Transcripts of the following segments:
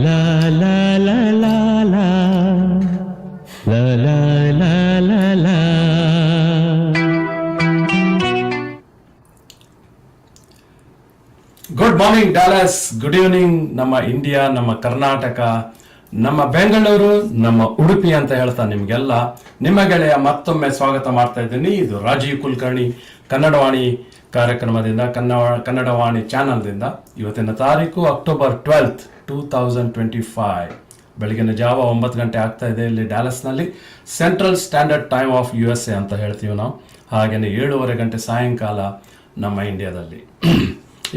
La la la la la la la la la la. Good morning Dallas, good evening ನಮ್ಮ India, ನಮ್ಮ ಕರ್ನಾಟಕ, ನಮ್ಮ ಬೆಂಗಳೂರು, ನಮ್ಮ ಉಡುಪಿ ಅಂತ ಹೇಳ್ತಾ ನಿಮ್ಗೆಲ್ಲ ನಿಮ್ಮ ಗೆಳೆಯ ಮತ್ತೊಮ್ಮೆ ಸ್ವಾಗತ ಮಾಡ್ತಾ ಇದ್ದೀನಿ. ಇದು ರಾಜೀವ್ ಕುಲಕರ್ಣಿ ಕನ್ನಡವಾಣಿ ಕಾರ್ಯಕ್ರಮದಿಂದ, ಕನ್ನಡವಾಣಿ ಚಾನಲ್ದಿಂದ. ಇವತ್ತಿನ ತಾರೀಕು ಅಕ್ಟೋಬರ್ 12, 2025 ಬೆಳಗಿನ ಜಾವ 9 ಗಂಟೆ ಆಗ್ತಾ ಇದೆ ಇಲ್ಲಿ ಡ್ಯಾಲಸ್ನಲ್ಲಿ. Central standard time of USA ಅಂತ ಹೇಳ್ತೀವಿ ನಾವು. ಹಾಗೆಯೇ 7:30 ಗಂಟೆ ಸಾಯಂಕಾಲ ನಮ್ಮ ಇಂಡಿಯಾದಲ್ಲಿ.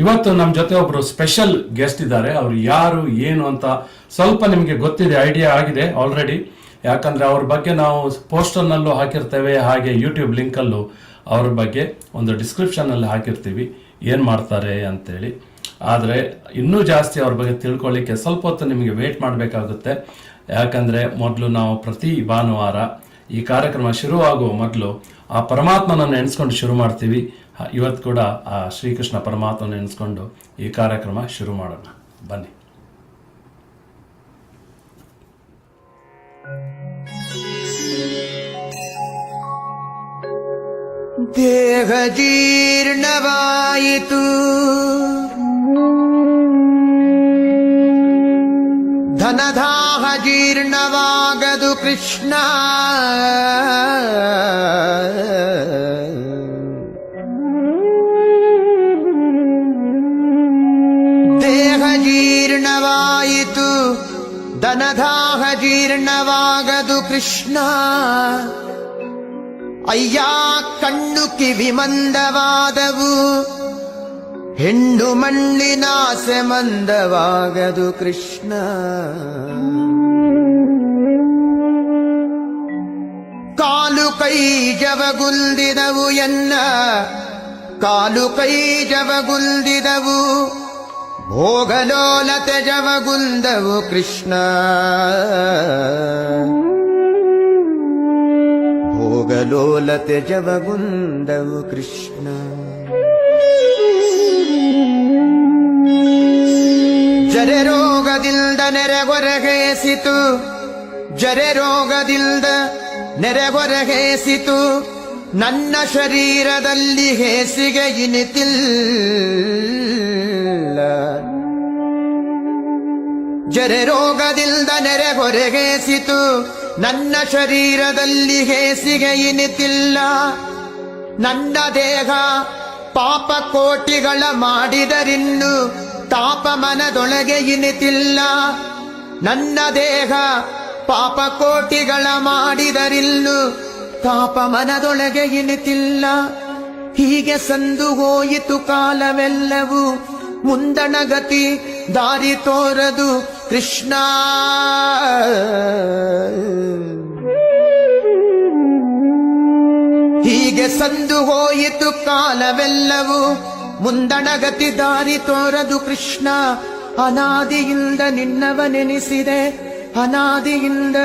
ಇವತ್ತು ನಮ್ಮ ಜೊತೆ ಒಬ್ರು ಸ್ಪೆಷಲ್ ಗೆಸ್ಟ್ ಇದ್ದಾರೆ. ಅವ್ರು ಯಾರು ಏನು ಅಂತ ಸ್ವಲ್ಪ ನಿಮಗೆ ಗೊತ್ತಿದೆ, ಐಡಿಯಾ ಆಗಿದೆ ಆಲ್ರೆಡಿ. ಯಾಕಂದ್ರೆ ಅವ್ರ ಬಗ್ಗೆ ನಾವು ಪೋಸ್ಟರ್ನಲ್ಲೂ ಹಾಕಿರ್ತೇವೆ, ಹಾಗೆ ಯೂಟ್ಯೂಬ್ ಲಿಂಕಲ್ಲೂ ಅವ್ರ ಬಗ್ಗೆ ಒಂದು ಡಿಸ್ಕ್ರಿಪ್ಷನಲ್ಲಿ ಹಾಕಿರ್ತೀವಿ ಏನು ಮಾಡ್ತಾರೆ ಅಂತೇಳಿ. ಆದರೆ ಇನ್ನೂ ಜಾಸ್ತಿ ಅವ್ರ ಬಗ್ಗೆ ತಿಳ್ಕೊಳ್ಳಿಕ್ಕೆ ಸ್ವಲ್ಪ ಹೊತ್ತು ನಿಮಗೆ ವೇಟ್ ಮಾಡಬೇಕಾಗುತ್ತೆ. ಯಾಕಂದರೆ ಮೊದಲು ನಾವು ಪ್ರತಿ ಭಾನುವಾರ ಈ ಕಾರ್ಯಕ್ರಮ ಶುರುವಾಗುವ ಮೊದಲು ಆ ಪರಮಾತ್ಮನನ್ನು ನೆನೆಸ್ಕೊಂಡು ಶುರು ಮಾಡ್ತೀವಿ. ಇವತ್ತು ಕೂಡ ಆ ಶ್ರೀಕೃಷ್ಣ ಪರಮಾತ್ಮನ ನೆನೆಸ್ಕೊಂಡು ಈ ಕಾರ್ಯಕ್ರಮ ಶುರು ಮಾಡೋಣ, ಬನ್ನಿ. ದೇಹ ಜೀರ್ಣವಾಯಿತು, ಧನದಾಹ ಜೀರ್ಣವಾಗದು ಕೃಷ್ಣ. ದೇಹ ಜೀರ್ಣವಾಯಿತು, ಧನದಾಹ ಜೀರ್ಣವಾಗದು ಕೃಷ್ಣ. ಅಯ್ಯ ಕಣ್ಣು ಕಿವಿ ಮಂದವಾದವು, ಹೆಣ್ಣು ಮಣ್ಣಿನಾಸೆ ಮಂದವಾಗದು ಕೃಷ್ಣ. ಕಾಲು ಕೈ ಜವಗುಲ್ದಿದವು ಎನ್ನ, ಕಾಲು ಕೈ ಜವಗುಲ್ದಿದವು, ಭೋಗಲೋಲತೆ ಜವಗುಲ್ದವು ಕೃಷ್ಣ. ಭೋಗಲೋಲತೆ ಜವಗುಂದವು ಕೃಷ್ಣ. ಜರೆ ರೋಗದಿಂದ ನೆರೆಗೊರಗೇಸಿತು, ಜರೆ ರೋಗದಿಂದ ನೆರೆಗೊರಗೇಸಿತು, ನನ್ನ ಶರೀರದಲ್ಲಿ ಹೇಸಿಗೆ ಇನಿತಿಲ್ಲ. ಜರೆ ರೋಗದಿಂದ ನೆರೆಗೊರಗೇಸಿತು, ನನ್ನ ಶರೀರದಲ್ಲಿ ಹೇಸಿಗೆ ಇನಿತಿಲ್ಲ. ನನ್ನ ದೇಹ ಪಾಪ ಕೋಟಿಗಳ ಮಾಡಿದರಿನ್ನು ತಾಪ ಮನದೊಳಗೆ ಇನಿತಿಲ್ಲ. ನನ್ನ ದೇಹ ಪಾಪ ಕೋಟಿಗಳ ಮಾಡಿದರಿನ್ನು ತಾಪ ಮನದೊಳಗೆ ಇನಿತಿಲ್ಲ. ಹೀಗೆ ಸಂದು ಹೋಯಿತು ಕಾಲವೆಲ್ಲವೂ, ಮುಂದಣಗತಿ ದಾರಿ ತೋರದು ಕೃಷ್ಣ. ಹೀಗೆ ಸಂದು ಹೋಯಿತು ಕಾಲವೆಲ್ಲವೂ, ಮುಂದಣಗತಿ ದಾರಿ ತೋರದು ಕೃಷ್ಣ. ಅನಾದಿಯಿಂದ ನಿನ್ನವನೆನಿಸಿದೆ, ಅನಾದಿಯಿಂದ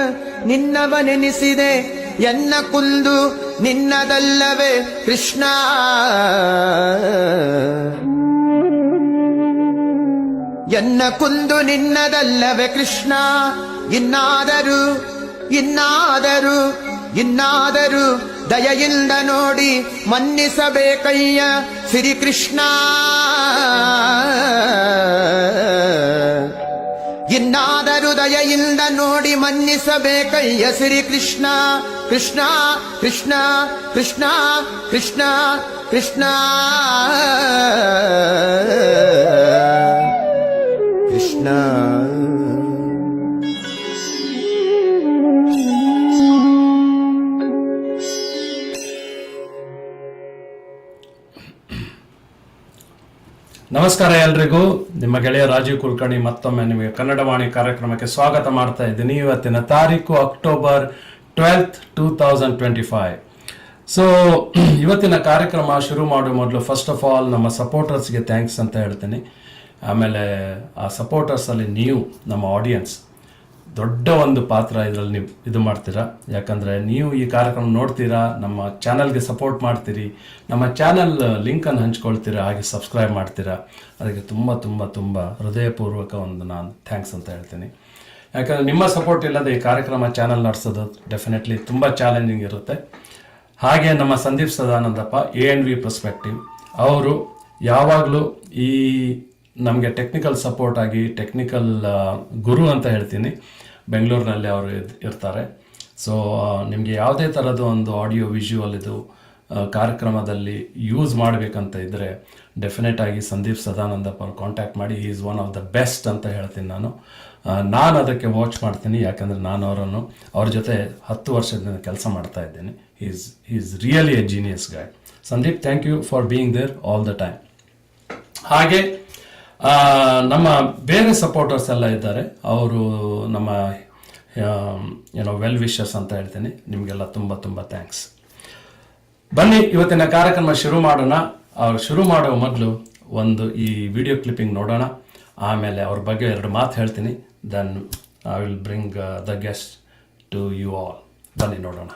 ನಿನ್ನವನೆನಿಸಿದೆ, ಎನ್ನ ಕುಂದು ನಿನ್ನದಲ್ಲವೇ ಕೃಷ್ಣ. ಎನ್ನ ಕುಂದು ನಿನ್ನದಲ್ಲವೇ ಕೃಷ್ಣ. ಇನ್ನಾದರೂ ಇನ್ನಾದರೂ ಇನ್ನಾದರೂ ದಯೆಯಿಂದ ನೋಡಿ ಮನ್ನಿಸಬೇಕಯ್ಯ ಶ್ರೀಕೃಷ್ಣ. ಇನ್ನಾದರೂ ದಯೆಯಿಂದ ನೋಡಿ ಮನ್ನಿಸಬೇಕಯ್ಯ ಶ್ರೀಕೃಷ್ಣ. ಕೃಷ್ಣ ಕೃಷ್ಣ ಕೃಷ್ಣ ಕೃಷ್ಣ ಕೃಷ್ಣ ಕೃಷ್ಣ. ನಮಸ್ಕಾರ ಎಲ್ರಿಗೂ. ನಿಮ್ಮ ಗೆಳೆಯ ರಾಜೀವ್ ಕುಲಕರ್ಣಿ ಮತ್ತೊಮ್ಮೆ ನಿಮಗೆ ಕನ್ನಡವಾಣಿ ಕಾರ್ಯಕ್ರಮಕ್ಕೆ ಸ್ವಾಗತ ಮಾಡ್ತಾ ಇದ್ದೀನಿ. ಇವತ್ತಿನ ತಾರೀಕು ಅಕ್ಟೋಬರ್ 12, 2025. ಸೊ ಇವತ್ತಿನ ಕಾರ್ಯಕ್ರಮ ಶುರು ಮಾಡುವ ಮೊದಲು ಫಸ್ಟ್ ಆಫ್ ಆಲ್ ನಮ್ಮ ಸಪೋರ್ಟರ್ಸ್ಗೆ ಥ್ಯಾಂಕ್ಸ್ ಅಂತ ಹೇಳ್ತೀನಿ. ಆಮೇಲೆ ಆ ಸಪೋರ್ಟರ್ಸಲ್ಲಿ ನೀವು ನಮ್ಮ ಆಡಿಯನ್ಸ್ ದೊಡ್ಡ ಒಂದು ಪಾತ್ರ ಇದರಲ್ಲಿ ನೀವು ಇದು ಮಾಡ್ತೀರಾ. ಯಾಕಂದರೆ ನೀವು ಈ ಕಾರ್ಯಕ್ರಮ ನೋಡ್ತೀರಾ, ನಮ್ಮ ಚಾನಲ್ಗೆ ಸಪೋರ್ಟ್ ಮಾಡ್ತೀರಿ, ನಮ್ಮ ಚಾನಲ್ ಲಿಂಕನ್ನು ಹಂಚ್ಕೊಳ್ತೀರಾ, ಹಾಗೆ ಸಬ್ಸ್ಕ್ರೈಬ್ ಮಾಡ್ತೀರಾ. ಅದಕ್ಕೆ ತುಂಬ ತುಂಬ ತುಂಬ ಹೃದಯಪೂರ್ವಕ ಒಂದು ನಾನು ಥ್ಯಾಂಕ್ಸ್ ಅಂತ ಹೇಳ್ತೀನಿ. ಯಾಕಂದರೆ ನಿಮ್ಮ ಸಪೋರ್ಟ್ ಇಲ್ಲದೆ ಈ ಕಾರ್ಯಕ್ರಮ ಚಾನಲ್ ನಡೆಸೋದು ಡೆಫಿನೆಟ್ಲಿ ತುಂಬ ಚಾಲೆಂಜಿಂಗ್ ಇರುತ್ತೆ. ಹಾಗೆ ನಮ್ಮ ಸಂದೀಪ್ ಸದಾನಂದಪ್ಪ ANV ಪರ್ಸ್ಪೆಕ್ಟಿವ್ ಅವರು ಯಾವಾಗಲೂ ಈ ನಮಗೆ ಟೆಕ್ನಿಕಲ್ ಸಪೋರ್ಟ್ ಆಗಿ ಟೆಕ್ನಿಕಲ್ ಗುರು ಅಂತ ಹೇಳ್ತೀನಿ. ಬೆಂಗಳೂರಿನಲ್ಲಿ ಅವರು ಇರ್ತಾರೆ. ಸೊ ನಿಮಗೆ ಯಾವುದೇ ಥರದ ಒಂದು ಆಡಿಯೋ ವಿಜುವಲ್ ಇದು ಕಾರ್ಯಕ್ರಮದಲ್ಲಿ ಯೂಸ್ ಮಾಡಬೇಕಂತ ಇದ್ದರೆ ಡೆಫಿನೆಟ್ ಆಗಿ ಸಂದೀಪ್ ಸದಾನಂದಪ್ಪ ಅವ್ರು ಕಾಂಟ್ಯಾಕ್ಟ್ ಮಾಡಿ. He is one of the best ಅಂತ ಹೇಳ್ತೀನಿ ನಾನು ಅದಕ್ಕೆ ವಾಚ್ ಮಾಡ್ತೀನಿ. ಯಾಕಂದರೆ ನಾನು ಅವ್ರ ಜೊತೆ 10 ವರ್ಷದಿಂದ ಕೆಲಸ ಮಾಡ್ತಾ ಇದ್ದೀನಿ. Is really a genius guy. Sandeep, thank you for being there all the time. ಹಾಗೆ ನಮ್ಮ ಬೇರೆ ಸಪೋರ್ಟರ್ಸ್ ಎಲ್ಲ ಇದ್ದಾರೆ. ಅವರು ನಮ್ಮ ವೆಲ್ ವಿಶರ್ಸ್ ಅಂತ ಹೇಳ್ತೀನಿ. ನಿಮಗೆಲ್ಲ ತುಂಬ ತುಂಬ ಥ್ಯಾಂಕ್ಸ್. ಬನ್ನಿ ಇವತ್ತಿನ ಕಾರ್ಯಕ್ರಮ ಶುರು ಮಾಡೋಣ. ಶುರು ಮಾಡುವ ಮೊದಲು ಒಂದು ಈ ವಿಡಿಯೋ ಕ್ಲಿಪ್ಪಿಂಗ್ ನೋಡೋಣ. ಆಮೇಲೆ ಅವ್ರ ಬಗ್ಗೆ 2 ಮಾತು ಹೇಳ್ತೀನಿ. Then I will bring the guest to you all. ಬನ್ನಿ ನೋಡೋಣ.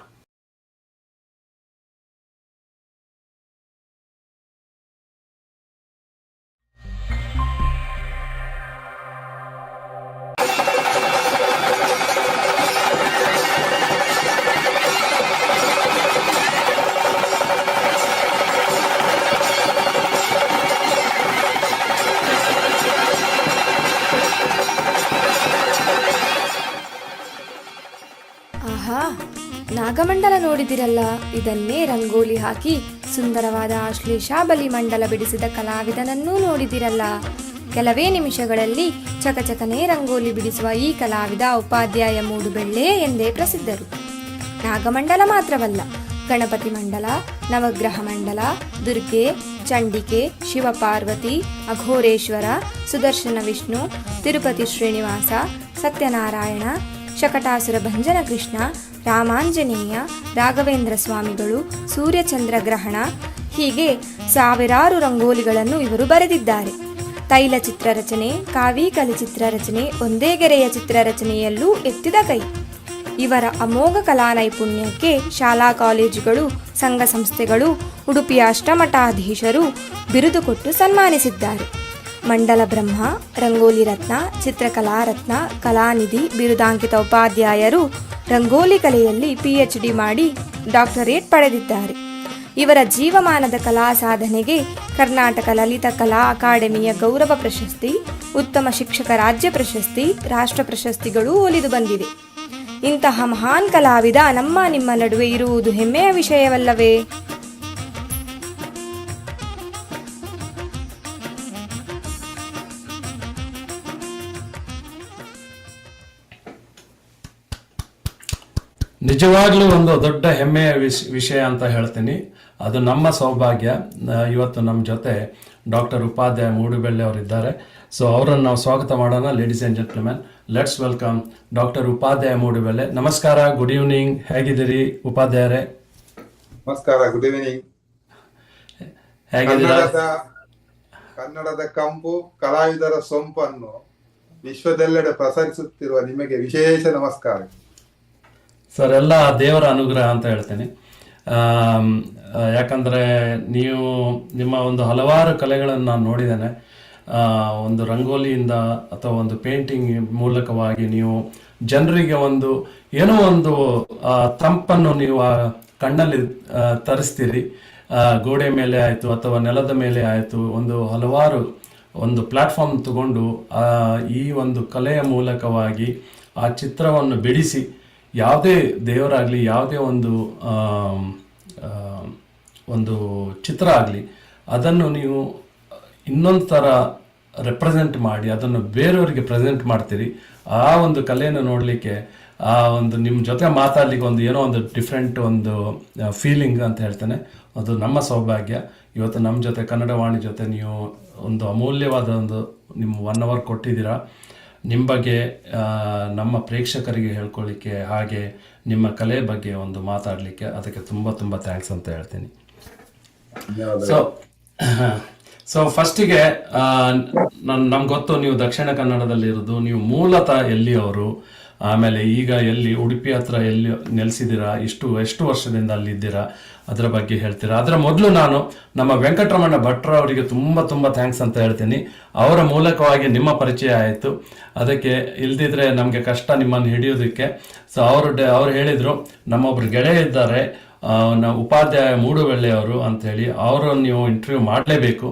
ಆಹಾ, ನಾಗಮಂಡಲ ನೋಡಿದಿರಲ್ಲ. ಇದನ್ನೇ ರಂಗೋಲಿ ಹಾಕಿ ಸುಂದರವಾದ ಆಶ್ಲೇಷಾಬಲಿ ಮಂಡಲ ಬಿಡಿಸಿದ ಕಲಾವಿದನನ್ನೂ ನೋಡಿದಿರಲ್ಲ. ಕೆಲವೇ ನಿಮಿಷಗಳಲ್ಲಿ ಚಕಚಕನೆ ರಂಗೋಲಿ ಬಿಡಿಸುವ ಈ ಕಲಾವಿದ ಉಪಾಧ್ಯಾಯ ಮೂಡುಬೆಳ್ಳೆ ಎಂದೇ ಪ್ರಸಿದ್ಧರು. ನಾಗಮಂಡಲ ಮಾತ್ರವಲ್ಲ, ಗಣಪತಿ ಮಂಡಲ, ನವಗ್ರಹ ಮಂಡಲ, ದುರ್ಗೆ, ಚಂಡಿಕೆ, ಶಿವಪಾರ್ವತಿ, ಅಘೋರೇಶ್ವರ, ಸುದರ್ಶನ ವಿಷ್ಣು, ತಿರುಪತಿ ಶ್ರೀನಿವಾಸ, ಸತ್ಯನಾರಾಯಣ, ಶಕಟಾಸುರ ಭಂಜನ ಕೃಷ್ಣ, ರಾಮಾಂಜನೇಯ, ರಾಘವೇಂದ್ರ ಸ್ವಾಮಿಗಳು, ಸೂರ್ಯಚಂದ್ರ ಗ್ರಹಣ, ಹೀಗೆ ಸಾವಿರಾರು ರಂಗೋಲಿಗಳನ್ನು ಇವರು ಬರೆದಿದ್ದಾರೆ. ತೈಲ ಚಿತ್ರರಚನೆ, ಕಾವಿಕಲಿ ಚಿತ್ರರಚನೆ, ಒಂದೇ ಗೆರೆಯ ಚಿತ್ರರಚನೆಯಲ್ಲೂ ಎತ್ತಿದ ಕೈ. ಇವರ ಅಮೋಘ ಕಲಾ ನೈಪುಣ್ಯಕ್ಕೆ ಶಾಲಾ ಕಾಲೇಜುಗಳು, ಸಂಘ ಸಂಸ್ಥೆಗಳು, ಉಡುಪಿಯ ಅಷ್ಟಮಠಾಧೀಶರು ಬಿರುದು ಕೊಟ್ಟು ಸನ್ಮಾನಿಸಿದ್ದಾರೆ. ಮಂಡಲ ಬ್ರಹ್ಮ, ರಂಗೋಲಿ ರತ್ನ, ಚಿತ್ರಕಲಾ ರತ್ನ, ಕಲಾನಿಧಿ ಬಿರುದಾಂಕಿತ ಉಪಾಧ್ಯಾಯರು ರಂಗೋಲಿ ಕಲೆಯಲ್ಲಿ PhD ಮಾಡಿ ಡಾಕ್ಟರೇಟ್ ಪಡೆದಿದ್ದಾರೆ. ಇವರ ಜೀವಮಾನದ ಕಲಾ ಸಾಧನೆಗೆ ಕರ್ನಾಟಕ ಲಲಿತ ಕಲಾ ಅಕಾಡೆಮಿಯ ಗೌರವ ಪ್ರಶಸ್ತಿ, ಉತ್ತಮ ಶಿಕ್ಷಕ ರಾಜ್ಯ ಪ್ರಶಸ್ತಿ, ರಾಷ್ಟ್ರ ಪ್ರಶಸ್ತಿಗಳೂ ಒಲಿದು ಬಂದಿದೆ. ಇಂತಹ ಮಹಾನ್ ಕಲಾವಿದ ನಮ್ಮ ನಿಮ್ಮ ನಡುವೆ ಇರುವುದು ಹೆಮ್ಮೆಯ ವಿಷಯವಲ್ಲವೇ? ನಿಜವಾಗ್ಲೂ ಒಂದು ದೊಡ್ಡ ಹೆಮ್ಮೆಯ ವಿಷಯ ಅಂತ ಹೇಳ್ತೀನಿ. ಅದು ನಮ್ಮ ಸೌಭಾಗ್ಯ. ಇವತ್ತು ನಮ್ಮ ಜೊತೆ ಡಾಕ್ಟರ್ ಉಪಾಧ್ಯಾಯ ಮೂಡುಬೆಳ್ಳೆ ಅವರಿದ್ದಾರೆ. ಸೊ ಅವರನ್ನು ನಾವು ಸ್ವಾಗತ ಮಾಡೋಣ. Ladies and gentlemen, let's welcome doctor Upadhyaya Moodubelle. ನಮಸ್ಕಾರ, ಗುಡ್ ಈವ್ನಿಂಗ್. ಹೇಗಿದ್ದೀರಿ ಉಪಾಧ್ಯಾಯರೇ? ನಮಸ್ಕಾರ, ಗುಡ್ ಈವ್ನಿಂಗ್. ಹೇಗಿದ್ದೀರಾ? ಕನ್ನಡದ ಕಂಪು, ಕಲಾವಿದರ ಸೊಂಪನ್ನು ವಿಶ್ವದೆಲ್ಲೆಡೆ ಪ್ರಸರಿಸುತ್ತಿರುವ ನಿಮಗೆ ವಿಶೇಷ ನಮಸ್ಕಾರ. ಸರ್, ಎಲ್ಲ ದೇವರ ಅನುಗ್ರಹ ಅಂತ ಹೇಳ್ತೀನಿ. ಯಾಕಂದರೆ ನಿಮ್ಮ ಒಂದು ಹಲವಾರು ಕಲೆಗಳನ್ನು ನಾನು ನೋಡಿದ್ದೇನೆ. ಒಂದು ರಂಗೋಲಿಯಿಂದ ಅಥವಾ ಒಂದು ಪೇಂಟಿಂಗ್ ಮೂಲಕವಾಗಿ ನೀವು ಜನರಿಗೆ ಏನೋ ಒಂದು ತಂಪನ್ನು ನೀವು ಕಣ್ಣಲ್ಲಿ ತರಿಸ್ತೀರಿ. ಗೋಡೆ ಮೇಲೆ ಆಯಿತು ಅಥವಾ ನೆಲದ ಮೇಲೆ ಆಯಿತು, ಹಲವಾರು ಪ್ಲ್ಯಾಟ್ಫಾರ್ಮ್ ತಗೊಂಡು ಈ ಒಂದು ಕಲೆಯ ಮೂಲಕವಾಗಿ ಆ ಚಿತ್ರವನ್ನು ಬಿಡಿಸಿ, ಯಾವುದೇ ದೇವರಾಗಲಿ, ಯಾವುದೇ ಒಂದು ಚಿತ್ರ ಆಗಲಿ, ಅದನ್ನು ನೀವು ಇನ್ನೊಂದು ಥರ ರೆಪ್ರೆಸೆಂಟ್ ಮಾಡಿ ಅದನ್ನು ಬೇರೆಯವರಿಗೆ ಪ್ರೆಸೆಂಟ್ ಮಾಡ್ತೀರಿ. ಆ ಒಂದು ಕಲೆಯನ್ನು ನೋಡಲಿಕ್ಕೆ, ನಿಮ್ಮ ಜೊತೆ ಮಾತಾಡಲಿಕ್ಕೆ ಏನೋ ಒಂದು ಡಿಫ್ರೆಂಟ್ ಫೀಲಿಂಗ್ ಅಂತ ಹೇಳ್ತೇನೆ. ಅದು ನಮ್ಮ ಸೌಭಾಗ್ಯ. ಇವತ್ತು ನಮ್ಮ ಜೊತೆ ಕನ್ನಡ ವಾಣಿ ಜೊತೆ ನೀವು ಅಮೂಲ್ಯವಾದ ನಿಮ್ಮ 1 hour ಕೊಟ್ಟಿದ್ದೀರಾ. ನಿಮ್ಮ ಬಗ್ಗೆ ನಮ್ಮ ಪ್ರೇಕ್ಷಕರಿಗೆ ಹೇಳ್ಕೊಳ್ಳಿಕ್ಕೆ, ಹಾಗೆ ನಿಮ್ಮ ಕಲೆ ಬಗ್ಗೆ ಮಾತಾಡಲಿಕ್ಕೆ, ಅದಕ್ಕೆ ತುಂಬ ತುಂಬ ಥ್ಯಾಂಕ್ಸ್ ಅಂತ ಹೇಳ್ತೀನಿ. ಸೊ ಫಸ್ಟಿಗೆ ನಮ್ಗೆ ಗೊತ್ತು ನೀವು ದಕ್ಷಿಣ ಕನ್ನಡದಲ್ಲಿ ಇರೋದು, ನೀವು ಮೂಲತಃ ಎಲ್ಲಿಯವರು, ಆಮೇಲೆ ಈಗ ಎಲ್ಲಿ ಉಡುಪಿ ಹತ್ರ ಎಲ್ಲಿ ನೆಲೆಸಿದ್ದೀರಾ, ಎಷ್ಟು ವರ್ಷದಿಂದ ಅಲ್ಲಿ ಇದ್ದೀರಾ, ಅದರ ಬಗ್ಗೆ ಹೇಳ್ತೀರಾ. ಅದರ ಮೊದಲು ನಾನು ನಮ್ಮ ವೆಂಕಟರಮಣ ಭಟ್ರ ಅವರಿಗೆ ತುಂಬ ತುಂಬ ಥ್ಯಾಂಕ್ಸ್ ಅಂತ ಹೇಳ್ತೀನಿ. ಅವರ ಮೂಲಕವಾಗಿ ನಿಮ್ಮ ಪರಿಚಯ ಆಯಿತು. ಅದಕ್ಕೆ ಇಲ್ದಿದ್ರೆ ನಮಗೆ ಕಷ್ಟ ನಿಮ್ಮನ್ನು ಹಿಡಿಯೋದಕ್ಕೆ. ಸೊ ಅವ್ರು ಹೇಳಿದರು, ನಮ್ಮೊಬ್ರು ಗೆಳೆಯ ಇದ್ದಾರೆ ಉಪಾಧ್ಯಾಯ ಮೂಡುಬೆಳ್ಳೆಯವರು ಅಂಥೇಳಿ, ಅವರನ್ನು ನೀವು ಇಂಟರ್ವ್ಯೂ ಮಾಡಲೇಬೇಕು,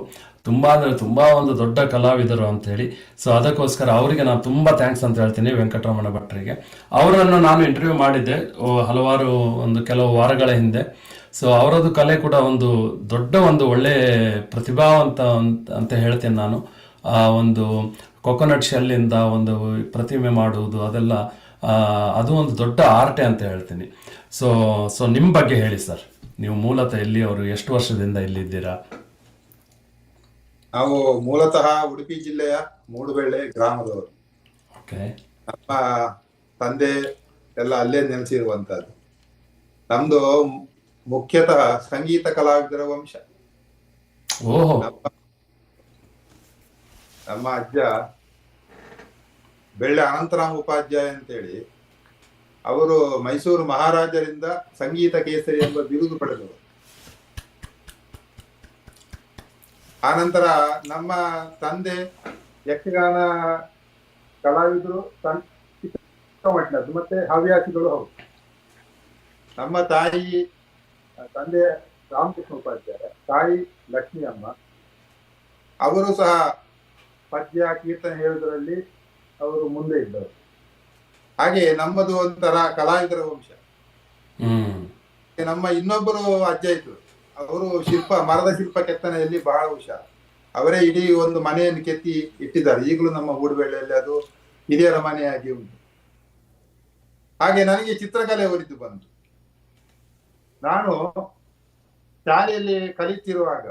ತುಂಬ ಅಂದರೆ ತುಂಬ ಒಂದು ದೊಡ್ಡ ಕಲಾವಿದರು ಅಂಥೇಳಿ. ಸೊ ಅದಕ್ಕೋಸ್ಕರ ಅವರಿಗೆ ನಾನು ತುಂಬ ಥ್ಯಾಂಕ್ಸ್ ಅಂತ ಹೇಳ್ತೀನಿ, ವೆಂಕಟರಮಣ ಭಟ್ರಿಗೆ. ಅವರನ್ನು ನಾನು ಇಂಟರ್ವ್ಯೂ ಮಾಡಿದ್ದೆ ಕೆಲವು ವಾರಗಳ ಹಿಂದೆ. ಸೊ ಅವರದ್ದು ಕಲೆ ಕೂಡ ಒಂದು ದೊಡ್ಡ ಒಳ್ಳೆ ಪ್ರತಿಭಾವಂತ ಅಂತ ಹೇಳ್ತೇನೆ ನಾನು. ಒಂದು ಕೊಕೊನಟ್ ಶೆಲ್ಲಿಂದ ಒಂದು ಪ್ರತಿಮೆ ಮಾಡುವುದು, ಅದೆಲ್ಲ ಅದು ಒಂದು ದೊಡ್ಡ ಆರ್ಟೆ ಅಂತ ಹೇಳ್ತೀನಿ. ಸೊ ನಿಮ್ಮ ಬಗ್ಗೆ ಹೇಳಿ ಸರ್, ನೀವು ಮೂಲತಃ ಎಲ್ಲಿಯವರು, ಎಷ್ಟು ವರ್ಷದಿಂದ ಇಲ್ಲಿದ್ದೀರಾ? ನಾವು ಮೂಲತಃ ಉಡುಪಿ ಜಿಲ್ಲೆಯ ಮೂಡುಬೆಳ್ಳೆ ಗ್ರಾಮದವರು. ಓಕೆ. ನಮ್ಮ ತಂದೆ ಎಲ್ಲ ಅಲ್ಲೇ ನೆಲೆಸಿರುವಂತದ್ದು. ನಮ್ದು ಮುಖ್ಯತಃ ಸಂಗೀತ ಕಲಾವಿದರ ವಂಶ. ಓಹೋ. ನಮ್ಮ ಅಜ್ಜ ಬೆಳ್ಳೆ ಅನಂತರಾಮ್ ಉಪಾಧ್ಯಾಯ ಅಂತೇಳಿ, ಅವರು ಮೈಸೂರು ಮಹಾರಾಜರಿಂದ ಸಂಗೀತ ಕೇಸರಿ ಎಂಬ ಬಿರುದು ಪಡೆದವರು. ಆನಂತರ ನಮ್ಮ ತಂದೆ ಯಕ್ಷಗಾನ ಕಲಾವಿದರು, ಮಟ್ಟದ್ದು ಮತ್ತೆ ಹವ್ಯಾಸಿಗಳು ಹೌದು. ನಮ್ಮ ತಂದೆ ರಾಮಕೃಷ್ಣ ಉಪಾಧ್ಯಾಯ, ತಾಯಿ ಲಕ್ಷ್ಮೀ ಅಮ್ಮ, ಅವರು ಸಹ ಪದ್ಯ ಕೀರ್ತನೆ ಹೇಳುವುದರಲ್ಲಿ ಅವರು ಮುಂದೆ ಇದ್ದರು. ಹಾಗೆ ನಮ್ಮದು ಒಂಥರ ಕಲಾವಿದರ ವಂಶ. ನಮ್ಮ ಇನ್ನೊಬ್ಬರು ಅಜ್ಜ ಇದ್ರು, ಅವರು ಮರದ ಶಿಲ್ಪ ಕೆತ್ತನೆಯಲ್ಲಿ ಬಹಳ ಹುಷಾರು. ಅವರೇ ಇಡೀ ಒಂದು ಮನೆಯನ್ನು ಕೆತ್ತಿ ಇಟ್ಟಿದ್ದಾರೆ. ಈಗಲೂ ನಮ್ಮ ಮೂಡುಬೆಳ್ಳೆಯಲ್ಲಿ ಅದು ಹಿರಿಯರ ಮನೆಯಾಗಿ ಉಂಟು. ಹಾಗೆ ನನಗೆ ಚಿತ್ರಕಲೆ ಒಲಿದು ಬಂತು. ನಾನು ಶಾಲೆಯಲ್ಲಿ ಕಲಿತಿರುವಾಗ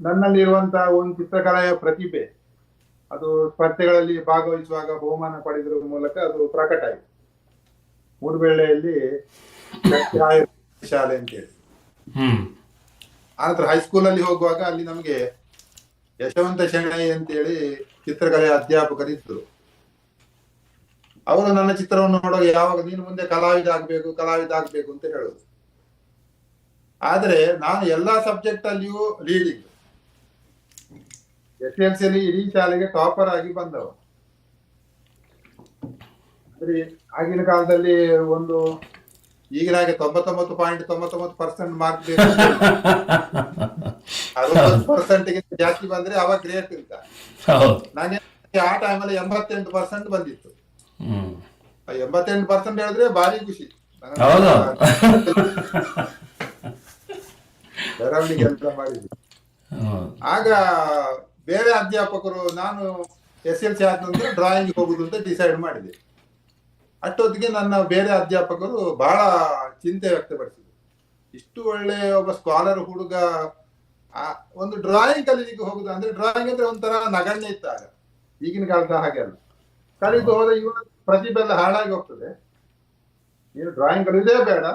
ನನ್ನಲ್ಲಿರುವಂತಹ ಒಂದು ಚಿತ್ರಕಲೆಯ ಪ್ರತಿಭೆ ಅದು ಸ್ಪರ್ಧೆಗಳಲ್ಲಿ ಭಾಗವಹಿಸುವಾಗ ಬಹುಮಾನ ಪಡೆದಿರುವ ಮೂಲಕ ಅದು ಪ್ರಕಟ ಆಯಿತು. ಮೂಡುಬೆಳ್ಳೆಯಲ್ಲಿ ಶಾಲೆ ಅಂತೇಳಿ. ಆನಂತರ ಹೈಸ್ಕೂಲಲ್ಲಿ ಹೋಗುವಾಗ ಅಲ್ಲಿ ನಮಗೆ ಯಶವಂತ ಶೆಣೈ ಅಂತೇಳಿ ಚಿತ್ರಕಲೆಯ ಅಧ್ಯಾಪಕರಿದ್ರು. ಅವರು ನನ್ನ ಚಿತ್ರವನ್ನು ನೋಡುವಾಗ ಯಾವಾಗ ನೀನು ಮುಂದೆ ಕಲಾವಿದ ಆಗ್ಬೇಕು ಅಂತ ಹೇಳೋದು. ಆದ್ರೆ ನಾನು ಎಲ್ಲಾ ಸಬ್ಜೆಕ್ಟ್ ಅಲ್ಲಿಯೂ ಲೀಡಿಂಗ್. SLC ಇಡೀ ಶಾಲೆಗೆ ಟಾಪರ್ ಆಗಿ ಬಂದವ. ಅಂದ್ರೆ ಆಗಿನ ಕಾಲದಲ್ಲಿ ಒಂದು ಈಗಿನ ಹಾಗೆ 99.99% ಮಾರ್ಕ್ ಬೇಕು, 60% ಜಾಸ್ತಿ ಬಂದ್ರೆ ಅವಾಗ ಗ್ರೇಟ್ ಅಂತ. ನನಗೆ ಆ ಟೈಮಲ್ಲಿ 88% ಬಂದಿತ್ತು. 88% ಹೇಳಿದ್ರೆ ಭಾರಿ ಖುಷಿ. ಮೆರವಣಿಗೆ ಎಲ್ಲ ಮಾಡಿದ್ವಿ. ಆಗ ಬೇರೆ ಅಧ್ಯಾಪಕರು, ನಾನು SLC ಆದ ನಂತರ ಡ್ರಾಯಿಂಗ್ ಹೋಗುದು ಅಂತ ಡಿಸೈಡ್ ಮಾಡಿದೆ. ಅಷ್ಟೊತ್ತಿಗೆ ನನ್ನ ಬೇರೆ ಅಧ್ಯಾಪಕರು ಬಹಳ ಚಿಂತೆ ವ್ಯಕ್ತಪಡಿಸಿದ್ರು. ಇಷ್ಟು ಒಳ್ಳೆ ಒಬ್ಬ ಸ್ಕಾಲರ್ ಹುಡುಗ ಒಂದು ಡ್ರಾಯಿಂಗ್ ಕಲೀಲಿಕ್ಕೆ ಹೋಗುದು ಅಂದ್ರೆ, ಡ್ರಾಯಿಂಗ್ ಅಂದ್ರೆ ಒಂಥರ ನಗಣ್ಯ ಇತ್ತಾಗ, ಈಗಿನ ಕಾಲದ ಹಾಗೆ ಅಲ್ಲ. ಕಲಿತು ಹೋದ ಇವನ ಪ್ರತಿಭೆ ಎಲ್ಲ ಹಾಳಾಗಿ ಹೋಗ್ತದೆ, ನೀನು ಡ್ರಾಯಿಂಗ್ ಕಲಿಯೋದೇ ಬೇಡ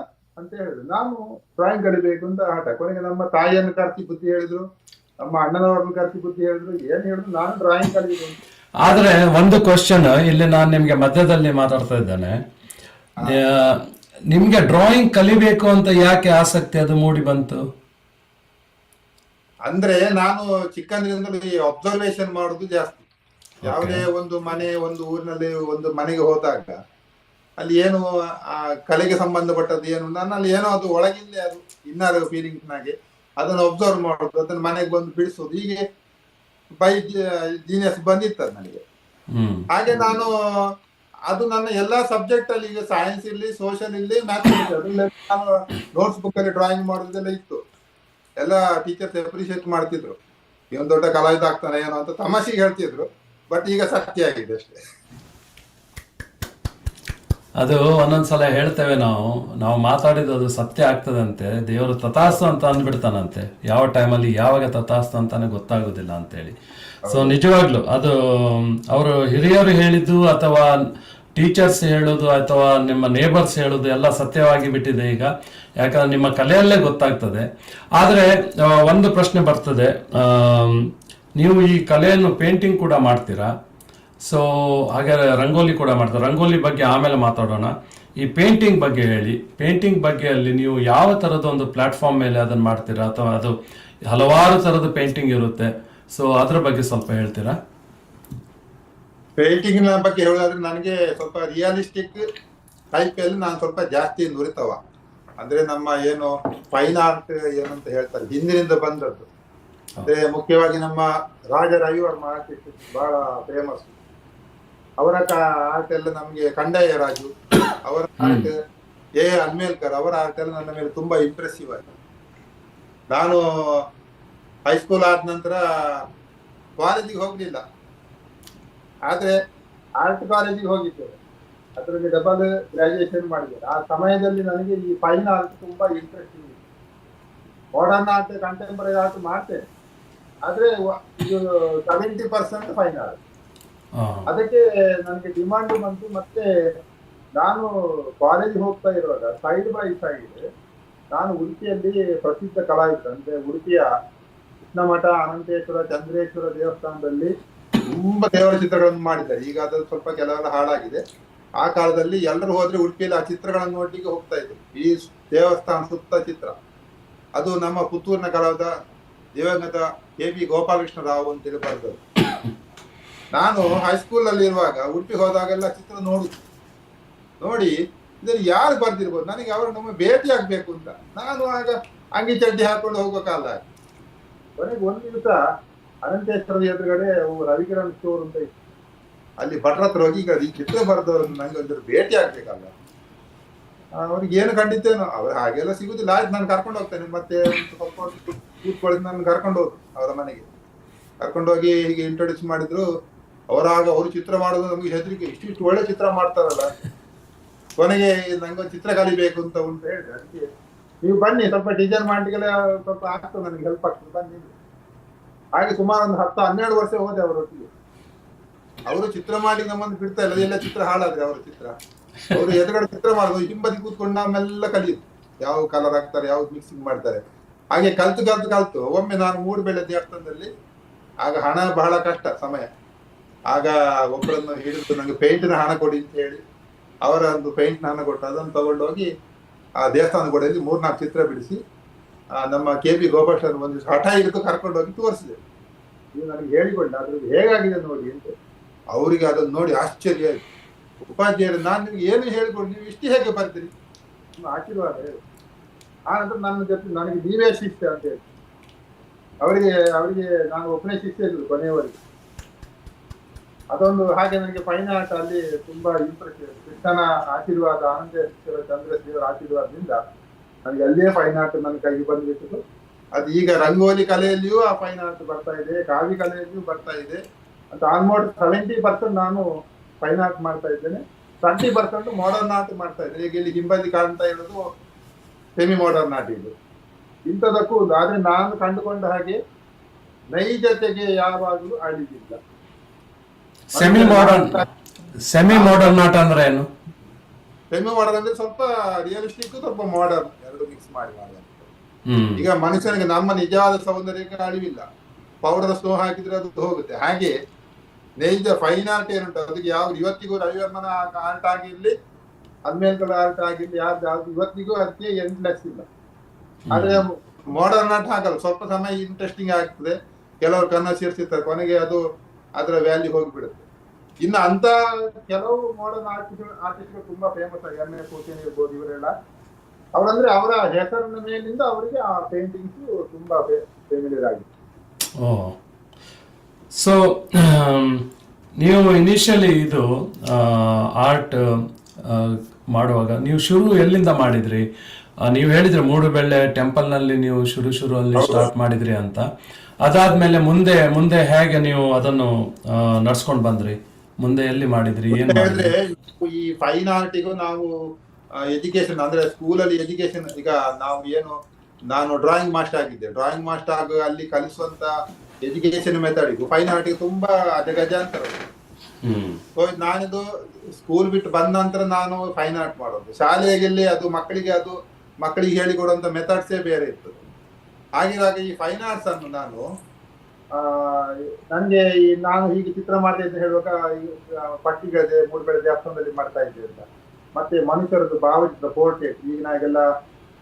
ಅಂತ ಹೇಳಿದ್ರು. ನಾನು ಡ್ರಾಯಿಂಗ್ ಕಲಿಬೇಕು ಅಂತ ಆಟ. ಕೊನೆಗೆ ನಮ್ಮ ತಾಯಿಯನ್ನು ಕರ್ಸಿ ಬುದ್ಧಿ ಹೇಳಿದ್ರು, ನಮ್ಮ ಅಣ್ಣನವರನ್ನು ಕರ್ಸಿ ಬುದ್ಧಿ ಹೇಳಿದ್ರು. ಏನ್ ಹೇಳಿದ್ರು, ನಾನು ಡ್ರಾಯಿಂಗ್ ಕಲಿಬೇಕು. ಆದ್ರೆ ಒಂದು ಕ್ವಶನ್ ಇಲ್ಲಿ ನಾನು ನಿಮ್ಗೆ ಮಧ್ಯದಲ್ಲಿ ಮಾತಾಡ್ತಾ ಇದ್ದೇನೆ. ನಿಮ್ಗೆ ಡ್ರಾಯಿಂಗ್ ಕಲಿಬೇಕು ಅಂತ ಯಾಕೆ ಆಸಕ್ತಿ ಅದು ಮೂಡಿ ಬಂತು? ಅಂದ್ರೆ ನಾನು ಚಿಕ್ಕಂದಿನಿಂದಲೂ ಅಬ್ಸರ್ವೇಷನ್ ಮಾಡುದು ಜಾಸ್ತಿ. ಯಾವುದೇ ಒಂದು ಊರಿನಲ್ಲಿ ಒಂದು ಮನೆಗೆ ಹೋದಾಗ ಅಲ್ಲಿ ಏನು ಆ ಕಲೆಗೆ ಸಂಬಂಧಪಟ್ಟದ್ದು ಏನು ನನ್ನಲ್ಲಿ ಏನೋ ಅದು ಒಳಗಿಂದ ಅದು ಇನ್ನರ್ ಫೀಲಿಂಗ್ಸ್ ನಾಗೆ ಅದನ್ನು ಅಬ್ಸರ್ವ್ ಮಾಡುದು, ಅದನ್ನ ಮನೆಗೆ ಬಂದು ಬಿಡಿಸೋದು, ಹೀಗೆ ಬೈ ಜೀನಿಯಸ್ ಬಂದಿತ್ತು ನನಗೆ. ಹಾಗೆ ನಾನು ಅದು ನನ್ನ ಎಲ್ಲಾ ಸಬ್ಜೆಕ್ಟ್ ಅಲ್ಲಿ, ಈಗ ಸೈನ್ಸ್ ಇರ್ಲಿ, ಸೋಷಿಯಲ್ ಇರ್ಲಿ, ಮ್ಯಾಥಮೆಟಿಕ್ಸ್, ನಾನು ನೋಟ್ಸ್ ಬುಕ್ ಅಲ್ಲಿ ಡ್ರಾಯಿಂಗ್ ಮಾಡೋದೆಲ್ಲ ಇತ್ತು. ಎಲ್ಲ ಟೀಚರ್ಸ್ ಅಪ್ರಿಶಿಯೇಟ್ ಮಾಡ್ತಿದ್ರು, ಇವನ್ ದೊಡ್ಡ ಕಲಾವಿದ ಆಗ್ತಾನೆ ಏನೋ ಅಂತ ತಮಾಷೆಗೆ ಹೇಳ್ತಿದ್ರು. ಬಟ್ ಈಗ ಸತ್ಯ ಆಗಿದೆ ಅಷ್ಟೇ. ಅದು ಒಂದೊಂದ್ಸಲ ಹೇಳ್ತೇವೆ ನಾವು ಮಾತಾಡಿದ್ದು ಅದು ಸತ್ಯ ಆಗ್ತದಂತೆ, ದೇವರು ತಥಾಸ್ತು ಅಂತ ಅಂದ್ಬಿಡ್ತಾನಂತೆ. ಯಾವ ಟೈಮಲ್ಲಿ ಯಾವಾಗ ತಥಾಸ್ತು ಅಂತಾನೆ ಗೊತ್ತಾಗೋದಿಲ್ಲ ಅಂತೇಳಿ. ಸೊ ನಿಜವಾಗ್ಲು ಅದು ಅವರು ಹಿರಿಯರು ಹೇಳಿದ್ದು ಅಥವಾ ಟೀಚರ್ಸ್ ಹೇಳೋದು ಅಥವಾ ನಿಮ್ಮ ನೇಬರ್ಸ್ ಹೇಳೋದು ಎಲ್ಲ ಸತ್ಯವಾಗಿ ಬಿಟ್ಟಿದೆ ಈಗ, ಯಾಕಂದ್ರೆ ನಿಮ್ಮ ಕಲೆಯಲ್ಲೇ ಗೊತ್ತಾಗ್ತದೆ. ಆದರೆ ಒಂದು ಪ್ರಶ್ನೆ ಬರ್ತದೆ, ನೀವು ಈ ಕಲೆಯನ್ನು ಪೇಂಟಿಂಗ್ ಕೂಡ ಮಾಡ್ತೀರಾ, ಸೊ ಹಾಗೆ ರಂಗೋಲಿ ಕೂಡ ಮಾಡ್ತೀರಾ. ರಂಗೋಲಿ ಬಗ್ಗೆ ಆಮೇಲೆ ಮಾತಾಡೋಣ. ಈ ಪೇಂಟಿಂಗ್ ಬಗ್ಗೆ ಹೇಳಿ. ಪೇಂಟಿಂಗ್ ಬಗ್ಗೆ ಅಲ್ಲಿ ನೀವು ಯಾವ ಥರದ ಒಂದು ಪ್ಲಾಟ್ಫಾರ್ಮ್ ಮೇಲೆ ಅದನ್ನು ಮಾಡ್ತೀರಾ, ಅಥವಾ ಅದು ಹಲವಾರು ಥರದ ಪೇಂಟಿಂಗ್ ಇರುತ್ತೆ, ಸೊ ಅದ್ರ ಬಗ್ಗೆ ಸ್ವಲ್ಪ ಹೇಳ್ತೀರಾ? ಪೇಂಟಿಂಗ್ ಬಗ್ಗೆ ಹೇಳೋದಾದ್ರೆ ನನಗೆ ಸ್ವಲ್ಪ ರಿಯಲಿಸ್ಟಿಕ್ ಟೈಪ್ ಅಲ್ಲಿ ನಾನು ಸ್ವಲ್ಪ ಜಾಸ್ತಿ ನುರಿತವ. ಅಂದ್ರೆ ನಮ್ಮ ಏನು ಫೈನ್ ಆರ್ಟ್ ಏನಂತ ಹೇಳ್ತಾರೆ ಹಿಂದಿನಿಂದ ಬಂದದ್ದು. ಅಂದ್ರೆ ಮುಖ್ಯವಾಗಿ ನಮ್ಮ ರಾಜ ರವಿವರ್ಮ ಆರ್ಟಿಸ್ಟ್ ಬಹಳ ಫೇಮಸ್. ಅವರ ಆರ್ಟ್ ಎಲ್ಲ ನಮ್ಗೆ ಕಂಡಯ್ಯ ರಾಜು ಅವರ ಆರ್ಟ್, ಅಲ್ಮೇಲ್ಕರ್ ಅವರ ಆರ್ಟ್ ಎಲ್ಲ ನನ್ನ ಮೇಲೆ ತುಂಬಾ ಇಂಪ್ರೆಸಿವ್ ಆಯ್ತು. ನಾನು ಹೈಸ್ಕೂಲ್ ಆದ ನಂತರ ಕಾಲೇಜಿಗೆ ಹೋಗ್ಲಿಲ್ಲ, ಆದ್ರೆ ಆರ್ಟ್ ಕಾಲೇಜಿಗೆ ಹೋಗಿದ್ದೆ. ಅದರಲ್ಲಿ ಡಬಲ್ ಗ್ರಾಜುಯೇಷನ್ ಮಾಡಿದ್ದೆ. ಆ ಸಮಯದಲ್ಲಿ ನನಗೆ ಈ ಫೈನ್ ಆರ್ಟ್ ತುಂಬಾ ಇಂಟ್ರೆಸ್ಟಿಂಗ್ ಇದೆ. ಮಾಡರ್ನ್ ಆರ್ಟ್, ಕಂಟೆಂಪರರಿ ಆರ್ಟ್ ಮಾಡ್ತೇನೆ, ಆದ್ರೆ ಇದು 70% ಫೈನ್ ಆರ್ಟ್. ಅದಕ್ಕೆ ನನಗೆ ಡಿಮಾಂಡ್ ಬಂತು. ಮತ್ತೆ ನಾನು ಕಾಲೇಜ್ ಹೋಗ್ತಾ ಇರುವಾಗ ಸೈಡ್ ಬೈ ಸೈಡ್ ನಾನು ಉಡುಪಿಯಲ್ಲಿ ಪ್ರಸಿದ್ಧ ಕಲಾವಿದರು, ಅಂದ್ರೆ ಉಡುಪಿಯ ಕೃಷ್ಣಮಠ, ಅನಂತೇಶ್ವರ, ಚಂದ್ರೇಶ್ವರ ದೇವಸ್ಥಾನದಲ್ಲಿ ತುಂಬಾ ದೇವರ ಚಿತ್ರಗಳನ್ನು ಮಾಡಿದ್ದಾರೆ. ಈಗ ಅದು ಸ್ವಲ್ಪ ಕೆಲವೆಲ್ಲ ಹಾಳಾಗಿದೆ. ಆ ಕಾಲದಲ್ಲಿ ಎಲ್ಲರೂ ಹೋದ್ರೆ ಉಡುಪಿಯಲ್ಲಿ ಆ ಚಿತ್ರಗಳನ್ನು ನೋಡ್ಲಿಕ್ಕೆ ಹೋಗ್ತಾ ಇದ್ರು. ಈ ದೇವಸ್ಥಾನ ಸುತ್ತ ಚಿತ್ರ, ಅದು ನಮ್ಮ ಪುತ್ತೂರಿನ ಕಲಾವಿದ ದಿವಂಗತ KP ಗೋಪಾಲಕೃಷ್ಣ ರಾವ್ ಅಂತೇಳಿ ಬರೆದವರು. ನಾನು ಹೈಸ್ಕೂಲ್ ಅಲ್ಲಿ ಇರುವಾಗ ಉಡುಪಿ ಹೋದಾಗೆಲ್ಲ ಚಿತ್ರ ನೋಡಿ ಇದನ್ನು ಯಾರು ಬರ್ದಿರ್ಬೋದು, ನನಗೆ ಅವರು ನಮ್ಮ ಭೇಟಿ ಆಗ್ಬೇಕು ಅಂತ. ನಾನು ಆಗ ಅಂಗಿ ಚಡ್ಡಿ ಹಾಕೊಂಡು ಹೋಗೋ ಕಾಲ. ಕೊನೆಗೆ ಒಂದು ದಿವಸ ಅನಂತೇಶ್ವರದ ಎದುರುಗಡೆ ರವಿಕಿರಣ್ ಸ್ಟೋರ್ ಅಂತ ಇತ್ತು, ಅಲ್ಲಿ ಭಟ್ರ ಹತ್ರ ಹೋಗಿ ಈಗ ಈ ಚಿತ್ರ ಬರೆದವ್ರು ನಂಗೆ ಒಂದ್ರ ಭೇಟಿ ಆಗ್ಬೇಕಲ್ಲ. ಅವ್ರಿಗೆ ಏನು ಖಂಡಿತೇನೋ, ಅವ್ರು ಹಾಗೆಲ್ಲ ಸಿಗುದಿಲ್ಲ. ಆಯ್ತು ನಾನು ಕರ್ಕೊಂಡು ಹೋಗ್ತೇನೆ. ಮತ್ತೆ ಸ್ವಲ್ಪ ಕೂತ್ಕೊಳ್ಳಿ, ನಾನು ಕರ್ಕೊಂಡು ಹೋದ್ರು ಅವರ ಮನೆಗೆ. ಕರ್ಕೊಂಡೋಗಿ ಹೀಗೆ ಇಂಟ್ರೊಡ್ಯೂಸ್ ಮಾಡಿದ್ರು. ಅವರು ಚಿತ್ರ ಮಾಡೋದು ನಮ್ಗೆ ಹೆದರಿಕೆ, ಇಷ್ಟು ಒಳ್ಳೆ ಚಿತ್ರ ಮಾಡ್ತಾರಲ್ಲ. ಕೊನೆಗೆ ನಂಗೊಂದು ಚಿತ್ರ ಕಲಿಬೇಕು ಅಂತ ಉಂಟು ಹೇಳಿದೆ. ಅದಕ್ಕೆ ನೀವು ಬನ್ನಿ, ಸ್ವಲ್ಪ ಡಿಸೈನ್ ಮಾಡ್ಲಿಕ್ಕೆಲ್ಲ ಸ್ವಲ್ಪ ಆಗ್ತದೆ, ನನಗೆ ಹೆಲ್ಪ್ ಆಗ್ತದೆ, ಬನ್ನಿ. ಹಾಗೆ ಸುಮಾರು ಒಂದು 10-12 ವರ್ಷ ಹೋದೆ ಅವರೊಟ್ಟಿಗೆ. ಅವರು ಚಿತ್ರ ಮಾಡಿ ನಮ್ಮನ್ನು ಬಿಡ್ತಾ ಇಲ್ಲ, ಎಲ್ಲ ಚಿತ್ರ ಹಾಳಾದ್ರೆ ಅವರ ಚಿತ್ರ. ಅವರು ಎದುರುಗಡೆ ಚಿತ್ರ ಮಾಡೋದು, ಹಿಂಬದಿ ಕೂತ್ಕೊಂಡು ನಾವೆಲ್ಲ ಕಲಿಯುದು, ಯಾವ ಕಲರ್ ಹಾಕ್ತಾರೆ, ಯಾವ್ದು ಮಿಕ್ಸಿಂಗ್ ಮಾಡ್ತಾರೆ. ಹಾಗೆ ಕಲ್ತು ಒಮ್ಮೆ ನಾನು ಮೂಡುಬೆಳೆ ದೇವಸ್ಥಾನದಲ್ಲಿ, ಆಗ ಹಣ ಬಹಳ ಕಷ್ಟ ಸಮಯ, ಆಗ ಒಬ್ಬರನ್ನು ಹಿಡಿದು ನಂಗೆ ಪೇಂಟಿನ ಹಣ ಕೊಡಿ ಅಂತ ಹೇಳಿ ಅವರ ಒಂದು ಪೇಂಟ್ನ ಹಣ ಕೊಟ್ಟು ಅದನ್ನು ತಗೊಂಡೋಗಿ ಆ ದೇವಸ್ಥಾನ ಗೋಡೆಯಲ್ಲಿ 3-4 ಚಿತ್ರ ಬಿಡಿಸಿ ನಮ್ಮ KP ಗೋಪಾಲಕೃಷ್ಣ ಒಂದು ಹಠ ಹಿಡಿದು ಕರ್ಕೊಂಡೋಗಿ ತೋರಿಸಿದೆ. ಇದು ನನಗೆ ಹೇಳಿಕೊಂಡ ಅದ್ರಲ್ಲಿ ಹೇಗಾಗಿದೆ ನೋಡಿ ಅಂತ. ಅವರಿಗೆ ಅದನ್ನು ನೋಡಿ ಆಶ್ಚರ್ಯ ಆಯ್ತು. ಉಪಾಧ್ಯಾಯರು, ನಾನು ನಿಮ್ಗೆ ಏನು ಹೇಳಿಕೊಂಡು ನೀವು ಇಷ್ಟು ಹೇಗೆ ಬರ್ತೀರಿ, ನಿಮ್ಮ ಆಶೀರ್ವಾದ ಹೇಳಿ. ಆ ನಂತರ ನನ್ನ ಜೊತೆ ನನಗೆ ನೀವೇ ಶಿಷ್ಯ ಅಂತ ಹೇಳಿ ಅವರಿಗೆ ನಾನು ಒಬ್ಬನೇ ಶಿಷ್ಯ ಇದ್ರು ಕೊನೆಯವರೆಗೆ. ಅದೊಂದು ಹಾಗೆ ನನಗೆ ಫೈನ್ ಆರ್ಟ್ ಅಲ್ಲಿ ತುಂಬಾ ಇಂಟ್ರೆಸ್ಟ್ ಇದೆ. ಕೃಷ್ಣನ ಆಶೀರ್ವಾದ, ಆನಂದೇಶ್ವರ ಚಂದ್ರಶೇಖರ ಆಶೀರ್ವಾದದಿಂದ ನನಗೆ ಅಲ್ಲೇ ಫೈನ್ ಆರ್ಟ್ ನನ್ನ ಕೈಗೆ ಬಂದ್ಬಿಟ್ಟು. ಅದು ಈಗ ರಂಗೋಲಿ ಕಲೆಯಲ್ಲಿಯೂ ಆ ಫೈನ್ ಆರ್ಟ್ ಬರ್ತಾ ಇದೆ, ಕಾವಿ ಕಲೆಯಲ್ಲಿಯೂ ಬರ್ತಾ ಇದೆ ಅಂತ. ಆಲ್ಮೋಸ್ಟ್ 70% ನಾನು ಫೈನ್ ಆರ್ಟ್ ಮಾಡ್ತಾ ಇದ್ದೇನೆ, 20% ಮಾಡರ್ನ್ ಆರ್ಟ್ ಮಾಡ್ತಾ ಇದ್ದೇನೆ. ಈಗ ಇಲ್ಲಿ ಹಿಂಬದಿ ಕಾಣ್ತಾ ಇರೋದು ಸೆಮಿ ಮಾಡರ್ನ್ ಆರ್ಟ್. ಇದು ಇಂಥದಕ್ಕೂ ಆದ್ರೆ ನಾನು ಕಂಡುಕೊಂಡ ಹಾಗೆ ನೈಜತೆಗೆ ಯಾವಾಗಲೂ ಅಳಿದಿಲ್ಲ. ಸೆಮಿ ಮಾಡರ್ನ್ ಆರ್ಟ್ ಅಂದ್ರೆ ಏನು? ಸೆಮಿ ಮಾಡರ್ನ್ ಅಂದ್ರೆ ಸ್ವಲ್ಪ ರಿಯಲಿಸ್ಟಿಕ್, ಸ್ವಲ್ಪ ಮಾಡರ್ನ್ ಎರಡು ಮಿಕ್ಸ್ ಮಾಡಿ ಮಾಡುವಂತ. ಈಗ ಮನುಷ್ಯನಿಗೆ ನಮ್ಮ ನಿಜವಾದ ಸೌಂದರ್ಯಕ್ಕೆ ಅಳಿವಿಲ್ಲ, ಪೌಡರ್ ಸ್ನೋ ಹಾಕಿದ್ರೆ ಅದು ಹೋಗುತ್ತೆ. ಹಾಗೆ ನೈಜ ಫೈನ್ ಆರ್ಟ್ ಏನುಂಟು ಅದಕ್ಕೆ ಯಾವ್ದು ಇವತ್ತಿಗೂ ರವಿವರ್ಮನ ಆರ್ಟ್ ಆಗಿರ್ಲಿ, ಅಲ್ಮೇಲ್ಕರ್ ಆರ್ಟ್ ಆಗಿರ್ಲಿ, ಯಾವ್ದು ಇವತ್ತಿಗೂ ಅದಕ್ಕೆ ಎಂಡ್ಲೆಸ್ ಇಲ್ಲ. ಆದ್ರೆ ಮಾಡರ್ನ್ ಆರ್ಟ್ ಹಾಕಲ್ಲ, ಸ್ವಲ್ಪ ಸಮಯ ಇಂಟ್ರೆಸ್ಟಿಂಗ್ ಆಗ್ತದೆ, ಕೆಲವರು ಕನ್ನ ಸೇರಿಸಿರ್ತಾರೆ, ಕೊನೆಗೆ ಅದು ಅದರ ವ್ಯಾಲ್ಯೂ ಹೋಗಿಬಿಡುತ್ತೆ. ಇನ್ನು ಅಂತ ಕೆಲವು ಮಾಡರ್ನ್ ಆರ್ಟಿಸ್ಟ್ಗಳು ತುಂಬಾ ಫೇಮಸ್ ಆಗಿ M.A. ಕೋಚೇನ್ ಇರ್ಬೋದು, ಇವರೆಲ್ಲ ಅವರಂದ್ರೆ ಅವರ ಹೆಸರಿನ ಮೇಲಿಂದ ಅವರಿಗೆ ಆ ಪೇಂಟಿಂಗ್ಸ್ ತುಂಬಾ ಫೆಮಿಲಿಯರ್ ಆಗಿದೆ. ಸೊ ನೀವು ಇನಿಷಿಯಲಿ ಇದು ಆರ್ಟ್ ಮಾಡುವಾಗ ನೀವು ಶುರು ಎಲ್ಲಿಂದ ಮಾಡಿದ್ರಿ? ನೀವು ಹೇಳಿದ್ರಿ ಮೂಡುಬೆಳ್ಳೆ ಟೆಂಪಲ್ನಲ್ಲಿ ನೀವು ಶುರುವಲ್ಲಿ ಸ್ಟಾರ್ಟ್ ಮಾಡಿದ್ರಿ ಅಂತ. ಅದಾದ್ಮೇಲೆ ಮುಂದೆ ಹೇಗೆ ನೀವು ಅದನ್ನು ನಡ್ಸ್ಕೊಂಡ್ ಬಂದ್ರಿ? ಮುಂದೆ ಎಲ್ಲಿ ಮಾಡಿದ್ರಿ, ಏನ್ ಮಾಡಿದ್ರಿ? ಈ ಫೈನ್ ಆರ್ಟಿಗೂ ನಾವು ಎಜುಕೇಶನ್ ಅಂದ್ರೆ ಸ್ಕೂಲಲ್ಲಿ ಎಜುಕೇಶನ್, ಈಗ ನಾನು ಡ್ರಾಯಿಂಗ್ ಮಾಸ್ಟರ್ ಆಗಿದ್ದೆ. ಡ್ರಾಯಿಂಗ್ ಮಾಸ್ಟರ್ ಆಗ ಅಲ್ಲಿ ಕಲಿಸುವಂತ ಎಜುಕೇಶನ್ ಮೆಥಡ್ ಫೈನ್ ಆರ್ಟಿಗೆ ತುಂಬಾ ಗಜಾಂತರ. ಸೊ ನಾನಿದು ಸ್ಕೂಲ್ ಬಿಟ್ಟು ಬಂದ ನಂತರ ನಾನು ಫೈನ್ ಆರ್ಟ್ ಮಾಡೋದು. ಶಾಲೆಯಲ್ಲಿ ಅದು ಮಕ್ಕಳಿಗೆ ಹೇಳಿಕೊಡುವಂತ ಮೆಥಡ್ಸೇ ಬೇರೆ ಇತ್ತು. ಹಾಗಿರುವಾಗ ಈ ಫೈನ್ ಆರ್ಟ್ಸ್ ಅನ್ನು ನಾನು ನನಗೆ ನಾನು ಹೀಗೆ ಚಿತ್ರ ಮಾಡ್ತಾ ಇದ್ದೆ ಹೇಳುವಾಗ ಪಟ್ಟಿಗಳಿದೆ, ಮೂಡುಬೆಳೆ ದೇವಸ್ಥಾನದಲ್ಲಿ ಮಾಡ್ತಾ ಇದ್ದೆ ಅಂತ. ಮತ್ತೆ ಮನುಷ್ಯರದ್ದು ಭಾವಚಿತ್ರ ಪೋರ್ಟ್ರೇಟ್, ಈಗಿನಾಗೆಲ್ಲ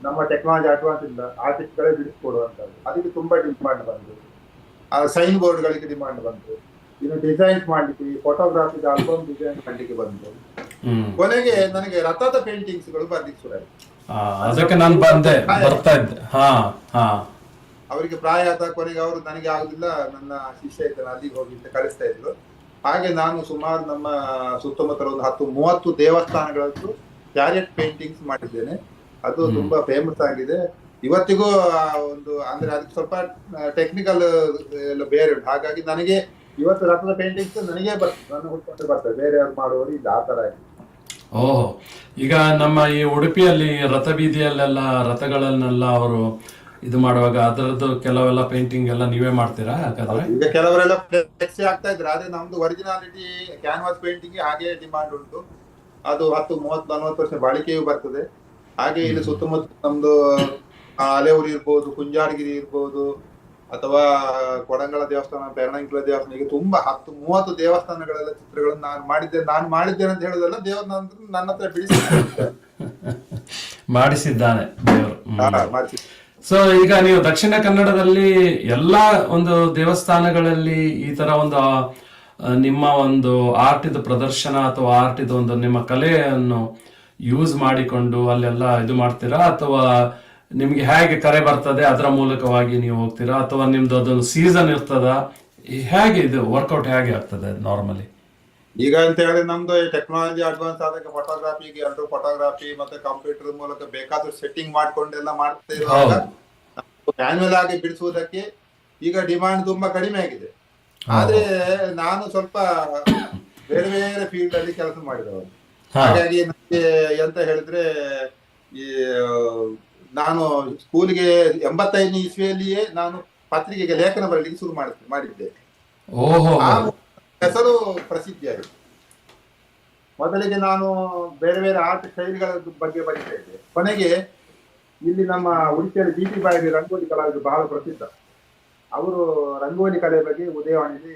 ನಮ್ಮ ಟೆಕ್ನಾಲಜಿ ಅಡ್ವಾನ್ಸ್ ಇಲ್ಲ, ಆರ್ಟಿಸ್ಟ್ಗಳೇ ಬಿಡಿಸ್ಕೊಡುವಂಥದ್ದು, ಅದಕ್ಕೆ ತುಂಬಾ ಡಿಮಾಂಡ್ ಬಂತು. ಸೈನ್ ಬೋರ್ಡ್ಗಳಿಗೆ ಡಿಮಾಂಡ್ ಬಂತು. ಇನ್ನು ಡಿಸೈನ್ಸ್ ಮಾಡ್ಲಿಕ್ಕೆ, ಫೋಟೋಗ್ರಾಫಿ ಆಲ್ಬಮ್ ಡಿಸೈನ್ ಮಾಡ್ಲಿಕ್ಕೆ ಬಂತು. ಕೊನೆಗೆ ನನಗೆ ರಥದ ಪೇಂಟಿಂಗ್ಸ್ ಗಳು ಬರ್ಲಿಕ್ಕೆ ಶುರು ಆಯ್ತು. ಅದಕ್ಕೆ ನಾನು ಬರ್ತಾ ಇದ್ದೆ. ಅವರಿಗೆ ಪ್ರಾಯ ಆದ ಕೊನೆಗೆ ಅವರು ನನಗೆ ಆಗುದಿಲ್ಲ, ನನ್ನ ಶಿಷ್ಯ ಇದ್ದಾನೆ ಅಲ್ಲಿಗೆ ಹೋಗಿ ಅಂತ ಕಳಿಸ್ತಾ ಇದ್ರು. ಹಾಗೆ ನಾನು ಸುಮಾರು ನಮ್ಮ ಸುತ್ತಮುತ್ತಲ ಒಂದು 10-30 ದೇವಸ್ಥಾನಗಳದ್ದು ಕ್ಯಾರೆಟ್ ಪೇಂಟಿಂಗ್ಸ್ ಮಾಡಿದ್ದೇನೆ. ಅದು ತುಂಬಾ ಫೇಮಸ್ ಆಗಿದೆ ಇವತ್ತಿಗೂ. ಅಂದ್ರೆ ಅದಕ್ಕೆ ಸ್ವಲ್ಪ ಟೆಕ್ನಿಕಲ್ ಎಲ್ಲ ಬೇರೆ ಉಂಟು. ಹಾಗಾಗಿ ನನಗೆ ಇವತ್ತು ರಥದ ಪೇಂಟಿಂಗ್ಸ್ ನನಗೆ ನನ್ನ ಹುಡ್ಕೊಂಡು ಬರ್ತದೆ, ಬೇರೆ ಯಾರು ಮಾಡುವವರು ಇಲ್ಲ ಆ ತರ ಆಗಿದೆ. ಓಹ್, ಈಗ ನಮ್ಮ ಈ ಉಡುಪಿಯಲ್ಲಿ ರಥ ಬೀದಿಯಲ್ಲೆಲ್ಲ ರಥಗಳನ್ನೆಲ್ಲ ಅವರು ಇದು ಮಾಡುವಾಗ ಅದರದ್ದು ಕೆಲವೆಲ್ಲ ಪೇಂಟಿಂಗ್ ಎಲ್ಲ ನೀವೇ ಮಾಡ್ತೀರಾ? ಹಾಗಾದ್ರೆ ಈಗ ಕೆಲವರೆಲ್ಲ ಫ್ಲೆಕ್ಸಿ ಆಗ್ತಾ ಇದ್ರೆ, ಆದ್ರೆ ನಮ್ದು ಒರಿಜಿನಾಲಿಟಿ ಕ್ಯಾನ್ವಾಸ್ ಪೇಂಟಿಂಗ್ ಹಾಗೆ ಡಿಮಾಂಡ್ ಉಂಟು. ಅದು 10-30-40 ವರ್ಷ ಬಾಳಿಕೆಯೂ ಬರ್ತದೆ. ಹಾಗೆ ಇಲ್ಲಿ ಸುತ್ತಮುತ್ತ ನಮ್ದು ಅಲೆಯೂರು ಇರ್ಬೋದು, ಕುಂಜಾಡಗಿರಿ ಇರ್ಬೋದು, ಅಥವಾ ಕೊಡಂಗಳ ದೇವಸ್ಥಾನ, ಪೆರಣಂಕಲ ದೇವಸ್ಥಾನ, ಈಗ ತುಂಬಾ 10-30 ದೇವಸ್ಥಾನಗಳೆಲ್ಲ ಚಿತ್ರಗಳನ್ನು ನಾನು ಮಾಡಿದ್ದೇನೆ ಅಂತ ಹೇಳುದಲ್ಲ, ದೇವ್ರ ನನ್ನ ಹತ್ರ ಮಾಡಿಸಿದ್ದಾನೆ ದೇವರು. ಮಾಡಿಸಿದ್ದಾನೆ. ಸೊ ಈಗ ನೀವು ದಕ್ಷಿಣ ಕನ್ನಡದಲ್ಲಿ ಎಲ್ಲಾ ಒಂದು ದೇವಸ್ಥಾನಗಳಲ್ಲಿ ಈ ತರ ಒಂದು ನಿಮ್ಮ ಒಂದು ಆರ್ಟ್ ಇದು ಪ್ರದರ್ಶನ ಅಥವಾ ಆರ್ಟ್ ಇದು ಒಂದು ನಿಮ್ಮ ಕಲೆಯನ್ನು ಯೂಸ್ ಮಾಡಿಕೊಂಡು ಅಲ್ಲೆಲ್ಲ ಇದು ಮಾಡ್ತೀರಾ, ಅಥವಾ ನಿಮ್ಗೆ ಹೇಗೆ ಕರೆ ಬರ್ತದೆ ಅದರ ಮೂಲಕವಾಗಿ ನೀವು ಹೋಗ್ತೀರಾ, ಅಥವಾ ನಿಮ್ದು ಅದೊಂದು ಸೀಸನ್ ಇರ್ತದ, ಹೇಗೆ ಇದು ವರ್ಕೌಟ್ ಹೇಗೆ ಆಗ್ತದೆ ನಾರ್ಮಲಿ? ಈಗ ಅಂತ ಹೇಳಿದ್ರೆ ನಮ್ದು ಟೆಕ್ನಾಲಜಿ ಅಡ್ವಾನ್ಸ್ ಆದಾಗ ಫೋಟೋಗ್ರಾಫಿಗೆ ಎಲ್ಲರೂ ಫೋಟೋಗ್ರಾಫಿ ಮತ್ತೆ ಕಂಪ್ಯೂಟರ್ ಮೂಲಕ ಬೇಕಾದ್ರೂ ಸೆಟ್ಟಿಂಗ್ ಮಾಡ್ಕೊಂಡೆಲ್ಲ ಮಾಡ್ತಾ ಇರುವಾಗ ಮ್ಯಾನ್ಯಲ್ ಆಗಿ ಬಿಡಿಸುವುದಕ್ಕೆ ಈಗ ಡಿಮಾಂಡ್ ತುಂಬಾ ಕಡಿಮೆ ಆಗಿದೆ. ಆದ್ರೆ ನಾನು ಸ್ವಲ್ಪ ಬೇರೆ ಬೇರೆ ಫೀಲ್ಡ್ ಅಲ್ಲಿ ಕೆಲಸ ಮಾಡಿದವರು. ಹಾಗಾಗಿ ನನಗೆ ಎಂತ ಹೇಳಿದ್ರೆ, ಈ ನಾನು ಸ್ಕೂಲ್ಗೆ 85ನೇ ಇಸ್ವಿಯಲ್ಲಿಯೇ ನಾನು ಪತ್ರಿಕೆಗೆ ಲೇಖನ ಬರಲಿಕ್ಕೆ ಶುರು ಮಾಡಿದ್ದೆ. ಹೆಸರು ಪ್ರಸಿದ್ಧಿ ಆಗಿದೆ. ಮೊದಲಿಗೆ ನಾನು ಬೇರೆ ಬೇರೆ ಆರ್ಟ್ ಶೈಲಿಗಳ ಬಗ್ಗೆ ಬರೀತಾ ಇದ್ದೆ. ಕೊನೆಗೆ ಇಲ್ಲಿ ನಮ್ಮ ಉಡುಪಿಯಲ್ಲಿ BT ಬಾಯಿ ರಂಗೋಲಿ ಕಲಾವಿದರು ಬಹಳ ಪ್ರಸಿದ್ಧ. ಅವರು ರಂಗೋಲಿ ಕಲೆ ಬಗ್ಗೆ ಉದಯವಾಣಿಯಲ್ಲಿ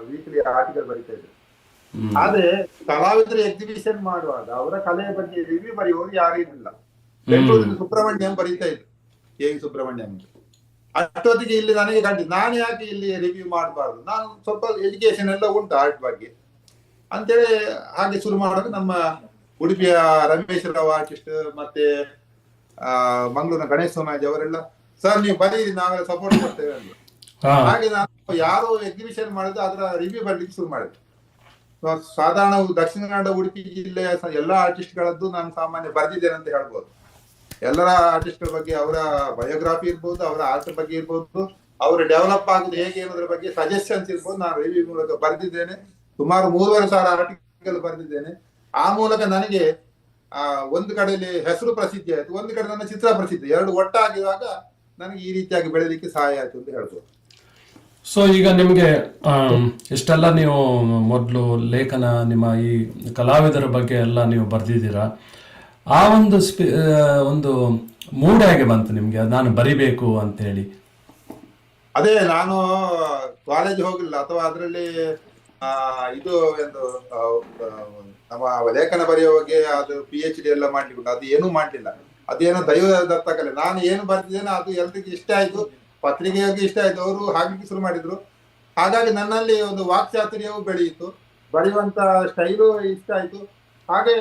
ವೀಕ್ಲಿ ಆರ್ಟಿಕಲ್ ಬರೀತಾ ಇದ್ರು. ಆದ್ರೆ ಕಲಾವಿದರು ಎಕ್ಸಿಬಿಷನ್ ಮಾಡುವಾಗ ಅವರ ಕಲೆಯ ಬಗ್ಗೆ ರಿವ್ಯೂ ಬರೆಯುವವರು ಯಾರು ಇರಲಿಲ್ಲ. ಬೆಂಗಳೂರಿನ ಸುಬ್ರಹ್ಮಣ್ಯಂ ಬರೀತಾ ಇದ್ರು, KV ಸುಬ್ರಹ್ಮಣ್ಯಂ. ಅಷ್ಟೊತ್ತಿಗೆ ಇಲ್ಲಿ ನನಗೆ ಕಂಡಿದ್ದು, ನಾನು ಯಾಕೆ ಇಲ್ಲಿ ರಿವ್ಯೂ ಮಾಡಬಾರ್ದು, ನಾನು ಸ್ವಲ್ಪ ಎಜುಕೇಶನ್ ಎಲ್ಲ ಉಂಟು ಆರ್ಟ್ ಬಗ್ಗೆ ಅಂತೇಳಿ ಹಾಗೆ ಶುರು ಮಾಡುವಾಗ ನಮ್ಮ ಉಡುಪಿಯ ರಮೇಶ್ ರಾವ್ ಆರ್ಟಿಸ್ಟ್ ಮತ್ತೆ ಮಂಗಳೂರಿನ ಗಣೇಶ್ ಸೋಮಾಜ್ ಅವರೆಲ್ಲ, ಸರ್ ನೀವು ಬರೀರಿ, ನಾವೆಲ್ಲ ಸಪೋರ್ಟ್ ಕೊಡ್ತೇವೆ ಅಂದ್ರು. ಹಾಗೆ ನಾನು ಯಾರು ಎಕ್ಸಿಬಿಷನ್ ಮಾಡಿದ್ರು ಅದರ ರಿವ್ಯೂ ಬರ್ಲಿಕ್ಕೆ ಶುರು ಮಾಡಿದೆ. ಸಾಧಾರಣ ದಕ್ಷಿಣ ಕನ್ನಡ ಉಡುಪಿ ಜಿಲ್ಲೆಯ ಎಲ್ಲಾ ಆರ್ಟಿಸ್ಟ್ಗಳದ್ದು ನಾನು ಸಾಮಾನ್ಯ ಬರ್ದಿದ್ದೇನೆ ಅಂತ ಹೇಳ್ಬೋದು. ಎಲ್ಲರ ಆರ್ಟಿಸ್ಟ್ಗಳ ಬಗ್ಗೆ ಅವರ ಬಯೋಗ್ರಾಫಿ ಇರ್ಬೋದು, ಅವರ ಆರ್ಟ್ ಬಗ್ಗೆ ಇರ್ಬೋದು, ಅವರು ಡೆವಲಪ್ ಆಗುದು ಹೇಗೆ ಅನ್ನೋದ್ರ ಬಗ್ಗೆ ಸಜೆಷನ್ಸ್ ಇರ್ಬೋದು, ನಾನು ರಿವ್ಯೂ ಮೂಲಕ ಬರೆದಿದ್ದೇನೆ. ಸುಮಾರು 3,500 ಆರ್ಟಿಕಲ್ ಬರೆದಿದ್ದೇನೆ. ಆ ಮೂಲಕ ನನಗೆ ಒಂದು ಕಡೆಯಲ್ಲಿ ಹೆಸರು ಪ್ರಸಿದ್ಧಿ ಆಯ್ತು, ಒಂದು ಕಡೆ ನನ್ನ ಚಿತ್ರ ಪ್ರಸಿದ್ಧಿ, ಎರಡು ಒಟ್ಟಾಗಿರುವಾಗ ನನಗೆ ಈ ರೀತಿಯಾಗಿ ಬೆಳೆಯಲಿಕ್ಕೆ ಸಹಾಯ ಆಯ್ತು ಅಂತ ಹೇಳ್ಬೋದು. ಸೊ ಈಗ ನಿಮಗೆ ಇಷ್ಟೆಲ್ಲ ನೀವು ಮೊದಲು ಲೇಖನ ನಿಮ್ಮ ಈ ಕಲಾವಿದರ ಬಗ್ಗೆ ಎಲ್ಲ ನೀವು ಬರ್ದಿದ್ದೀರಾ, ಆ ಒಂದು ಮೂಡ್ ಹೇಗೆ ಬಂತು ನಿಮ್ಗೆ ನಾನು ಬರಿಬೇಕು ಅಂತ ಹೇಳಿ? ಅದೇ ನಾನು ಕಾಲೇಜ್ ಹೋಗಿಲ್ಲ, ಅಥವಾ ಅದರಲ್ಲಿ ಇದು ಎಂದು ನಮ್ಮ ಲೇಖನ ಬರೆಯುವಾಗೆ ಅದು PhD ಎಲ್ಲ ಮಾಡ್ಲಿಕ್ಕೆ ಅದು ಏನೂ ಮಾಡ್ಲಿಲ್ಲ. ಅದೇನೋ ದೈವ ದತ್ತ ಕಲೆ. ನಾನು ಏನು ಬರ್ತಿದ್ದೇನೆ ಅದು ಎಲ್ರಿಗೂ ಇಷ್ಟ ಆಯ್ತು, ಪತ್ರಿಕೆಯಾಗಿ ಇಷ್ಟ ಆಯ್ತು, ಅವರು ಹಾಕ್ಲಿಕ್ಕೆ ಶುರು ಮಾಡಿದ್ರು. ಹಾಗಾಗಿ ನನ್ನಲ್ಲಿ ಒಂದು ವಾಕ್ಚಾತುರ್ಯವೂ ಬೆಳೆಯಿತು, ಬರೆಯುವಂತ ಸ್ಟೈಲು ಇಷ್ಟ ಆಯ್ತು. ಹಾಗೆ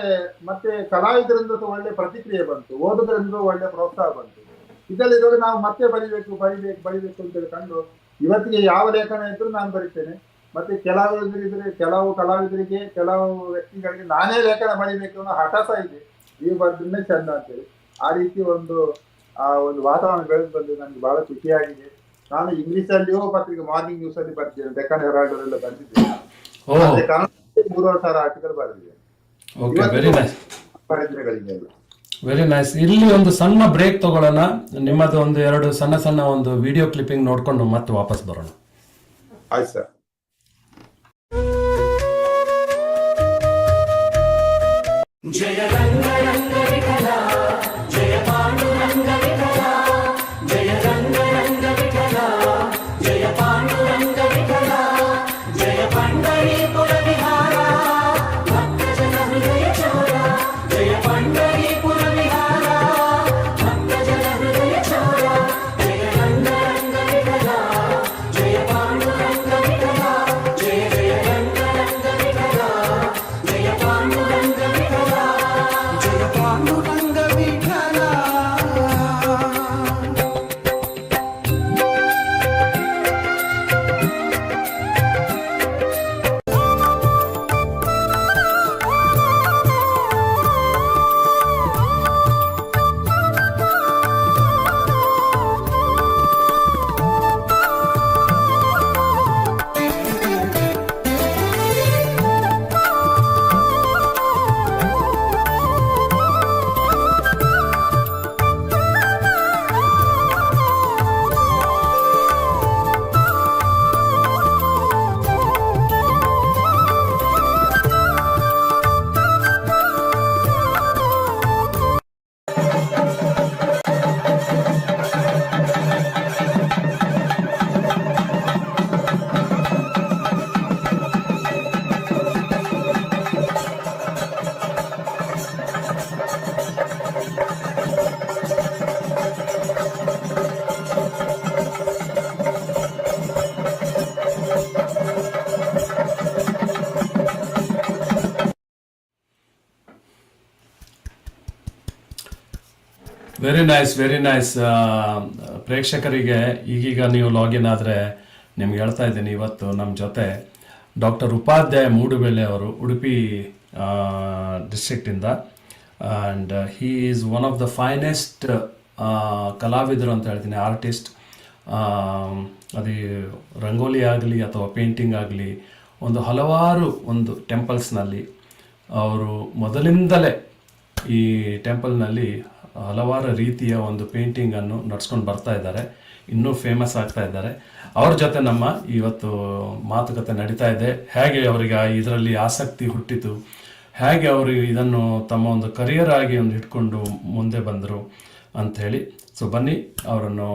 ಮತ್ತೆ ಕಲಾವಿದರಿಂದ ಒಳ್ಳೆ ಪ್ರತಿಕ್ರಿಯೆ ಬಂತು, ಓದುಗರಿಂದ ಒಳ್ಳೆ ಪ್ರೋತ್ಸಾಹ ಬಂತು. ಇದರಲ್ಲಿರುವಾಗ ನಾವು ಮತ್ತೆ ಬರಿಬೇಕು ಅಂತೇಳಿ ಕಂಡು ಇವತ್ತಿಗೆ ಯಾವ ಲೇಖನ ಇದ್ರು ನಾನು ಬರೀತೇನೆ. ಮತ್ತೆ ಕೆಲವು ಕಲಾವಿದರಿಗೆ ಕೆಲವು ವ್ಯಕ್ತಿಗಳಿಗೆ ನಾನೇ ಲೇಖನ ಬರೀಬೇಕು ಅನ್ನೋ ಹಠಸ ಇದೆ, ನೀವು ಬರ್ದ್ರೆ ಚಂದ ಅಂತೇಳಿ. ಆ ರೀತಿ ಒಂದು ವಾತಾವರಣ ಬೆಳೆದು ಬಂದು ನನಗೆ ಬಹಳ ಖುಷಿಯಾಗಿದೆ. ನಾನು ಇಂಗ್ಲಿಷ್ ಅಲ್ಲಿಯೂ ಪತ್ರಿಕೆ ಮಾರ್ನಿಂಗ್ ನ್ಯೂಸ್ ಅಲ್ಲಿ ಬರ್ತಿದ್ದೇನೆ, ಡೆಕ್ಕನ್ ಹೆರಾಲ್ಡ್ ಎಲ್ಲ ಬರ್ತಿದ್ದೇನೆ. ಕನ್ನಡದಲ್ಲಿ 3,500 ಆರ್ಟಿಕಲ್ ಬರೆದಿದ್ದೇನೆ. Very nice. ಇಲ್ಲಿ ಒಂದು ಸಣ್ಣ ಬ್ರೇಕ್ ತಗೊಳ್ಳೋಣ, ನಿಮ್ಮದು ಒಂದು 2 ಸಣ್ಣ ಒಂದು ವಿಡಿಯೋ ಕ್ಲಿಪ್ಪಿಂಗ್ ನೋಡ್ಕೊಂಡು ಮತ್ತೆ ವಾಪಸ್ ಬರೋಣ. ಆಯ್ತು sir. Very nice, very nice. ಪ್ರೇಕ್ಷಕರಿಗೆ ಈಗೀಗ ನೀವು ಲಾಗಿನ್ ಆದರೆ ನಿಮ್ಗೆ ಹೇಳ್ತಾ ಇದ್ದೀನಿ, ಇವತ್ತು ನಮ್ಮ ಜೊತೆ ಡಾಕ್ಟರ್ ಉಪಾಧ್ಯಾಯ ಮೂಡುಬೆಲೆ ಅವರು, ಉಡುಪಿ ಡಿಸ್ಟ್ರಿಕ್ಟಿಂದ. And he is one of the finest ಕಲಾವಿದರು ಅಂತ ಹೇಳ್ತೀನಿ, ಆರ್ಟಿಸ್ಟ್. ಅದು ರಂಗೋಲಿ ಆಗಲಿ ಅಥವಾ ಪೇಂಟಿಂಗ್ ಆಗಲಿ, ಹಲವಾರು ಟೆಂಪಲ್ಸ್ನಲ್ಲಿ ಅವರು ಮೊದಲಿಂದಲೇ ಈ ಟೆಂಪಲ್ನಲ್ಲಿ ಹಲವಾರು ರೀತಿಯ ಪೇಂಟಿಂಗನ್ನು ನಡ್ಸ್ಕೊಂಡು ಬರ್ತಾ ಇದ್ದಾರೆ, ಇನ್ನೂ ಫೇಮಸ್ ಆಗ್ತಾ ಇದ್ದಾರೆ. ಅವ್ರ ಜೊತೆ ನಮ್ಮ ಇವತ್ತು ಮಾತುಕತೆ ನಡೀತಾ ಇದೆ. ಹೇಗೆ ಅವರಿಗೆ ಇದರಲ್ಲಿ ಆಸಕ್ತಿ ಹುಟ್ಟಿತು, ಹೇಗೆ ಅವರು ಇದನ್ನು ತಮ್ಮ ಕರಿಯರ್ ಆಗಿ ಇಟ್ಕೊಂಡು ಮುಂದೆ ಬಂದರು ಅಂಥೇಳಿ. ಸೊ ಬನ್ನಿ ಅವರನ್ನು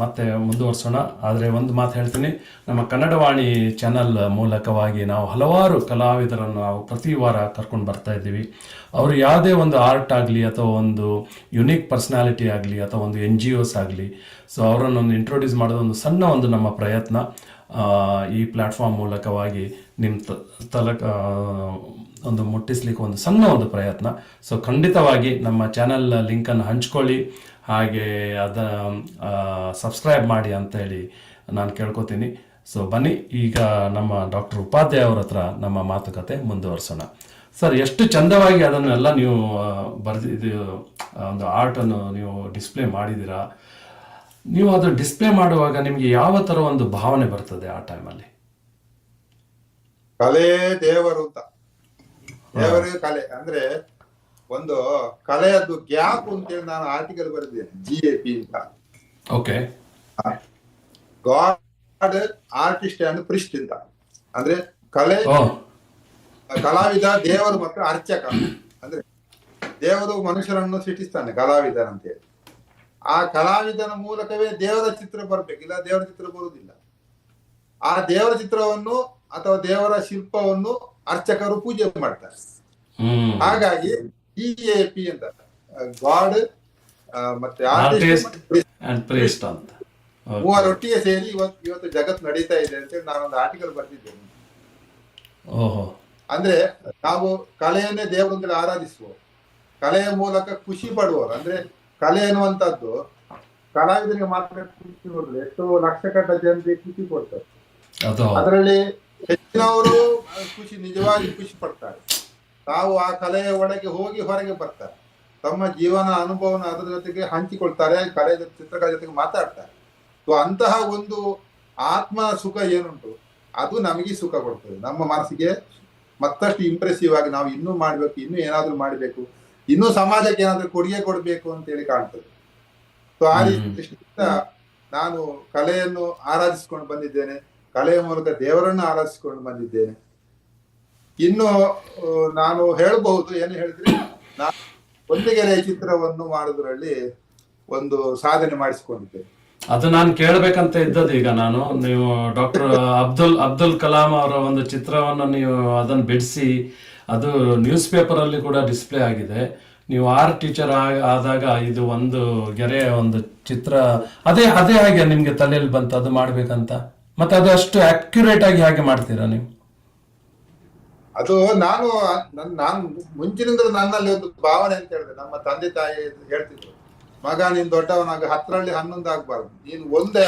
ಮತ್ತೆ ಮುಂದುವರ್ಸೋಣ. ಆದರೆ ಒಂದು ಮಾತು ಹೇಳ್ತೀನಿ, ನಮ್ಮ ಕನ್ನಡವಾಣಿ ಚಾನಲ್ ಮೂಲಕವಾಗಿ ನಾವು ಹಲವಾರು ಕಲಾವಿದರನ್ನು ನಾವು ಪ್ರತಿ ವಾರ ಕರ್ಕೊಂಡು ಬರ್ತಾ ಇದ್ದೀವಿ. ಅವರು ಯಾವುದೇ ಆರ್ಟ್ ಆಗಲಿ ಅಥವಾ ಯುನೀಕ್ ಪರ್ಸ್ನಾಲಿಟಿ ಆಗಲಿ ಅಥವಾ NGOs ಆಗಲಿ, ಸೊ ಅವರನ್ನು ಇಂಟ್ರೊಡ್ಯೂಸ್ ಮಾಡೋದು ಸಣ್ಣ ನಮ್ಮ ಪ್ರಯತ್ನ. ಈ ಪ್ಲ್ಯಾಟ್ಫಾರ್ಮ್ ಮೂಲಕವಾಗಿ ನಿಮ್ಮ ತಲಕ ಮುಟ್ಟಿಸ್ಲಿಕ್ಕೆ ಸಣ್ಣ ಪ್ರಯತ್ನ. ಸೊ ಖಂಡಿತವಾಗಿ ನಮ್ಮ ಚಾನಲ್ ಲಿಂಕನ್ನು ಹಂಚ್ಕೊಳ್ಳಿ, ಹಾಗೆ ಸಬ್ಸ್ಕ್ರೈಬ್ ಮಾಡಿ ಅಂತೇಳಿ ನಾನು ಕೇಳ್ಕೊತೀನಿ. ಸೊ ಬನ್ನಿ ಈಗ ನಮ್ಮ ಡಾಕ್ಟರ್ ಉಪಾಧ್ಯಾಯ ಅವ್ರ ಹತ್ರ ನಮ್ಮ ಮಾತುಕತೆ ಮುಂದುವರ್ಸೋಣ. ಸರ್, ಎಷ್ಟು ಚಂದವಾಗಿ ಅದನ್ನೆಲ್ಲ ನೀವು ಬರೆದಿದ್ದು ಆರ್ಟನ್ನು ನೀವು ಡಿಸ್ಪ್ಲೇ ಮಾಡಿದ್ದೀರಾ. ನೀವು ಅದು ಡಿಸ್ಪ್ಲೇ ಮಾಡುವಾಗ ನಿಮಗೆ ಯಾವ ಥರ ಭಾವನೆ ಬರ್ತದೆ ಆ ಟೈಮಲ್ಲಿ? ಕಲೆ ದೇವರು ಅಂತ, ದೇವರಿಗೆ ಕಲೆ ಅಂದ್ರೆ ಕಲೆಯದ್ದು ಗ್ಯಾಪ್ ಅಂತೇಳಿ ನಾನು ಆರ್ಟಿಕಲ್ ಬರೆದಿದ್ದೇನೆ, GAP ಅಂತ. Okay. God, artist and priest ಅಂತ. ಅಂದ್ರೆ ಕಲಾವಿದ, ದೇವರು ಮತ್ತು ಅರ್ಚಕ. ಅಂದ್ರೆ ದೇವರು ಮನುಷ್ಯರನ್ನು ಸೃಷ್ಟಿಸ್ತಾನೆ ಕಲಾವಿದನಂತೇಳಿ. ಆ ಕಲಾವಿದನ ಮೂಲಕವೇ ದೇವರ ಚಿತ್ರ ಬರ್ಬೇಕು, ಇಲ್ಲ ದೇವರ ಚಿತ್ರ ಬರುವುದಿಲ್ಲ. ಆ ದೇವರ ಚಿತ್ರವನ್ನು ಅಥವಾ ದೇವರ ಶಿಲ್ಪವನ್ನು ಅರ್ಚಕರು ಪೂಜೆ ಮಾಡ್ತಾರೆ. ಹಾಗಾಗಿ GAP ಅಂತ, ಗಾಡ್ ಮತ್ತೆ ಆರ್ಟಿಸ್ಟ್ ಅಂತ ಮೂವರೊಟ್ಟಿಗೆ ಸೇರಿ ಇವತ್ತು ಜಗತ್ತು ನಡೀತಾ ಇದೆ ಅಂತೇಳಿ ನಾನೊಂದು ಆರ್ಟಿಕಲ್ ಬರ್ತಿದ್ದೇನೆ. ಅಂದ್ರೆ ನಾವು ಕಲೆಯನ್ನೇ ದೇವರು ಅಂತೇಳಿ ಆರಾಧಿಸುವ, ಕಲೆಯ ಮೂಲಕ ಖುಷಿ ಪಡುವವರು. ಅಂದ್ರೆ ಕಲೆ ಎನ್ನುವಂತದ್ದು ಕಲಾವಿದರಿಗೆ ಮಾತ್ರ ಖುಷಿ ಕೊಡ್ತದೆ, ಎಷ್ಟೋ ಲಕ್ಷಗಟ್ಟಲೆ ಜನರಿಗೆ ಖುಷಿ ಕೊಡ್ತಾರೆ. ಅದರಲ್ಲಿ ಹೆಚ್ಚಿನವರು ನಿಜವಾಗಿ ಖುಷಿ ಪಡ್ತಾರೆ. ತಾವು ಆ ಕಲೆಯ ಒಳಗೆ ಹೋಗಿ ಹೊರಗೆ ಬರ್ತಾರೆ, ತಮ್ಮ ಜೀವನ ಅನುಭವನ ಅದರ ಜೊತೆಗೆ ಹಂಚಿಕೊಳ್ತಾರೆ, ಕಲೆ ಚಿತ್ರಕಲೆ ಜೊತೆಗೆ ಮಾತಾಡ್ತಾರೆ. ಸೊ ಅಂತಹ ಆತ್ಮ ಸುಖ ಏನುಂಟು ಅದು ನಮಗೆ ಸುಖ ಕೊಡ್ತದೆ. ನಮ್ಮ ಮನಸ್ಸಿಗೆ ಮತ್ತಷ್ಟು ಇಂಪ್ರೆಸಿವ್ ಆಗಿ ನಾವು ಇನ್ನೂ ಮಾಡ್ಬೇಕು, ಇನ್ನೂ ಏನಾದ್ರೂ ಮಾಡಬೇಕು, ಇನ್ನೂ ಸಮಾಜಕ್ಕೆ ಏನಾದ್ರೂ ಕೊಡುಗೆ ಕೊಡ್ಬೇಕು ಅಂತೇಳಿ ಕಾಣ್ತದೆ. ಸೊ ಆ ದೃಷ್ಟಿಯಿಂದ ನಾನು ಕಲೆಯನ್ನು ಆರಾಧಿಸ್ಕೊಂಡು ಬಂದಿದ್ದೇನೆ, ಕಲೆಯ ಮೂಲಕ ದೇವರನ್ನು ಆರಾಧಿಸಿಕೊಂಡು ಬಂದಿದ್ದೇನೆ. ಇನ್ನು ನಾನು ಹೇಳಬಹುದು, ಏನು ಹೇಳಿದ್ರೆ, ನಾನು ಒಂದಿಗೆರೆಯ ಚಿತ್ರವನ್ನು ಮಾಡುವುದರಲ್ಲಿ ಸಾಧನೆ ಮಾಡಿಸಿಕೊಂಡಿದ್ದೇನೆ. ಅದು ನಾನು ಕೇಳಬೇಕಂತ ಇದ್ದದ್ದು. ಈಗ ನೀವು ಡಾಕ್ಟರ್ ಅಬ್ದುಲ್ ಕಲಾಂ ಅವರ ಚಿತ್ರವನ್ನು ನೀವು ಅದನ್ನು ಬಿಡಿಸಿ ಅದು ನ್ಯೂಸ್ ಪೇಪರ್ ಅಲ್ಲಿ ಕೂಡ ಡಿಸ್ಪ್ಲೇ ಆಗಿದೆ. ನೀವು ಆರ್ಟ್ ಟೀಚರ್ ಆದಾಗ ಇದು ಗೆರೆಯ ಚಿತ್ರ ಅದೇ ಹಾಗೆ ನಿಮ್ಗೆ ತಲೆಯಲ್ಲಿ ಬಂತು ಅದು ಮಾಡ್ಬೇಕಂತ? ಮತ್ತೆ ಅದು ಅಷ್ಟು ಅಕ್ಯುರೇಟ್ ಆಗಿ ಹಾಗೆ ಮಾಡ್ತೀರಾ ನೀವು? ಅದು ನಾನು ಮುಂಚಿನಿಂದಲೂ ನನ್ನಲ್ಲಿ ಭಾವನೆ ಅಂತ ಹೇಳಿದೆ. ನಮ್ಮ ತಂದೆ ತಾಯಿ ಹೇಳ್ತಿದ್ರು, ಮಗ ನೀನ್ ದೊಡ್ಡವನಾಗ 10ರಲ್ಲಿ 11 ಆಗ್ಬಾರ್ದು, ನೀನು ಒಂದೇ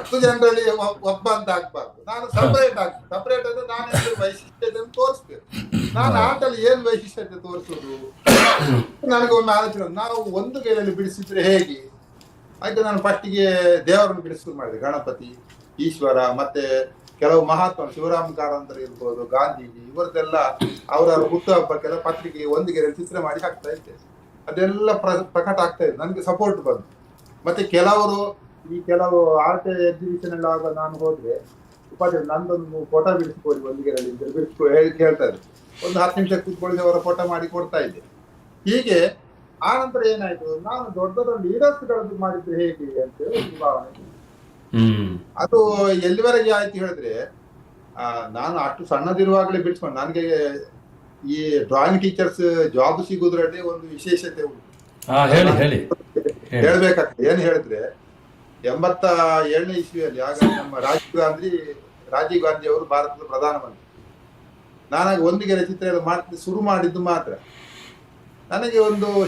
10 ಜನರಲ್ಲಿ ಒಬ್ಬ ಅಂತ ಆಗ್ಬಾರ್ದು. ನಾನು ಸಪರೇಟ್ ಆಗ್ತೀನಿ. ಸಪರೇಟ್ ಅಂದ್ರೆ ನಾನು ವೈಶಿಷ್ಟ್ಯತೆ ತೋರಿಸ್ಬೇಕು. ನಾನು ಆಟಲ್ಲಿ ಏನ್ ವೈಶಿಷ್ಟ್ಯತೆ ತೋರಿಸೋದು ನನಗೆ ಒಮ್ಮೆ ಆಲೋಚನೆ. ನಾವು ಒಂದು ಗೆರೆಯಲ್ಲಿ ಬಿಡಿಸಿದ್ರೆ ಹೇಗೆ ಆಯ್ತು. ನಾನು ಫಸ್ಟಿಗೆ ದೇವರನ್ನು ಬಿಡಿಸ್ಕೊಂಡು ಮಾಡಿದೆ, ಗಣಪತಿ, ಈಶ್ವರ, ಮತ್ತೆ ಕೆಲವು ಮಹಾತ್ಮ ಶಿವರಾಮ ಕಾರಂತರ ಇರ್ಬೋದು, ಗಾಂಧೀಜಿ, ಇವರದೆಲ್ಲ ಅವರ ಹುಟ್ಟುಹಬ್ಬಕ್ಕೆಲ್ಲ ಪತ್ರಿಕೆಗೆ ಒಂದು ಗೆರೆಯಲ್ಲಿ ಚಿತ್ರ ಮಾಡಿ ಹಾಕ್ತಾ ಇದ್ದೆ. ಅದೆಲ್ಲ ಪ್ರಕಟ ಆಗ್ತಾ ಇದೆ, ನನಗೆ ಸಪೋರ್ಟ್ ಬಂತು. ಮತ್ತೆ ಕೆಲವು ಆರ್ಟ್ ಎಕ್ಸಿಬಿಷನ್ ಎಲ್ಲ ಆಗ ನಾನು ಹೋದ್ರೆ ಉಪಾಧ್ಯಾಯ ನಂದೊಂದು ಫೋಟೋ ಬಿಡಿಸ್ಕೊಳ್ಳಿ ಒಂದು ಗೆರೆಯಲ್ಲಿ ಹೇಳ್ತಾ ಇದ್ರು. 10 ನಿಮಿಷ ಕೂತ್ಕೊಳ್ಳಿ ಅವರ ಫೋಟೋ ಮಾಡಿ ಕೊಡ್ತಾ ಇದ್ದೆ. ಹೀಗೆ ಆ ನಂತರ ಏನಾಯ್ತು, ನಾನು ದೊಡ್ಡ ದೊಡ್ಡ ಲೀಡರ್ಸ್ ಗಳದ್ದು ಮಾಡಿದ್ರೆ ಹೇಗೆ ಅಂತೇಳಿ ಒಂದು ಭಾವನೆ. ಅದು ಎಲ್ಲಿವರೆಗೆ ಆಯ್ತು ಹೇಳಿದ್ರೆ, ನಾನು ಅಷ್ಟು ಸಣ್ಣದಿರುವಾಗಲೇ ಬಿಡಿಸ್ಕೊಂಡು, ನನಗೆ ಈ ಡ್ರಾಯಿಂಗ್ ಟೀಚರ್ಸ್ ಜಾಬ್ ಸಿಗುದ್ರಲ್ಲಿ ಒಂದು ವಿಶೇಷತೆ ಉಂಟು. ಹೇಳ್ಬೇಕಾಗ್ತದೆ. ಏನ್ ಹೇಳಿದ್ರೆ 87ನೇ ಇಸ್ವಿಯಲ್ಲಿ ಆಗ ನಮ್ಮ ರಾಜೀವ್ ಗಾಂಧಿ ಅವರು ಭಾರತದ ಪ್ರಧಾನಮಂತ್ರಿ. ನಾನಾಗ ಒಂದು ಗೆರೆ ಚಿತ್ರ ಎಲ್ಲ ಶುರು ಮಾಡಿದ್ದು ಮಾತ್ರ. ನನಗೆ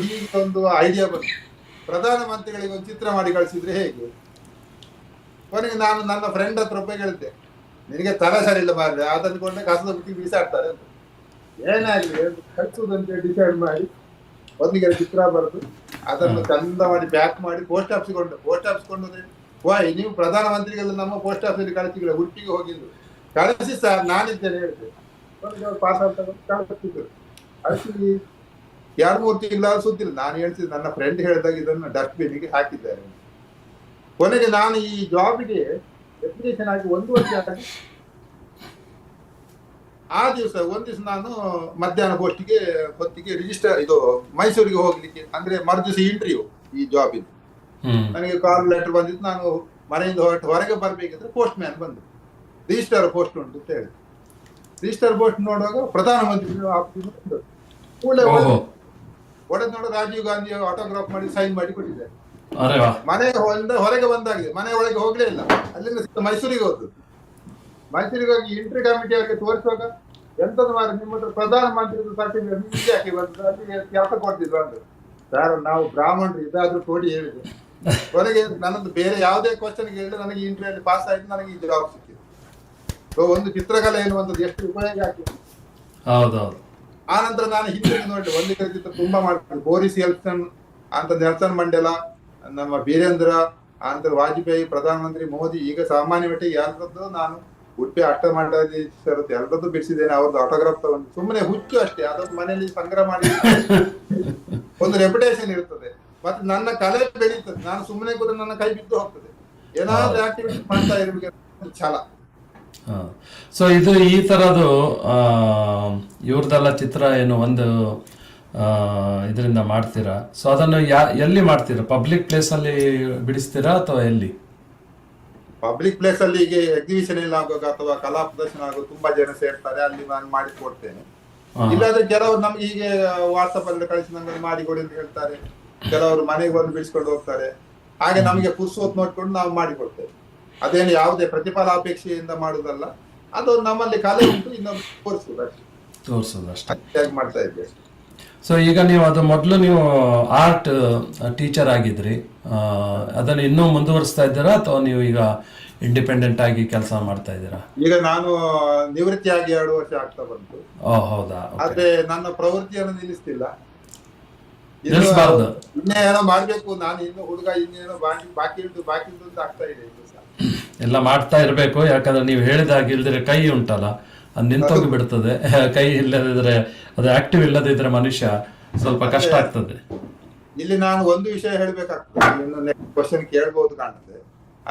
ಹೀಗೆ ಒಂದು ಐಡಿಯಾ ಬಂತು, ಪ್ರಧಾನಮಂತ್ರಿಗಳಿಗೆ ಒಂದು ಚಿತ್ರ ಮಾಡಿ ಕಳಿಸಿದ್ರೆ ಹೇಗೆ. ಕೊನೆಗೆ ನಾನು ನನ್ನ ಫ್ರೆಂಡ್ ಹತ್ರ ಒಬ್ಬ ಹೇಳಿದ್ದೆ, ನಿನಗೆ ತಲೆ ಸರಿ ಇಲ್ಲ ಮಾರ್ರೆ, ಅದನ್ನು ಕೊಂಡೆ ಕಸದ ಬುಟ್ಟಿ ಬೀಸಾಡ್ತಾರೆ ಅಂತ. ಏನಾಗಲಿ ಕಳಿಸುವುದಂತ ಡಿಸೈಡ್ ಮಾಡಿ ಒಂದಿಗೆ ಚಿತ್ರ ಬರೆದು ಅದನ್ನು ಚಂದ ಮಾಡಿ ಪ್ಯಾಕ್ ಮಾಡಿ ಪೋಸ್ಟ್ ಆಫೀಸ್ ಕೊಂಡೋದ್ರೆ, ವಾಯ್ ನೀವು ಪ್ರಧಾನಮಂತ್ರಿಗೆಲ್ಲ ನಮ್ಮ ಪೋಸ್ಟ್ ಆಫೀಸಲ್ಲಿ ಕಳಿಸಿದ್ರೆ ಹುಟ್ಟಿಗೆ ಹೋಗಿದ್ರು, ಕಳಿಸಿ ಸರ್ ನಾನಿದ್ದೇನೆ ಹೇಳಿದೆ. ಪಾಸ್ ತಗೊಂಡು ಕಳಿಸಿದ್ರು. ಕಳಿಸಿ 2-3 ತಿಂಗಳ ಸುದ್ದಿಲ್ಲ. ನಾನು ಹೇಳ್ತಿದ್ದೆ, ನನ್ನ ಫ್ರೆಂಡ್ ಹೇಳಿದಾಗ ಇದನ್ನು ಡಸ್ಟ್ಬಿನ್ಗೆ ಹಾಕಿದ್ದಾರೆ. ಕೊನೆಗೆ ನಾನು ಈ ಜಾಬ್ಗೆ ಅಪ್ಲಿಕೇಶನ್ ಹಾಕಿ 1 ವರ್ಷ ಆಗಿ ಒಂದ್ ದಿವಸ ನಾನು ಮಧ್ಯಾಹ್ನ ಹೊತ್ತಿಗೆ ರಿಜಿಸ್ಟರ್ ಮೈಸೂರಿಗೆ ಹೋಗ್ಲಿಕ್ಕೆ, ಅಂದ್ರೆ ಮರುದಿವಸ ಇಂಟರ್ವ್ಯೂ ಈ ಜಾಬ್ ಇದು. ನನಗೆ ಕಾಲ್ ಲೆಟರ್ ಬಂದಿತ್ತು. ನಾನು ಮನೆಯಿಂದ ಹೊರಗೆ ಬರ್ಬೇಕಿದ್ರೆ ಪೋಸ್ಟ್ ಮ್ಯಾನ್ ಬಂದು ರಿಜಿಸ್ಟರ್ ಪೋಸ್ಟ್ ಉಂಟು ಅಂತ ಹೇಳಿ ರಿಜಿಸ್ಟರ್ ಪೋಸ್ಟ್ ನೋಡುವಾಗ ಪ್ರಧಾನಮಂತ್ರಿ ಕೂಡಲೇ ಒಡೆದು ನೋಡ ರಾಜೀವ್ ಗಾಂಧಿ ಆಟೋಗ್ರಾಫ್ ಮಾಡಿ ಸೈನ್ ಮಾಡಿ ಕೊಟ್ಟಿದ್ದಾರೆ. ಮನೆ ಹೊರಗೆ ಬಂದಾಗಿದೆ, ಮನೆ ಒಳಗೆ ಹೋಗ್ಲೇ ಇಲ್ಲ. ಅಲ್ಲಿಂದ ಮೈಸೂರಿಗೆ ಹೋದ್ರು. ಮೈಸೂರಿಗೆ ಹೋಗಿ ಇಂಟರ್ವ್ಯೂ ಕಮಿಟಿ ಅವರಿಗೆ ತೋರಿಸುವಾಗ ಎಂತದ್ದು ಮಾರ ನಿಮ್ಮ ಹತ್ರ ಪ್ರಧಾನಮಂತ್ರಿ ಸರ್ಟಿಫಿಕೇಟ್ ಯಾಕೆ ಬಂದ್ರು, ಅಲ್ಲಿ ಕೆಲಸ ಕೊಡ್ತಿದ್ರು ಅಂದ್ರೆ, ಸರ್ ನಾವು ಬ್ರಾಹ್ಮಣರು ಇದಾದ್ರೂ ಕೊಡಿ ಹೇಳಿದ್ರು. ಕೊನೆಗೆ ನನ್ನದು ಬೇರೆ ಯಾವುದೇ ಕ್ವಶನ್ ಹೇಳಿದ್ರೆ ನನಗೆ ಇಂಟರ್ವ್ಯೂ ಅಲ್ಲಿ ಪಾಸ್ ಆಯ್ತು, ನನಗೆ ಈ ಜಾಬ್ ಸಿಕ್ಕಿದೆ. ಒಂದು ಚಿತ್ರಕಲೆ ಎನ್ನುವಂಥದ್ದು ಎಷ್ಟು ಉಪಯೋಗ ಆಗ್ತದೆ. ಹೌದೌದು. ಆ ನಂತರ ನಾನು ಹಿಂದೆ ನೋಡಿ ಒಂದು ಚಿತ್ರ ತುಂಬಾ ಮಾಡ್ತೀನಿ. ಬೋರಿಸ್ ಎಲ್ಸನ್ ಅಂತ, ನೆಲ್ಸನ್ ಮಂಡೇಲಾ, ನಮ್ಮ ಬೀರೇಂದ್ರ, ಆನಂತರ ವಾಜಪೇಯಿ, ಪ್ರಧಾನಮಂತ್ರಿ ಮೋದಿ, ಈಗ ಸಾಮಾನ್ಯ ಮಟ್ಟಿಗೆ ಎಲ್ಲರದ್ದು ನಾನು ಉಡುಪಿ ಅಷ್ಟಮಂಡಲೀಶ್ವರ ಎಲ್ಲರದ್ದು ಬಿಡಿಸಿದ್ದೇನೆ. ಅವ್ರದ್ದು ಆಟೋಗ್ರಾಫ್ ತಗೊಂಡು ಸುಮ್ಮನೆ ಹುಚ್ಚು ಅಷ್ಟೇ, ಅದೊಂದು ಮನೆಯಲ್ಲಿ ಸಂಗ್ರಹ ಮಾಡಿ ಒಂದು ರೆಪ್ಯುಟೇಷನ್ ಇರ್ತದೆ. ಮತ್ತೆ ನನ್ನ ಕಲೆ ಬೆಳೀತದೆ. ನಾನು ಸುಮ್ಮನೆ ಕೂಡ ನನ್ನ ಕೈ ಬಿದ್ದು ಹೋಗ್ತದೆ. ಏನಾದ್ರೂ ಆಕ್ಟಿವಿಟಿ ಮಾಡ್ತಾ ಇರ್ಬೇಕು ಛಲ. ಸೊ ಇದು ಈ ತರದ್ದು ಇವ್ರದೆಲ್ಲ ಚಿತ್ರ ಏನು ಒಂದು ಇದರಿಂದ ಮಾಡ್ತೀರಾ? ಸೊ ಅದನ್ನು ಎಲ್ಲಿ ಮಾಡ್ತೀರಾ? ಪಬ್ಲಿಕ್ ಪ್ಲೇಸ್ ಅಲ್ಲಿ ಬಿಡಿಸ್ತೀರಾ ಅಥವಾ ಎಲ್ಲಿ? ಪಬ್ಲಿಕ್ ಪ್ಲೇಸ್ ಅಲ್ಲಿ ಈಗ ಎಕ್ಸಿಬಿಷನ್ ಎಲ್ಲ ಆಗುವಾಗ ಅಥವಾ ಕಲಾ ಪ್ರದರ್ಶನ ಆಗುವ ತುಂಬಾ ಜನ ಸೇರ್ತಾರೆ, ಅಲ್ಲಿ ನಾನು ಮಾಡಿ ಕೊಡ್ತೇನೆ. ಇಲ್ಲಾಂದ್ರೆ ಕೆಲವರು ನಮ್ಗೆ ಹೀಗೆ ವಾಟ್ಸಪ್ ಅಲ್ಲಿ ಕಳಿಸಿ ನಂಗೆ ಮಾಡಿ ಕೊಡಿ ಅಂತ ಹೇಳ್ತಾರೆ. ಕೆಲವರು ಮನೆಗೆ ಬಂದು ಬಿಡಿಸ್ಕೊಂಡು ಹೋಗ್ತಾರೆ. ಹಾಗೆ ನಮಗೆ ಪುರ್ಸೊತ್ತು ನೋಡ್ಕೊಂಡು ನಾವು ಮಾಡಿಕೊಡ್ತೇವೆ. ಅದೇನು ಯಾವುದೇ ಪ್ರತಿಫಲಾಪೇಕ್ಷೆಯಿಂದ ಮಾಡುದಲ್ಲ, ಅದು ನಮ್ಮಲ್ಲಿ ಕಲೆ ಉಂಟು, ಇನ್ನೊಂದು ತೋರಿಸುದು ಅಷ್ಟೇ ಮಾಡ್ತಾ ಇದ್ದೇವೆ. ಸೊ ಈಗ ನೀವು ಅದು ಮೊದಲು ನೀವು ಆರ್ಟ್ ಟೀಚರ್ ಆಗಿದ್ರಿ, ಅದನ್ನು ಇನ್ನೂ ಮುಂದುವರಿಸ್ತಾ ಇದ್ದೀರಾ ಅಥವಾ ನೀವು ಈಗ ಇಂಡಿಪೆಂಡೆಂಟ್ ಆಗಿ ಕೆಲಸ ಮಾಡ್ತಾ ಇದ್ದೀರಾ? ಈಗ ನಾನು ನಿವೃತ್ತಿಯಾಗಿ 2 ವರ್ಷ ಆಗ್ತಾ ಬಂತು. ಹೌದಾ? ಆದ್ರೆ ನನ್ನ ಪ್ರವೃತ್ತಿಯನ್ನು ನಿಲ್ಲಿಸ್ತಿಲ್ಲ. ನಿಲ್ಲಿಸಬಾರ್ದು, ಇನ್ನೇನೋ ಮಾಡ್ಬೇಕು. ನಾನು ಇನ್ನು ಹುಡುಗ, ಇನ್ನೇನೋ ಬಾಕಿ ಉಂಟು ಅಂತ ಆಗ್ತಾ ಇದೆ. ಎಲ್ಲ ಮಾಡ್ತಾ ಇರ್ಬೇಕು. ಯಾಕಂದ್ರೆ ನೀವು ಹೇಳಿದಾಗ ಇಲ್ದಿದ್ರೆ ಕೈ ಉಂಟಲ್ಲ, ಅದು ನಿಂತೋಗಿ ಬಿಡ್ತದೆ. ಕೈ ಇಲ್ಲದಿದ್ರೆ, ಅದು ಆಕ್ಟಿವ್ ಇಲ್ಲದಿದ್ರೆ ಮನುಷ್ಯ ಸ್ವಲ್ಪ ಕಷ್ಟ ಆಗ್ತದೆ. ಇಲ್ಲಿ ನಾನು ಒಂದು ವಿಷಯ ಹೇಳ್ಬೇಕಾಗ್ತದೆ, ಇನ್ನು ನೆಕ್ಸ್ಟ್ ಕ್ವಶನ್ ಕೇಳ್ಬಹುದು ಕಾಣ್ತದೆ.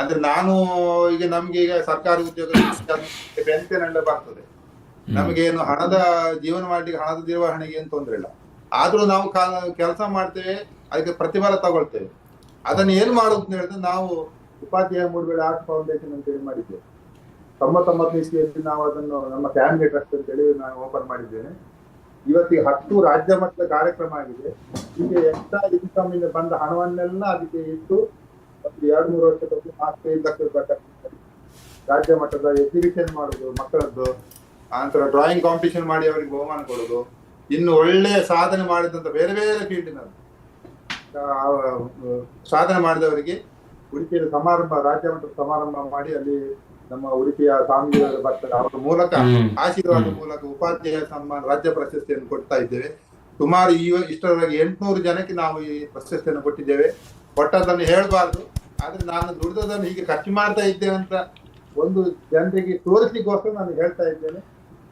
ಅಂದ್ರೆ ನಾನು ಈಗ ನಮ್ಗೆ ಈಗ ಸರ್ಕಾರಿ ಉದ್ಯೋಗ ಪೆನ್ಷನ್ ಎಲ್ಲ ಬರ್ತದೆ. ನಮಗೇನು ಹಣದ ಜೀವನ ಮಾಡ್ಲಿಕ್ಕೆ, ಹಣದ ನಿರ್ವಹಣೆಗೆ ಏನು ತೊಂದ್ರೆ ಇಲ್ಲ. ಆದ್ರೂ ನಾವು ಕೆಲಸ ಮಾಡ್ತೇವೆ, ಅದಕ್ಕೆ ಪ್ರತಿಫಲ ತಗೊಳ್ತೇವೆ. ಅದನ್ನ ಏನ್ ಮಾಡುದು ಅಂತ ಹೇಳಿದ್ರೆ, ನಾವು ಉಪಾಧ್ಯಾಯ ಮೂಡಬೇಡಿ ಆರ್ಟ್ ಫೌಂಡೇಶನ್ ಅಂತ ಹೇಳಿ ಮಾಡಿದ್ದೇವೆ. 99 ಇಸ್ವಿಯಲ್ಲಿ ನಾವು ಅದನ್ನು ನಮ್ಮ ಫ್ಯಾಮಿಲಿ ಟ್ರಸ್ಟ್ ಅಂತ ಹೇಳಿ ನಾನು ಓಪನ್ ಮಾಡಿದ್ದೇನೆ. ಇವತ್ತಿಗೆ 10 ರಾಜ್ಯ ಮಟ್ಟದ ಕಾರ್ಯಕ್ರಮ ಆಗಿದೆ. ಹೀಗೆ ಎಕ್ಸ್ಟ್ರಾ ಇನ್ಕಮ್ ಇಂದ ಬಂದ ಹಣವನ್ನೆಲ್ಲ ಅದಕ್ಕೆ ಇಟ್ಟು 2-3 ವರ್ಷದಲ್ಲಿ 4-5 ಲಕ್ಷ ರೂಪಾಯಿ ರಾಜ್ಯ ಮಟ್ಟದ ಎಕ್ಸಿಬಿಷನ್ ಮಾಡುದು ಮಕ್ಕಳದ್ದು, ಆನಂತರ ಡ್ರಾಯಿಂಗ್ ಕಾಂಪಿಟಿಷನ್ ಮಾಡಿ ಅವರಿಗೆ ಬಹುಮಾನ ಕೊಡುದು. ಇನ್ನು ಒಳ್ಳೆಯ ಸಾಧನೆ ಮಾಡಿದಂತ ಬೇರೆ ಬೇರೆ ಫೀಲ್ಡಿನಲ್ಲಿ ಸಾಧನೆ ಮಾಡಿದವರಿಗೆ ಉಡುಪಿಯಲ್ಲಿ ಸಮಾರಂಭ, ರಾಜ್ಯ ಮಟ್ಟದ ಸಮಾರಂಭ ಮಾಡಿ ಅಲ್ಲಿ ನಮ್ಮ ಉಡುಪಿಯ ಸ್ವಾಮಿಗಳು ಬರ್ತಾರೆ. ಅವರ ಮೂಲಕ ಆಶೀರ್ವಾದ ಮೂಲಕ ಉಪಾಧ್ಯಾಯ ಸನ್ಮಾನ, ರಾಜ್ಯ ಪ್ರಶಸ್ತಿಯನ್ನು ಕೊಡ್ತಾ ಇದ್ದೇವೆ. ಸುಮಾರು ಇಷ್ಟರವರೆಗೆ 800 ಜನಕ್ಕೆ ನಾವು ಈ ಪ್ರಶಸ್ತಿಯನ್ನು ಕೊಟ್ಟಿದ್ದೇವೆ. ಕೊಟ್ಟದನ್ನು ಹೇಳ್ಬಾರ್ದು, ಆದ್ರೆ ನಾನು ದುಡಿದದನ್ನು ಹೀಗೆ ಖರ್ಚು ಮಾಡ್ತಾ ಇದ್ದೇನೆ ಅಂತ ಒಂದು ಜನರಿಗೆ ತೋರಿಸ್ಲಿಕ್ಕೋಸ್ಕರ ನಾನು ಹೇಳ್ತಾ ಇದ್ದೇನೆ.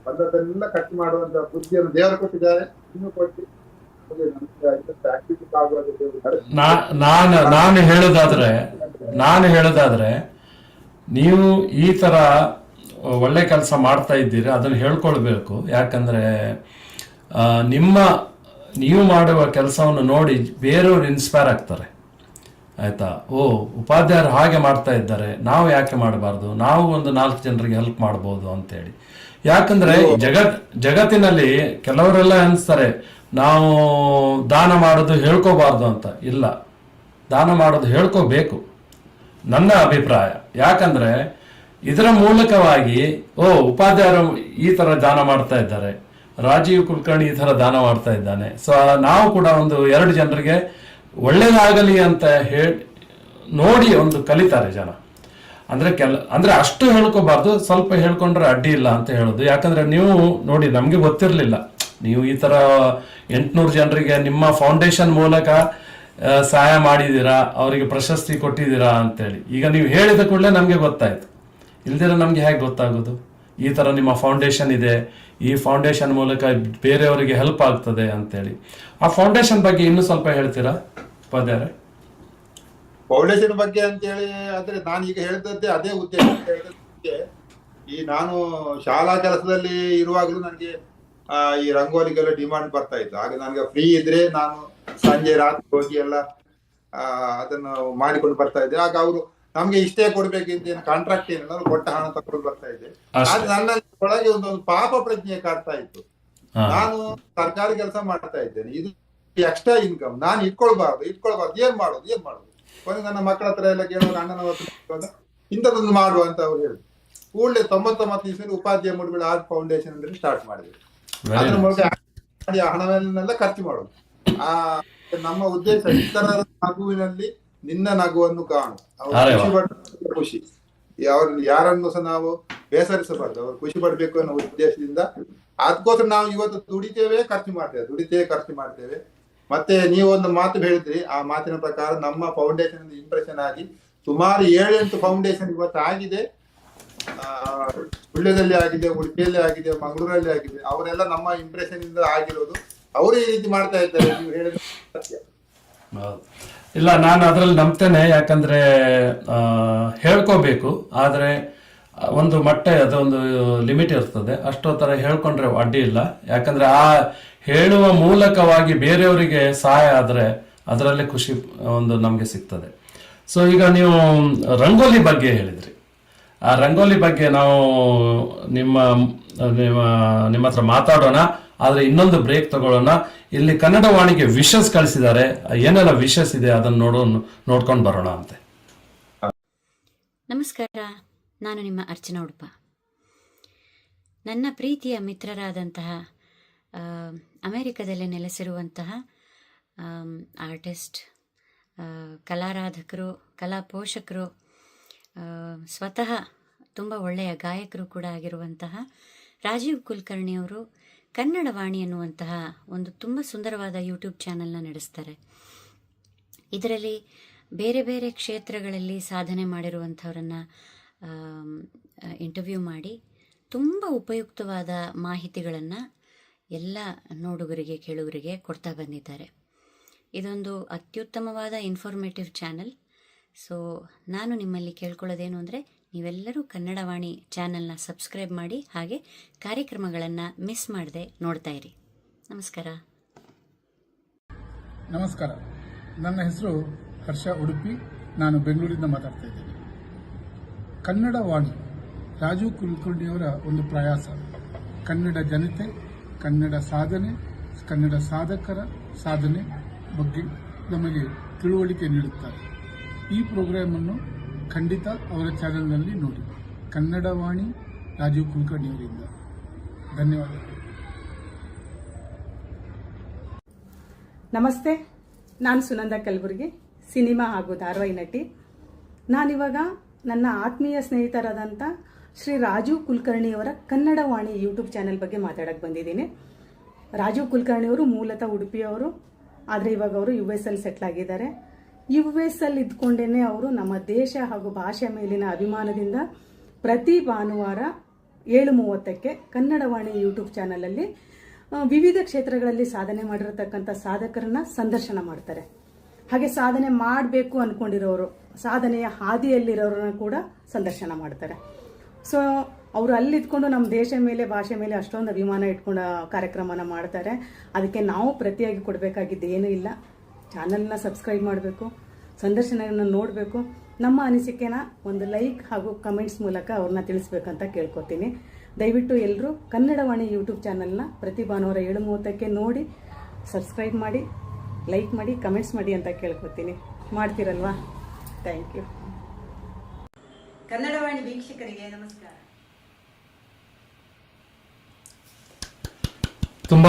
ಬಂದದನ್ನೆಲ್ಲ ಖರ್ಚು ಮಾಡುವಂತ ಬುದ್ಧಿಯನ್ನು ದೇವರು ಕೊಟ್ಟಿದ್ದಾರೆ, ಇನ್ನು ಕೊಟ್ಟು ನಾನು ಹೇಳೋದಾದ್ರೆ ನೀವು ಈ ತರ ಒಳ್ಳೆ ಕೆಲಸ ಮಾಡ್ತಾ ಇದ್ದೀರಿ, ಅದನ್ನು ಹೇಳ್ಕೊಳ್ಬೇಕು. ಯಾಕಂದ್ರೆ ನೀವು ಮಾಡುವ ಕೆಲಸವನ್ನು ನೋಡಿ ಬೇರೆಯವರು ಇನ್ಸ್ಪೈರ್ ಆಗ್ತಾರೆ. ಆಯ್ತಾ? ಉಪಾಧ್ಯಾಯರು ಹಾಗೆ ಮಾಡ್ತಾ ಇದ್ದಾರೆ, ನಾವು ಯಾಕೆ ಮಾಡಬಾರ್ದು, ನಾವು ಒಂದು 4 ಜನರಿಗೆ ಹೆಲ್ಪ್ ಮಾಡ್ಬೋದು ಅಂತೇಳಿ. ಯಾಕಂದ್ರೆ ಜಗತ್ತಿನಲ್ಲಿ ಕೆಲವರೆಲ್ಲ ಅನಿಸ್ತಾರೆ ನಾವು ದಾನ ಮಾಡೋದು ಹೇಳ್ಕೋಬಾರ್ದು ಅಂತ. ಇಲ್ಲ, ದಾನ ಮಾಡೋದು ಹೇಳ್ಕೋಬೇಕು, ನನ್ನ ಅಭಿಪ್ರಾಯ. ಯಾಕಂದ್ರೆ ಇದರ ಮೂಲಕವಾಗಿ ಉಪಾಧ್ಯಾಯರು ಈ ತರ ದಾನ ಮಾಡ್ತಾ ಇದ್ದಾರೆ, ರಾಜೀವ್ ಕುಲಕರ್ಣಿ ಈ ತರ ದಾನ ಮಾಡ್ತಾ ಇದ್ದಾನೆ. ಸೊ ನಾವು ಕೂಡ ಒಂದು 2 ಜನರಿಗೆ ಒಳ್ಳೇದಾಗಲಿ ಅಂತ ನೋಡಿ ಒಂದು ಕಲಿತಾರೆ ಜನ. ಅಂದ್ರೆ ಅಷ್ಟು ಹೇಳ್ಕೋಬಾರ್ದು, ಸ್ವಲ್ಪ ಹೇಳ್ಕೊಂಡ್ರೆ ಅಡ್ಡಿ ಇಲ್ಲ ಅಂತ ಹೇಳೋದು. ಯಾಕಂದ್ರೆ ನೀವು ನೋಡಿ, ನಮ್ಗೆ ಗೊತ್ತಿರ್ಲಿಲ್ಲ ನೀವು ಈ ತರ 800 ಜನರಿಗೆ ನಿಮ್ಮ ಫೌಂಡೇಶನ್ ಮೂಲಕ ಸಹಾಯ ಮಾಡಿದೀರಾ, ಅವರಿಗೆ ಪ್ರಶಸ್ತಿ ಕೊಟ್ಟಿದ್ದೀರಾ ಅಂತೇಳಿ. ಈಗ ನೀವು ಹೇಳಿದ ಕೂಡಲೇ ನಮ್ಗೆ ಗೊತ್ತಾಯ್ತು. ಇಲ್ದಿರ ನಮ್ಗೆ ಹೇಗೆ ಗೊತ್ತಾಗೋದು? ಈ ತರ ನಿಮ್ಮ ಫೌಂಡೇಶನ್ ಇದೆ, ಈ ಫೌಂಡೇಶನ್ ಮೂಲಕ ಬೇರೆಯವರಿಗೆ ಹೆಲ್ಪ್ ಆಗ್ತದೆ ಅಂತೇಳಿ. ಆ ಫೌಂಡೇಶನ್ ಬಗ್ಗೆ ಇನ್ನೂ ಸ್ವಲ್ಪ ಹೇಳ್ತೀರಾ ಉಪಾಧ್ಯಾಯರೇ? ಫೌಂಡೇಶನ್ ಬಗ್ಗೆ ಅಂತೇಳಿ ಆದ್ರೆ ನಾನು ಈಗ ಹೇಳಿದದ್ದೇ ಅದೇ ಉದ್ದೇಶ. ಈ ನಾನು ಶಾಲಾ ಕೆಲಸದಲ್ಲಿ ಇರುವಾಗಲೂ ನನಗೆ ಈ ರಂಗೋಲಿಗೆಲ್ಲ ಡಿಮಾಂಡ್ ಬರ್ತಾ ಇತ್ತು. ಆಗ ನನಗೆ ಫ್ರೀ ಇದ್ರೆ ನಾನು ಸಂಜೆ ರಾತ್ರಿ ಹೋಗಿ ಎಲ್ಲ ಅದನ್ನು ಮಾಡಿಕೊಂಡು ಬರ್ತಾ ಇದ್ದೆ. ಆಗ ಅವರು ನಮ್ಗೆ ಇಷ್ಟೇ ಕೊಡ್ಬೇಕಿಂತ ಏನು ಕಾಂಟ್ರಾಕ್ಟ್ ಏನಿಲ್ಲ, ಕೊಟ್ಟ ಹಣ ತಕೊಂಡು ಬರ್ತಾ ಇದ್ದೆ. ಆದ್ರೆ ನನ್ನ ಒಳಗೆ ಒಂದು ಪಾಪ ಪ್ರಜ್ಞೆ ಕಾಡ್ತಾ ಇತ್ತು. ನಾನು ಸರ್ಕಾರಿ ಕೆಲಸ ಮಾಡ್ತಾ ಇದ್ದೇನೆ, ಇದು ಎಕ್ಸ್ಟ್ರಾ ಇನ್ಕಮ್ ನಾನು ಇಟ್ಕೊಳ್ಬಾರ್ದು ಏನ್ ಮಾಡೋದು ಒಂದು ನನ್ನ ಮಕ್ಕಳ ಹತ್ರ ಎಲ್ಲ ಕೇಳುವಾಗ ಅಣ್ಣನ ಹತ್ರ ಇಂಥದ್ದೊಂದು ಮಾಡುವ ಅಂತ ಅವ್ರು ಹೇಳಿದ್ರು. ಕೂಡಲೇ 99 ದಿವಸದಲ್ಲಿ ಉಪಾಧ್ಯಾಯ ಮುಡಿಬೇಡ ಆರ್ಟ್ ಫೌಂಡೇಶನ್ ಅಂದ್ರೆ ಸ್ಟಾರ್ಟ್ ಮಾಡಿದ್ವಿ. ಅದ್ರ ಮೂಲಕ ಹಣವನ್ನೆಲ್ಲ ಖರ್ಚು ಮಾಡೋದು. ನಮ್ಮ ಉದ್ದೇಶ ಇತರರ ನಗುವಿನಲ್ಲಿ ನಿನ್ನ ನಗುವನ್ನು ಕಾಣು. ಅವರು ಖುಷಿ ಯಾರನ್ನು ಸಹ ನಾವು ಬೇಸರಿಸಬಾರ್ದು, ಅವರು ಖುಷಿ ಪಡ್ಬೇಕು ಅನ್ನೋ ಉದ್ದೇಶದಿಂದ ಅದಕ್ಕೋಸ್ಕರ ನಾವು ಇವತ್ತು ದುಡಿತೇವೆ ಖರ್ಚು ಮಾಡ್ತೇವೆ. ಮತ್ತೆ ನೀವೊಂದು ಮಾತು ಹೇಳಿದ್ರಿ, ಆ ಮಾತಿನ ಪ್ರಕಾರ ನಮ್ಮ ಫೌಂಡೇಶನ್ ಇಂಪ್ರೆಷನ್ ಆಗಿ ಸುಮಾರು 7-8 ಫೌಂಡೇಶನ್ ಇವತ್ತು ಆಗಿದೆ. ಸುಳ್ಯದಲ್ಲಿ ಆಗಿದೆ, ಉಡುಪಿಯಲ್ಲಿ ಆಗಿದೆ, ಮಂಗಳೂರಲ್ಲಿ ಆಗಿದೆ. ಅವರೆಲ್ಲ ನಮ್ಮ ಇಂಪ್ರೆಷನ್ ಇಂದ ಆಗಿರೋದು. ಅವರು ಈ ರೀತಿ ಮಾಡ್ತಾ ಇದ್ದಾರೆ, ನೀವು ಹೇಳಿದ ಸತ್ಯ. ಇಲ್ಲ, ನಾನು ಅದ್ರಲ್ಲಿ ನಂಬ್ತೇನೆ. ಯಾಕಂದ್ರೆ ಹೇಳ್ಕೋಬೇಕು, ಆದ್ರೆ ಒಂದು ಮಟ್ಟ ಅದೊಂದು ಲಿಮಿಟ್ ಇರ್ತದೆ. ಅಷ್ಟೊತ್ತರ ಹೇಳ್ಕೊಂಡ್ರೆ ಅಡ್ಡಿ ಇಲ್ಲ. ಯಾಕಂದ್ರೆ ಆ ಹೇಳುವ ಮೂಲಕವಾಗಿ ಬೇರೆಯವರಿಗೆ ಸಹಾಯ ಆದ್ರೆ ಅದರಲ್ಲೇ ಖುಷಿ ಒಂದು ನಮ್ಗೆ ಸಿಗ್ತದೆ. ಸೊ ಈಗ ನೀವು ರಂಗೋಲಿ ಬಗ್ಗೆ ಹೇಳಿದ್ರಿ. ಆ ರಂಗೋಲಿ ಬಗ್ಗೆ ನಾವು ನಿಮ್ಮ ಹತ್ರ ಮಾತಾಡೋಣ, ಆದ್ರೆ ಇನ್ನೊಂದು ಬ್ರೇಕ್ ತಗೊಳ್ಳೋಣ. ಇಲ್ಲಿ ಕನ್ನಡ ವಾಣಿಗೆ ವಿಶಸ್ ಕಳಿಸಿದ್ದಾರೆ, ಏನೆಲ್ಲ ವಿಶಸ್ ಇದೆ ಅದನ್ನು ನೋಡ್ಕೊಂಡು ಬರೋಣ ಅಂತೆ. ನಮಸ್ಕಾರ, ನಾನು ನಿಮ್ಮ ಅರ್ಚನಾ ಉಡುಪ. ನನ್ನ ಪ್ರೀತಿಯ ಮಿತ್ರರಾದಂತಹ ಅಮೆರಿಕದಲ್ಲಿ ನೆಲೆಸಿರುವಂತಹ ಆರ್ಟಿಸ್ಟ್, ಕಲಾರಾಧಕರು, ಕಲಾ ಪೋಷಕರು, ಸ್ವತಃ ತುಂಬ ಒಳ್ಳೆಯ ಗಾಯಕರು ಕೂಡ ಆಗಿರುವಂತಹ ರಾಜೀವ್ ಕುಲಕರ್ಣಿಯವರು ಕನ್ನಡ ವಾಣಿ ಎನ್ನುವಂತಹ ಒಂದು ತುಂಬ ಸುಂದರವಾದ ಯೂಟ್ಯೂಬ್ ಚಾನಲ್ನ ನಡೆಸ್ತಾರೆ. ಇದರಲ್ಲಿ ಬೇರೆ ಬೇರೆ ಕ್ಷೇತ್ರಗಳಲ್ಲಿ ಸಾಧನೆ ಮಾಡಿರುವಂಥವರನ್ನು ಇಂಟರ್ವ್ಯೂ ಮಾಡಿ ತುಂಬ ಉಪಯುಕ್ತವಾದ ಮಾಹಿತಿಗಳನ್ನು ಎಲ್ಲ ನೋಡುಗರಿಗೆ ಕೇಳುಗರಿಗೆ ಕೊಡ್ತಾ ಬಂದಿದ್ದಾರೆ. ಇದೊಂದು ಅತ್ಯುತ್ತಮವಾದ ಇನ್ಫಾರ್ಮೇಟಿವ್ ಚಾನಲ್. ಸೊ ನಾನು ನಿಮ್ಮಲ್ಲಿ ಕೇಳ್ಕೊಳ್ಳೋದೇನು ಅಂದರೆ, ನೀವೆಲ್ಲರೂ ಕನ್ನಡವಾಣಿ ಚಾನಲ್ನ ಸಬ್ಸ್ಕ್ರೈಬ್ ಮಾಡಿ, ಹಾಗೆ ಕಾರ್ಯಕ್ರಮಗಳನ್ನು ಮಿಸ್ ಮಾಡದೆ ನೋಡ್ತಾ ಇರಿ. ನಮಸ್ಕಾರ. ನಮಸ್ಕಾರ, ನನ್ನ ಹೆಸರು ಹರ್ಷ ಉಡುಪಿ. ನಾನು ಬೆಂಗಳೂರಿಂದ ಮಾತಾಡ್ತಾ ಇದ್ದೇನೆ. ಕನ್ನಡ ವಾಣಿ ರಾಜೀವ್ ಕುಲಕರ್ಣಿಯವರ ಒಂದು ಪ್ರಯಾಸ, ಕನ್ನಡ ಜನತೆ, ಕನ್ನಡ ಸಾಧನೆ, ಕನ್ನಡ ಸಾಧಕರ ಸಾಧನೆ ಬಗ್ಗೆ ನಮಗೆ ತಿಳುವಳಿಕೆ ನೀಡುತ್ತಾರೆ. ಈ ಪ್ರೋಗ್ರಾಮನ್ನು ಖಂಡಿತ ಅವರ ಚಾನೆಲ್ನಲ್ಲಿ ನೋಡಿ. ಕನ್ನಡ ವಾಣಿ ರಾಜೀವ್ ಕುಲಕರ್ಣಿಯವರಿಂದ ಧನ್ಯವಾದಗಳು. ನಮಸ್ತೆ, ನಾನು ಸುನಂದ ಕಲಬುರ್ಗಿ, ಸಿನಿಮಾ ಹಾಗೂ ಧಾರಾವಾಹಿ ನಟಿ. ನಾನಿವಾಗ ನನ್ನ ಆತ್ಮೀಯ ಸ್ನೇಹಿತರಾದಂಥ ಶ್ರೀ ರಾಜೀವ್ ಕುಲಕರ್ಣಿಯವರ ಕನ್ನಡ ವಾಣಿ ಯೂಟ್ಯೂಬ್ ಚಾನೆಲ್ ಬಗ್ಗೆ ಮಾತಾಡಕ್ಕೆ ಬಂದಿದ್ದೀನಿ. ರಾಜೀವ್ ಕುಲಕರ್ಣಿಯವರು ಮೂಲತಃ ಉಡುಪಿಯವರು, ಆದರೆ ಇವಾಗ ಅವರು US ಅಲ್ಲಿ ಸೆಟ್ಲ್ ಆಗಿದ್ದಾರೆ. US ಅಲ್ಲಿ ಇದ್ಕೊಂಡೇನೆ ಅವರು ನಮ್ಮ ದೇಶ ಹಾಗೂ ಭಾಷೆ ಮೇಲಿನ ಅಭಿಮಾನದಿಂದ ಪ್ರತಿ ಭಾನುವಾರ 7:30ಕ್ಕೆ ಕನ್ನಡವಾಣಿ ಯೂಟ್ಯೂಬ್ ಚಾನಲಲ್ಲಿ ವಿವಿಧ ಕ್ಷೇತ್ರಗಳಲ್ಲಿ ಸಾಧನೆ ಮಾಡಿರತಕ್ಕಂಥ ಸಾಧಕರನ್ನ ಸಂದರ್ಶನ ಮಾಡ್ತಾರೆ. ಹಾಗೆ ಸಾಧನೆ ಮಾಡಬೇಕು ಅಂದ್ಕೊಂಡಿರೋರು, ಸಾಧನೆಯ ಹಾದಿಯಲ್ಲಿರೋರನ್ನ ಕೂಡ ಸಂದರ್ಶನ ಮಾಡ್ತಾರೆ. ಸೊ ಅವರು ಅಲ್ಲಿದ್ಕೊಂಡು ನಮ್ಮ ದೇಶ ಮೇಲೆ ಭಾಷೆ ಮೇಲೆ ಅಷ್ಟೊಂದು ಅಭಿಮಾನ ಇಟ್ಕೊಂಡು ಕಾರ್ಯಕ್ರಮನ ಮಾಡ್ತಾರೆ. ಅದಕ್ಕೆ ನಾವು ಪ್ರತಿಯಾಗಿ ಕೊಡಬೇಕಾಗಿದ್ದು ಏನೂ ಇಲ್ಲ. ಚಾನಲ್ನ ಸಬ್ಸ್ಕ್ರೈಬ್ ಮಾಡಬೇಕು, ಸಂದರ್ಶನವನ್ನು ನೋಡಬೇಕು, ನಮ್ಮ ಅನಿಸಿಕೆನ ಒಂದು ಲೈಕ್ ಹಾಗೂ ಕಮೆಂಟ್ಸ್ ಮೂಲಕ ಅವ್ರನ್ನ ತಿಳಿಸ್ಬೇಕಂತ ಕೇಳ್ಕೊತೀನಿ. ದಯವಿಟ್ಟು ಎಲ್ಲರೂ ಕನ್ನಡವಾಣಿ ಯೂಟ್ಯೂಬ್ ಚಾನಲ್ನ ಪ್ರತಿ ಭಾನುವಾರ 7:30ಕ್ಕೆ ನೋಡಿ, ಸಬ್ಸ್ಕ್ರೈಬ್ ಮಾಡಿ, ಲೈಕ್ ಮಾಡಿ, ಕಮೆಂಟ್ಸ್ ಮಾಡಿ ಅಂತ ಕೇಳ್ಕೊತೀನಿ. ಮಾಡ್ತೀರಲ್ವಾ? Thank you. ಕನ್ನಡವಾಣಿ ವೀಕ್ಷಕರಿಗೆ ನಮಸ್ಕಾರ. ತುಂಬ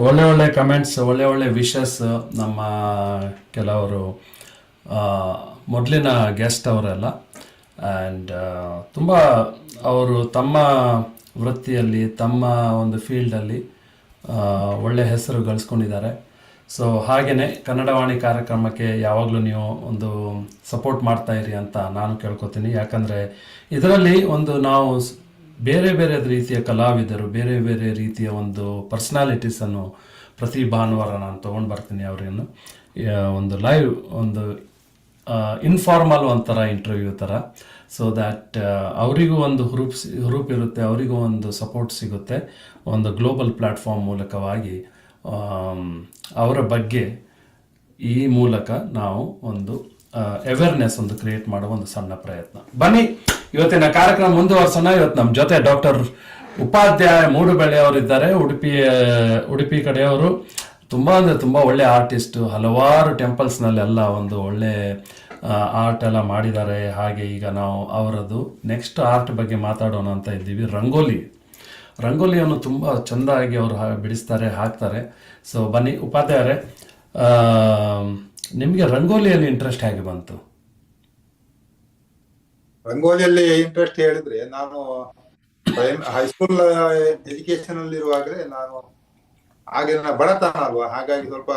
ಒಳ್ಳೆ ಒಳ್ಳೆ ಕಮೆಂಟ್ಸ್, ಒಳ್ಳೆ ಒಳ್ಳೆ ವಿಶಸ್ ನಮ್ಮ ಕೆಲವರು ಮೊದಲಿನ ಗೆಸ್ಟ್ ಅವರೆಲ್ಲ. ಆ್ಯಂಡ್ ತುಂಬ ಅವರು ತಮ್ಮ ವೃತ್ತಿಯಲ್ಲಿ, ತಮ್ಮ ಒಂದು ಫೀಲ್ಡಲ್ಲಿ ಒಳ್ಳೆ ಹೆಸರು ಗಳಿಸ್ಕೊಂಡಿದ್ದಾರೆ. ಸೊ ಹಾಗೆಯೇ ಕನ್ನಡವಾಣಿ ಕಾರ್ಯಕ್ರಮಕ್ಕೆ ಯಾವಾಗಲೂ ನೀವು ಒಂದು ಸಪೋರ್ಟ್ ಮಾಡ್ತಾಯಿರಿ ಅಂತ ನಾನು ಕೇಳ್ಕೊತೀನಿ. ಯಾಕಂದರೆ ಇದರಲ್ಲಿ ಒಂದು ನಾವು ಬೇರೆ ಬೇರೆ ರೀತಿಯ ಕಲಾವಿದರು, ಬೇರೆ ಬೇರೆ ರೀತಿಯ ಒಂದು ಪರ್ಸ್ನಾಲಿಟೀಸನ್ನು ಪ್ರತಿ ಭಾನುವಾರ ನಾನು ತೊಗೊಂಡು ಬರ್ತೀನಿ. ಅವರನ್ನು ಒಂದು ಲೈವ್, ಒಂದು ಇನ್ಫಾರ್ಮಲ್ ಒಂಥರ ಇಂಟರ್ವ್ಯೂ ಥರ. ಸೊ ದ್ಯಾಟ್ ಅವರಿಗೂ ಒಂದು ಹುರುಪು ಇರುತ್ತೆ, ಅವರಿಗೂ ಒಂದು ಸಪೋರ್ಟ್ ಸಿಗುತ್ತೆ. ಒಂದು ಗ್ಲೋಬಲ್ ಪ್ಲ್ಯಾಟ್ಫಾರ್ಮ್ ಮೂಲಕವಾಗಿ ಅವರ ಬಗ್ಗೆ ಈ ಮೂಲಕ ನಾವು ಒಂದು ಅವೇರ್ನೆಸ್ ಒಂದು ಕ್ರಿಯೇಟ್ ಮಾಡುವ ಒಂದು ಸಣ್ಣ ಪ್ರಯತ್ನ. ಬನ್ನಿ ಇವತ್ತಿನ ಕಾರ್ಯಕ್ರಮ ಮುಂದುವರ್ಸೋಣ. ಇವತ್ತು ನಮ್ಮ ಜೊತೆ ಡಾಕ್ಟರ್ ಉಪಾಧ್ಯಾಯ ಮೂಡುಬೆಳೆ ಅವರಿದ್ದಾರೆ, ಉಡುಪಿ ಕಡೆಯವರು. ತುಂಬ ಅಂದರೆ ತುಂಬ ಒಳ್ಳೆ ಆರ್ಟಿಸ್ಟು, ಹಲವಾರು ಟೆಂಪಲ್ಸ್ನಲ್ಲೆಲ್ಲ ಒಂದು ಒಳ್ಳೆ ಆರ್ಟ್ ಎಲ್ಲ ಮಾಡಿದ್ದಾರೆ. ಹಾಗೆ ಈಗ ನಾವು ಅವರದ್ದು ನೆಕ್ಸ್ಟ್ ಆರ್ಟ್ ಬಗ್ಗೆ ಮಾತಾಡೋಣ ಅಂತ ಇದ್ದೀವಿ. ರಂಗೋಲಿಯನ್ನು ತುಂಬ ಚೆಂದಾಗಿ ಅವರು ಬಿಡಿಸ್ತಾರೆ, ಹಾಕ್ತಾರೆ. ಸೊ ಬನ್ನಿ ಉಪಾಧ್ಯಾಯರೇ, ನಿಮಗೆ ರಂಗೋಲಿಯಲ್ಲಿ ಇಂಟ್ರೆಸ್ಟ್ ಹೇಗೆ ಬಂತು? ರಂಗೋಲಿಯಲ್ಲಿ ಇಂಟ್ರೆಸ್ಟ್ ಹೇಳಿದ್ರೆ, ನಾನು ಹೈಸ್ಕೂಲ್ ಎಜುಕೇಶನ್ ಅಲ್ಲಿ ಇರುವಾಗಲೇ ನಾನು ಆಗಿನ ಬಡತನ ಅಲ್ವಾ, ಹಾಗಾಗಿ ಸ್ವಲ್ಪ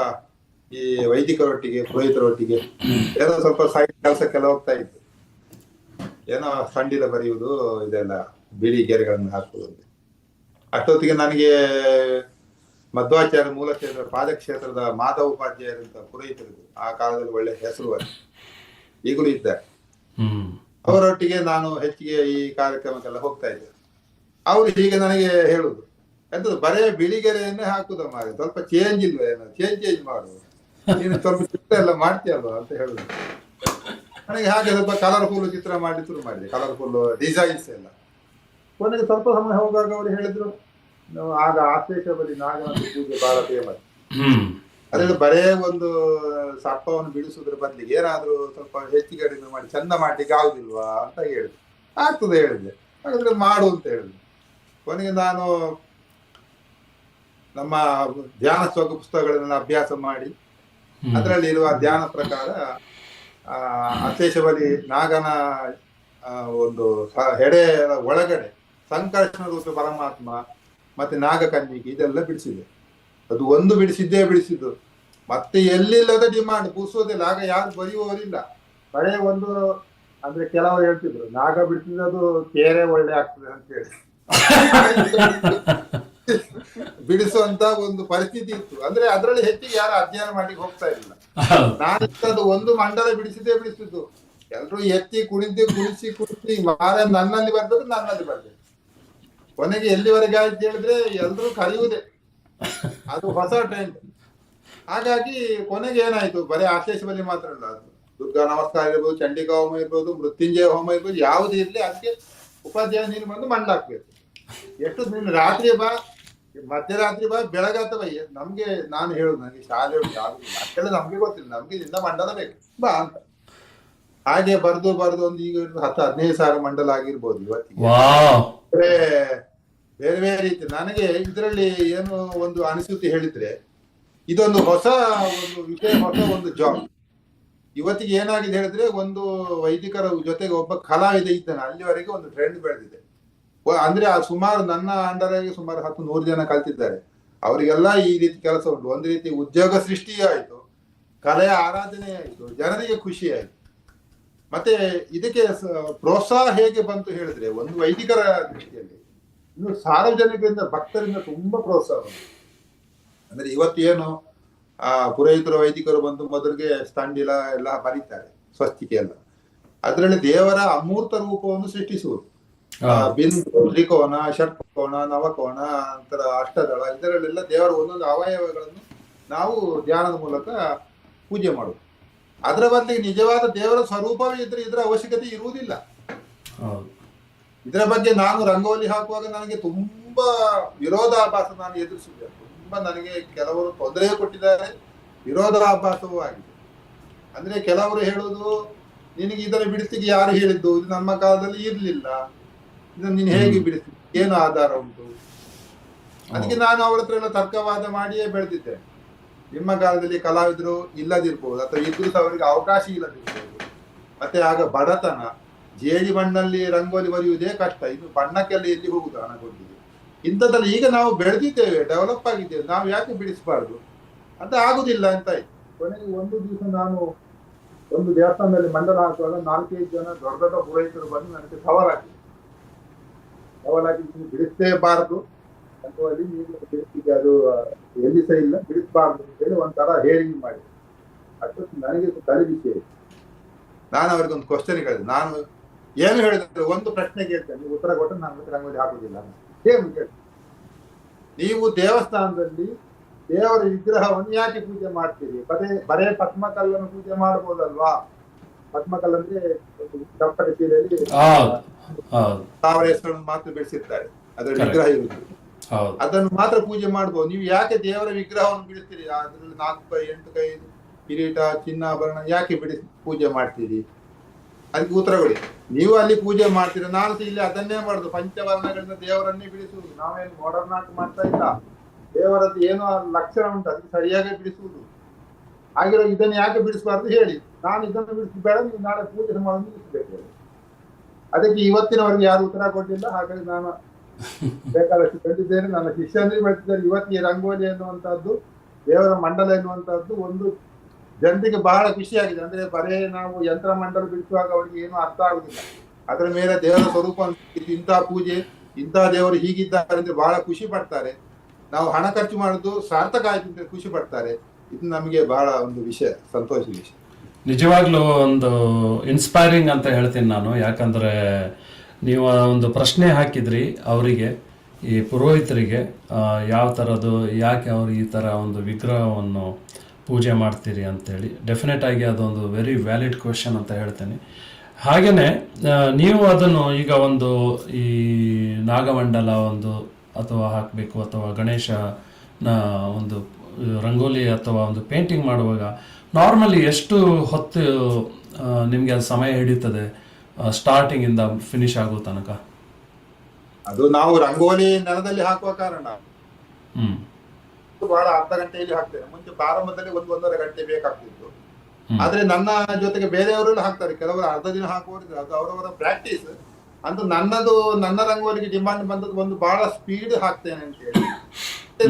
ಈ ವೈದಿಕರೊಟ್ಟಿಗೆ, ಪುರೋಹಿತರೊಟ್ಟಿಗೆ ಏನೋ ಸ್ವಲ್ಪ ಸೈಡ್ ಕೆಲಸಕ್ಕೆಲ್ಲ ಹೋಗ್ತಾ ಇತ್ತು. ಏನೋ ಸಂಡಿಲ ಬರೆಯುವುದು, ಇದೆಲ್ಲ ಬಿಳಿ ಗೆರೆಗಳನ್ನು ಹಾಕುವುದು. ಅಷ್ಟೊತ್ತಿಗೆ ನನಗೆ ಮಧ್ವಾಚಾರ್ಯ ಮೂಲಕ್ಷೇತ್ರ ಪಾದಕ್ಷೇತ್ರದ ಮಾಧವ ಉಪಾಧ್ಯಾಯರು ಅಂತ ಪುರೋಹಿತರಿದ್ರು. ಆ ಕಾಲದಲ್ಲಿ ಒಳ್ಳೆ ಹೆಸರು ಅಲ್ಲಿ ಈಗಲೂ ಇದ್ದಾರೆ. ಅವರೊಟ್ಟಿಗೆ ನಾನು ಹೆಚ್ಚಿಗೆ ಈ ಕಾರ್ಯಕ್ರಮಕ್ಕೆಲ್ಲ ಹೋಗ್ತಾ ಇದ್ದೆ. ಅವರು ಹೀಗೆ ನನಗೆ ಹೇಳುದು, ಎಂತದ್ದು ಬರೇ ಬಿಳಿಗೆರೆಯನ್ನೇ ಹಾಕುದ ಮಾರೆ, ಸ್ವಲ್ಪ ಚೇಂಜ್ ಇಲ್ವೇ, ಚೇಂಜ್ ಮಾಡು, ನೀನು ಸ್ವಲ್ಪ ಚಿತ್ರ ಎಲ್ಲ ಮಾಡ್ತೀಯಲ್ವ ಅಂತ ಹೇಳುದು. ನನಗೆ ಹಾಗೆ ಸ್ವಲ್ಪ ಕಲರ್ಫುಲ್ ಚಿತ್ರ ಮಾಡಿ ಶುರು ಮಾಡಿದೆ, ಕಲರ್ಫುಲ್ ಡಿಸೈನ್ಸ್ ಎಲ್ಲ. ಕೊನೆಗೆ ಸ್ವಲ್ಪ ಸಮಯ ಹೋಗುವಾಗ ಅವರು ಹೇಳಿದ್ರು, ಆಗ ಆಶ್ಲೇಷ ಬಲಿ ನಾಗನ ಪೂಜೆ ಬಹಳ ಫೇಮಸ್. ಅದ್ರಲ್ಲಿ ಬರೇ ಒಂದು ಸರ್ಪವನ್ನು ಬಿಡಿಸುವುದ್ರ ಬದಲಿಗೆ ಏನಾದ್ರೂ ಸ್ವಲ್ಪ ಹೆಚ್ಚು ಕಡಿಮೆ ಮಾಡಿ ಚಂದ ಮಾಡ್ಲಿಕ್ಕೆ ಆಗುದಿಲ್ವಾ ಅಂತ ಹೇಳಿದ್ರು. ಆಗ್ತದೆ ಹೇಳಿದ್ದೆ, ಹಾಗಾದ್ರೆ ಮಾಡು ಅಂತ ಹೇಳಿದ್ರು. ಕೊನೆಗೆ ನಾನು ನಮ್ಮ ಧ್ಯಾನ ಸ್ವಗ ಪುಸ್ತಕಗಳನ್ನ ಅಭ್ಯಾಸ ಮಾಡಿ ಅದರಲ್ಲಿ ಇರುವ ಧ್ಯಾನ ಪ್ರಕಾರ ಅಶೇಷ ಬಲಿ ನಾಗನ ಒಂದು ಹೆಡೆ ಒಳಗಡೆ ಸಂಕರ್ಷಣ ರೂಪ ಪರಮಾತ್ಮ ಮತ್ತೆ ನಾಗಕನ್ನಿಕೆ ಇದೆಲ್ಲ ಬಿಡಿಸಿದೆ. ಅದು ಒಂದು ಬಿಡಿಸಿದ್ದು, ಮತ್ತೆ ಎಲ್ಲಿಲ್ಲದ ಡಿಮಾಂಡ್ ಪೂಸೋದಿಲ್ಲ. ಆಗ ಯಾರು ಬರೆಯುವವರಿಲ್ಲ, ಬರೇ ಒಂದು ಅಂದ್ರೆ ಕೆಲವರು ಹೇಳ್ತಿದ್ರು ನಾಗ ಬಿಡಿಸಿದ್ದು ಕೇರೆ ಒಳ್ಳೆ ಆಗ್ತದೆ ಅಂತ ಹೇಳಿ ಬಿಡಿಸುವಂತ ಒಂದು ಪರಿಸ್ಥಿತಿ ಇತ್ತು. ಅಂದ್ರೆ ಅದರಲ್ಲಿ ಹೆಚ್ಚಿಗೆ ಯಾರು ಅಧ್ಯಯನ ಮಾಡ್ಲಿಕ್ಕೆ ಹೋಗ್ತಾ ಇರಲಿಲ್ಲ. ನಾನಿಂತದ್ದು ಒಂದು ಮಂಡಲ ಬಿಡಿಸಿದ್ದು, ಎಲ್ರು ಎತ್ತಿ ಕುಣಿಸಿ ಮಾರ ನನ್ನಲ್ಲಿ ಬರ್ಬೇಕು. ಕೊನೆಗೆ ಎಲ್ಲಿವರೆಗೆ ಆಯ್ತು ಹೇಳಿದ್ರೆ ಎಲ್ರು ಕರೆಯುವುದೇ, ಅದು ಹೊಸ ಟ್ರೆಂಡ್. ಹಾಗಾಗಿ ಕೊನೆಗೆ ಏನಾಯ್ತು, ಬರೀ ಆಶ್ಲೇಷ ಬಲಿ ಮಾತ್ರ ಅಲ್ಲ, ಅದು ದುರ್ಗಾ ನಮಸ್ಕಾರ ಇರ್ಬೋದು, ಚಂಡಿಕಾ ಹೋಮ ಇರ್ಬೋದು, ಮೃತ್ಯುಂಜಯ ಹೋಮ ಇರ್ಬೋದು, ಯಾವ್ದು ಇರ್ಲಿ ಅದಕ್ಕೆ ಉಪಾಧ್ಯಾಯ ನೀರು ಬಂದು ಮಂಡಾಕ್ಬೇಕು. ಎಷ್ಟು ನೀನು ರಾತ್ರಿ ಬಾ, ಮಧ್ಯರಾತ್ರಿ ಬಾ, ಬೆಳಗಾತ ಬೈ, ನಮ್ಗೆ ನಾನು ಹೇಳುದು, ನನಗೆ ಶಾಲೆ ಅಷ್ಟೆಲ್ಲ ನಮ್ಗೆ ಗೊತ್ತಿಲ್ಲ, ನಮ್ಗೆ ಇಂದ ಮಂಡಲ ಬೇಕು ಬಾ ಅಂತ. ಹಾಗೆ ಬರ್ದು ಒಂದು ಈಗ 10-15 ಸಾವಿರ ಮಂಡಲ ಆಗಿರ್ಬೋದು ಇವತ್ತಿಗೆ. ಬೇರೆ ಬೇರೆ ರೀತಿ. ನನಗೆ ಇದರಲ್ಲಿ ಏನು ಒಂದು ಅನಿಸುತ್ತೆ ಹೇಳಿದ್ರೆ, ಇದೊಂದು ಹೊಸ ಒಂದು ವಿಷಯ, ಹೊಸ ಒಂದು ಜಾಬ್. ಇವತ್ತಿಗೆ ಏನಾಗಿದೆ ಹೇಳಿದ್ರೆ, ಒಂದು ವೈದಿಕರ ಜೊತೆಗೆ ಒಬ್ಬ ಕಲಾವಿದ ಇದ್ದಾನೆ, ಅಲ್ಲಿವರೆಗೆ ಒಂದು ಟ್ರೆಂಡ್ ಬೆಳೆದಿದೆ. ಅಂದ್ರೆ ಸುಮಾರು ನನ್ನ ಅಂಡರಾಗಿ ಸುಮಾರು 100 ಜನ ಕಲ್ತಿದ್ದಾರೆ. ಅವರಿಗೆಲ್ಲ ಈ ರೀತಿ ಕೆಲಸ ಉಂಟು. ಒಂದು ರೀತಿ ಉದ್ಯೋಗ ಸೃಷ್ಟಿ ಆಯ್ತು, ಕಲೆಯ ಆರಾಧನೆ ಆಯ್ತು, ಜನರಿಗೆ ಖುಷಿ ಆಯ್ತು. ಮತ್ತೆ ಇದಕ್ಕೆ ಪ್ರೋತ್ಸಾಹ ಹೇಗೆ ಬಂತು ಹೇಳಿದ್ರೆ, ಒಂದು ವೈದಿಕರ ದೃಷ್ಟಿಯಲ್ಲಿ, ಇನ್ನು ಸಾರ್ವಜನಿಕರಿಂದ, ಭಕ್ತರಿಂದ ತುಂಬಾ ಪ್ರೋತ್ಸಾಹ ಬಂತು. ಅಂದ್ರೆ ಇವತ್ತು ಏನು ಪುರೋಹಿತರು ವೈದಿಕರು ಬಂದು ಮೊದಲಿಗೆ ಸ್ಟಂಡಿಲ ಎಲ್ಲ ಬರೀತಾರೆ, ಸ್ವಸ್ತಿಕೆ ಎಲ್ಲ, ಅದರಲ್ಲಿ ದೇವರ ಅಮೂರ್ತ ರೂಪವನ್ನು ಸೃಷ್ಟಿಸುವುದು. ಬಿಂದು, ತ್ರಿಕೋನ, ಷಟ್ಕೋನ, ನವಕೋನ, ನಂತರ ಅಷ್ಟದಳ, ಇದರಲ್ಲೆಲ್ಲ ದೇವರ ಒಂದೊಂದು ಅವಯವಗಳನ್ನು ನಾವು ಧ್ಯಾನದ ಮೂಲಕ ಪೂಜೆ ಮಾಡುವುದು. ಅದರ ಬದಲಿಗೆ ನಿಜವಾದ ದೇವರ ಸ್ವರೂಪವೇ ಇದ್ರೆ ಇದರ ಅವಶ್ಯಕತೆ ಇರುವುದಿಲ್ಲ. ಇದರ ಬಗ್ಗೆ ನಾನು ರಂಗೋಲಿ ಹಾಕುವಾಗ ನನಗೆ ತುಂಬಾ ವಿರೋಧಾಭಾಸ ನಾನು ಎದುರಿಸಿದ್ದೆ. ತುಂಬಾ ನನಗೆ ಕೆಲವರು ತೊಂದರೆ ಕೊಟ್ಟಿದ್ದಾರೆ, ವಿರೋಧಾಭಾಸವೂ ಆಗಿದೆ. ಅಂದ್ರೆ ಕೆಲವರು ಹೇಳುವುದು, ನಿನಗೆ ಇದರ ಬಿಡಿಸಿಗೆ ಯಾರು ಹೇಳಿದ್ದು, ಇದು ನಮ್ಮ ಕಾಲದಲ್ಲಿ ಇರ್ಲಿಲ್ಲ, ಇದನ್ನು ನೀನು ಹೇಗೆ ಬಿಡಿಸಿ, ಏನು ಆಧಾರ ಉಂಟು? ಅದಕ್ಕೆ ನಾನು ಅವ್ರ ಹತ್ರ ಎಲ್ಲ ತರ್ಕವಾದ ಮಾಡಿಯೇ ಬೆಳೆದಿದ್ದೆ. ನಿಮ್ಮ ಕಾಲದಲ್ಲಿ ಕಲಾವಿದರು ಇಲ್ಲದಿರ್ಬೋದು ಅಥವಾ ಇದ್ರೂ ಸಹ ಅವರಿಗೆ ಅವಕಾಶ ಇಲ್ಲದಿರ್ಬೋದು. ಮತ್ತೆ ಆಗ ಬಡತನ, ಜೇಡಿ ಮಣ್ಣಲ್ಲಿ ರಂಗೋಲಿ ಬರೆಯುವುದೇ ಕಷ್ಟ, ಇನ್ನು ಬಣ್ಣಕ್ಕೆಲ್ಲ ಎಲ್ಲಿ ಹೋಗುದು ಹಣ ಕೊಟ್ಟಿದೆ. ಇಂಥದ್ದಲ್ಲಿ ಈಗ ನಾವು ಬೆಳೆದಿದ್ದೇವೆ, ಡೆವಲಪ್ ಆಗಿದ್ದೇವೆ, ನಾವು ಯಾಕೆ ಬಿಡಿಸಬಾರ್ದು? ಅದು ಆಗುದಿಲ್ಲ ಅಂತ ಆಯ್ತು. ಕೊನೆಗೆ ಒಂದು ದಿವಸ ನಾನು ಒಂದು ದೇವಸ್ಥಾನದಲ್ಲಿ ಮಂಡಲ ಹಾಕುವಾಗ 4-5 ಜನ ದೊಡ್ಡ ದೊಡ್ಡ ಪುರೋಹಿತರು ಬಂದು ನನಗೆ ಸವಾಲಾಗಿ ಬಿಡಿಸಲೇಬಾರದು ಅಥವಾ ನೀವು ಬಿಡಿಸಿಗೆ ಅದು ಎಲ್ಲಿ ಸಹ ಇಲ್ಲ, ಬಿಡಿಸಬಾರ್ದು ಅಂತ ಹೇಳಿ ಒಂಥರ ಹೇರಿಂಗ್ ಮಾಡಿ. ಅಷ್ಟೊತ್ತು ನನಗೆ ತಲೆ ವಿಷಯ. ನಾನು ಅವ್ರಿಗೊಂದು ಕ್ವಶನ್ ಕೇಳಿದೆ. ನಾನು ಏನು ಹೇಳಿದ್ರೆ ಒಂದು ಪ್ರಶ್ನೆ ಕೇಳ್ತೇನೆ, ನೀವು ಉತ್ತರ ಕೊಟ್ಟು ನಾನು ರಂಗೋಲಿ ಹಾಕುದಿಲ್ಲ. ಏನು ಕೇಳಿ, ನೀವು ದೇವಸ್ಥಾನದಲ್ಲಿ ದೇವರ ವಿಗ್ರಹವನ್ನು ಯಾಕೆ ಪೂಜೆ ಮಾಡ್ತೀರಿ? ಬರೇ ಪದ್ಮಕಲ್ಲನ್ನು ಪೂಜೆ ಮಾಡಬಹುದಲ್ವಾ? ಪದ್ಮಕಲ್ ಅಂದ್ರೆ ದಪ್ಪಟ ಸೀರೆಯಲ್ಲಿ ಸಾವಿರ ಹೆಸರನ್ನು ಮಾತ್ರ ಬೆಳೆಸಿರ್ತಾರೆ, ಅದರ ವಿಗ್ರಹ ಇರುವುದು, ಅದನ್ನು ಮಾತ್ರ ಪೂಜೆ ಮಾಡಬಹುದು. ನೀವು ಯಾಕೆ ದೇವರ ವಿಗ್ರಹವನ್ನು ಬಿಡಿಸ್ತೀರಿ? ಅದ್ರಲ್ಲಿ 4 ಕೈ 8 ಕೈ ಕಿರೀಟ ಚಿನ್ನಾಭರಣ ಯಾಕೆ ಪೂಜೆ ಮಾಡ್ತೀರಿ? ಅದಕ್ಕೆ ಉತ್ತರ ಕೊಡಿ. ನೀವು ಅಲ್ಲಿ ಪೂಜೆ ಮಾಡ್ತೀರಾ, ನಾನು ಇಲ್ಲಿ ಅದನ್ನೇ ಮಾಡುದು, ಪಂಚವರ್ಣಗಳಿಂದ ದೇವರನ್ನೇ ಬಿಡಿಸುವುದು. ನಾವೇನು ಮಾಡರ್ನ್ ಆಗಿ ಮಾಡ್ತಾ ಇಲ್ಲ. ದೇವರದ್ದು ಏನೋ ಲಕ್ಷಣ ಉಂಟು, ಅದಕ್ಕೆ ಸರಿಯಾಗಿ ಬಿಡಿಸುವುದು. ಹಾಗಿರೋ ಇದನ್ನು ಯಾಕೆ ಬಿಡಿಸಬಾರ್ದು ಹೇಳಿ? ನಾನು ಇದನ್ನು ಬಿಡಿಸಬೇಡ, ನೀವು ನಾಳೆ ಪೂಜೆ ಮಾಡೋದು ನಿಲ್ಲಿಸಬೇಕು. ಅದಕ್ಕೆ ಇವತ್ತಿನವರೆಗೆ ಯಾರು ಉತ್ತರ ಕೊಟ್ಟಿಲ್ಲ. ಹಾಗಾಗಿ ನಾನು ಬೇಕಾದಷ್ಟು ಕಲಿತಿದ್ದೇನೆ, ನನ್ನ ಶಿಷ್ಯಂದ್ರೆ ಬೆಳೆಸಿದ್ದಾರೆ. ಇವತ್ತಿಗೆ ರಂಗೋಲಿ ಎನ್ನುವಂತಹದ್ದು, ದೇವರ ಮಂಡಲ ಎನ್ನುವಂತಹದ್ದು ಒಂದು ಜನರಿಗೆ ಬಹಳ ಖುಷಿಯಾಗಿದೆ. ಅಂದ್ರೆ ಬರೇ ನಾವು ಯಂತ್ರ ಮಂಡಲ ಬಿಡಿಸುವಾಗ ಅವರಿಗೆ ಏನು ಅರ್ಥ ಆಗುದಿಲ್ಲ. ಅದರ ಮೇಲೆ ದೇವರ ಸ್ವರೂಪ ಇಂತಹ ಪೂಜೆ, ಇಂತಹ ದೇವರು ಹೀಗಿದ್ದಾರೆ ಅಂದ್ರೆ ಬಹಳ ಖುಷಿ ಪಡ್ತಾರೆ. ನಾವು ಹಣ ಖರ್ಚು ಮಾಡುದು ಸಾರ್ಥಕ ಆಯ್ತು ಅಂತ ಖುಷಿ ಪಡ್ತಾರೆ. ಇದು ನಮಗೆ ಬಹಳ ಒಂದು ವಿಷಯ, ಸಂತೋಷ ವಿಷಯ. ನಿಜವಾಗ್ಲೂ ಒಂದು ಇನ್ಸ್ಪೈರಿಂಗ್ ಅಂತ ಹೇಳ್ತೀನಿ ನಾನು. ಯಾಕಂದ್ರೆ ನೀವು ಒಂದು ಪ್ರಶ್ನೆ ಹಾಕಿದ್ರಿ ಅವರಿಗೆ, ಈ ಪುರೋಹಿತರಿಗೆ, ಯಾವ ಥರದ್ದು, ಯಾಕೆ ಅವರು ಈ ಥರ ಒಂದು ವಿಗ್ರಹವನ್ನು ಪೂಜೆ ಮಾಡ್ತೀರಿ ಅಂತೇಳಿ. ಡೆಫಿನೆಟ್ ಆಗಿ ಅದೊಂದು ವೆರಿ ವ್ಯಾಲಿಡ್ ಕ್ವೆಶನ್ ಅಂತ ಹೇಳ್ತೇನೆ. ಹಾಗೆಯೇ ನೀವು ಅದನ್ನು ಈಗ ಒಂದು ಈ ನಾಗಮಂಡಲ ಒಂದು ಅಥವಾ ಹಾಕಬೇಕು, ಅಥವಾ ಗಣೇಶನ ಒಂದು ರಂಗೋಲಿ ಅಥವಾ ಒಂದು ಪೇಂಟಿಂಗ್ ಮಾಡುವಾಗ ನಾರ್ಮಲಿ ಎಷ್ಟು ಹೊತ್ತು ನಿಮಗೆ ಅದು ಸಮಯ ಹಿಡಿತದೆ ಸ್ಟಾರ್ಟಿಂಗಿಂದ ಫಿನಿಶ್ ಆಗೋ ತನಕ? ಅದು ನಾವು ರಂಗೋಲಿ ನೆಲದಲ್ಲಿ ಹಾಕುವ ಕಾರಣ ಬಹಳ ಅರ್ಧ ಗಂಟೆಯಲ್ಲಿ ಹಾಕ್ತೇನೆ. ಮುಂಚೆ ಪ್ರಾರಂಭದಲ್ಲಿ 1-1.5 ಗಂಟೆ ಬೇಕಾಗ್ತಿತ್ತು. ಆದ್ರೆ ನನ್ನ ಜೊತೆಗೆ ಬೇರೆಯವರೆಲ್ಲ ಹಾಕ್ತಾರೆ, ಕೆಲವರು ಅರ್ಧ ದಿನ ಹಾಕುವವರಿದ್ದಾರೆ. ಅದು ಅವರವರ ಪ್ರಾಕ್ಟೀಸ್. ಅಂತ ನನ್ನ ರಂಗೋಲಿಗೆ ಡಿಮಾಂಡ್ ಬಂದದ್ದು ಒಂದು ಬಹಳ ಸ್ಪೀಡ್ ಹಾಕ್ತೇನೆ ಅಂತ ಹೇಳಿ.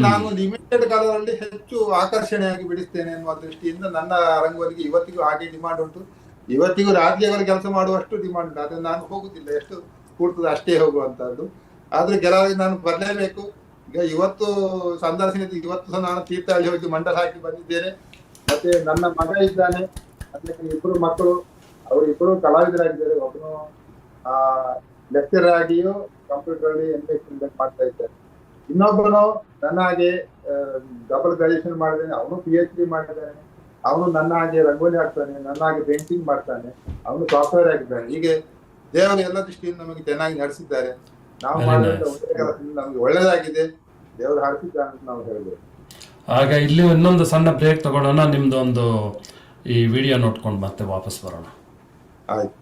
ನಾನು ಲಿಮಿಟೆಡ್ ಕಲರ್ ಅಲ್ಲಿ ಹೆಚ್ಚು ಆಕರ್ಷಣೆಯಾಗಿ ಬಿಡಿಸ್ತೇನೆ ಎನ್ನುವ ದೃಷ್ಟಿಯಿಂದ ನನ್ನ ರಂಗೋಲಿಗೆ ಇವತ್ತಿಗೂ ಹಾಗೆ ಡಿಮಾಂಡ್ ಉಂಟು. ಇವತ್ತಿಗೂ ರಾತ್ರಿಯವರ ಕೆಲಸ ಮಾಡುವಷ್ಟು ಡಿಮಾಂಡ್ ಉಂಟು. ಆದ್ರೆ ನಾನು ಹೋಗುದಿಲ್ಲ, ಎಷ್ಟು ಕೂಡ್ತದೆ ಅಷ್ಟೇ ಹೋಗುವಂತಹದ್ದು. ಆದ್ರೆ ಕೆಲವರಿಗೆ ನಾನು ಬರಲೇಬೇಕು. ಈಗ ಇವತ್ತು ಸಂದರ್ಶನ, ಇವತ್ತು ಸಹ ನಾನು ತೀರ್ಥಹಳ್ಳಿ ಹೋಗಿ ಮಂಡಲ ಹಾಕಿ ಬಂದಿದ್ದೇನೆ. ಮತ್ತೆ ನನ್ನ ಮಗ ಇದ್ದಾನೆ, ಅದಕ್ಕೆ 2 ಮಕ್ಕಳು, ಅವರಿಬ್ಬರು ಕಲಾವಿದರಾಗಿದ್ದಾರೆ. ಒಬ್ಬನು ಲೆಕ್ಚರರ್ ಆಗಿಯೂ ಕಂಪ್ಯೂಟರ್ ಅಲ್ಲಿ MA ಮಾಡ್ತಾ ಇದ್ದಾರೆ. ಇನ್ನೊಬ್ಬನು ನನ್ನ ಹಾಗೆ ಡಬಲ್ ಗ್ರಾಜುಯೇಷನ್ ಮಾಡಿದ್ದಾನೆ, ಅವನು PhD ಮಾಡಿದ್ದಾನೆ. ಅವನು ನನ್ನ ಹಾಗೆ ರಂಗೋಲಿ ಹಾಕ್ತಾನೆ, ನನ್ನ ಹಾಗೆ ಪೇಂಟಿಂಗ್ ಮಾಡ್ತಾನೆ, ಅವನು ಸಾಫ್ಟ್ವೇರ್ ಆಗಿದ್ದಾನೆ. ಹೀಗೆ ದೇವರು ಎಲ್ಲ ದೃಷ್ಟಿಯಿಂದ ನಮಗೆ ಚೆನ್ನಾಗಿ ನಡೆಸಿದ್ದಾರೆ. ನಾವು ಮಾಡಿದ ಒಳ್ಳೆಯ ಕೆಲಸದಿಂದ ನಮಗೆ ಒಳ್ಳೆಯದಾಗಿದೆ, ದೇವರು ಹಾರಿಸಿದ್ದಾನೆ ಅಂತ ನಾವು ಹೇಳ್ಬೋದು. ಆಗ ಇಲ್ಲಿ ಇನ್ನೊಂದು ಸಣ್ಣ ಬ್ರೇಕ್ ತಗೊಳ್ಳೋಣ, ನಿಮ್ದು ಒಂದು ಈ ವಿಡಿಯೋ ನೋಡ್ಕೊಂಡು ಮತ್ತೆ ವಾಪಸ್ ಬರೋಣ. ಆಯ್ತು.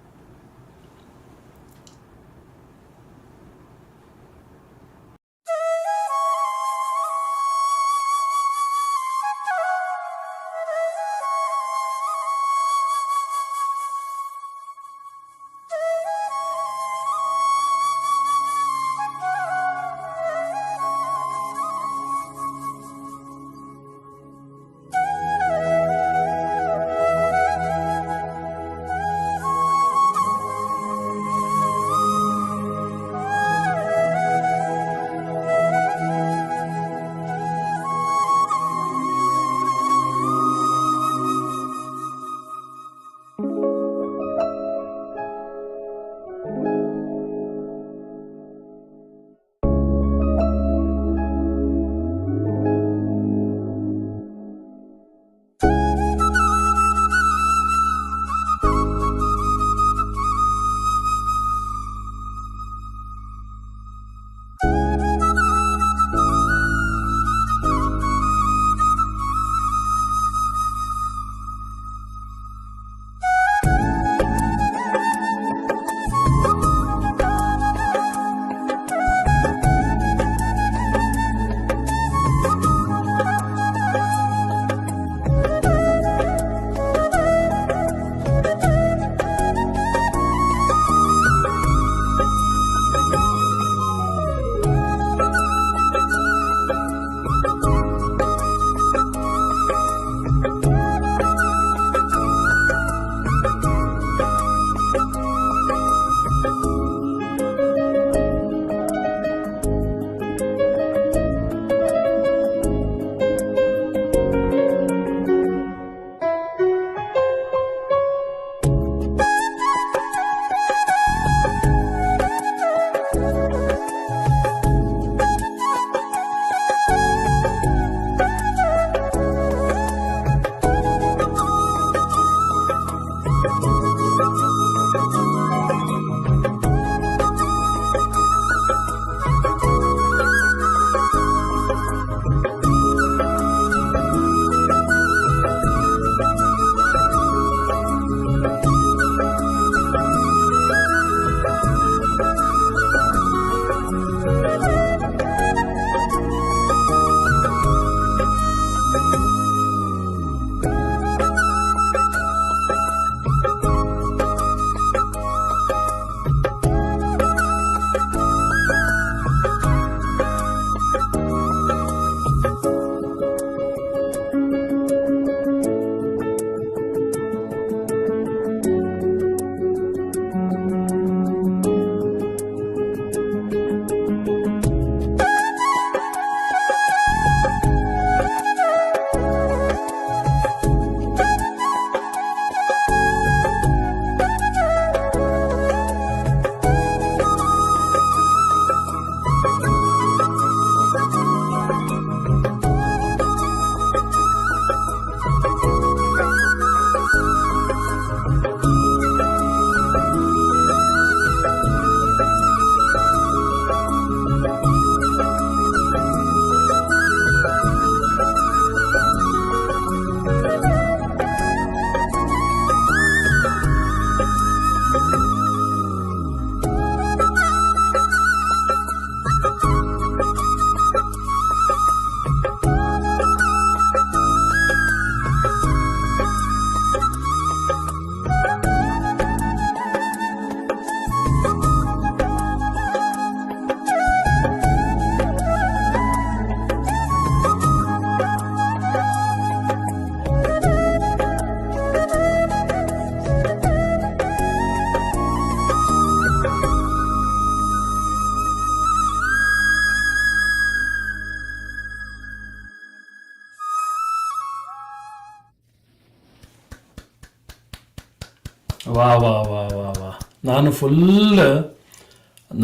ವಾ ವಾ ವಾ ವಾ ವಾ, ನಾನು ಫುಲ್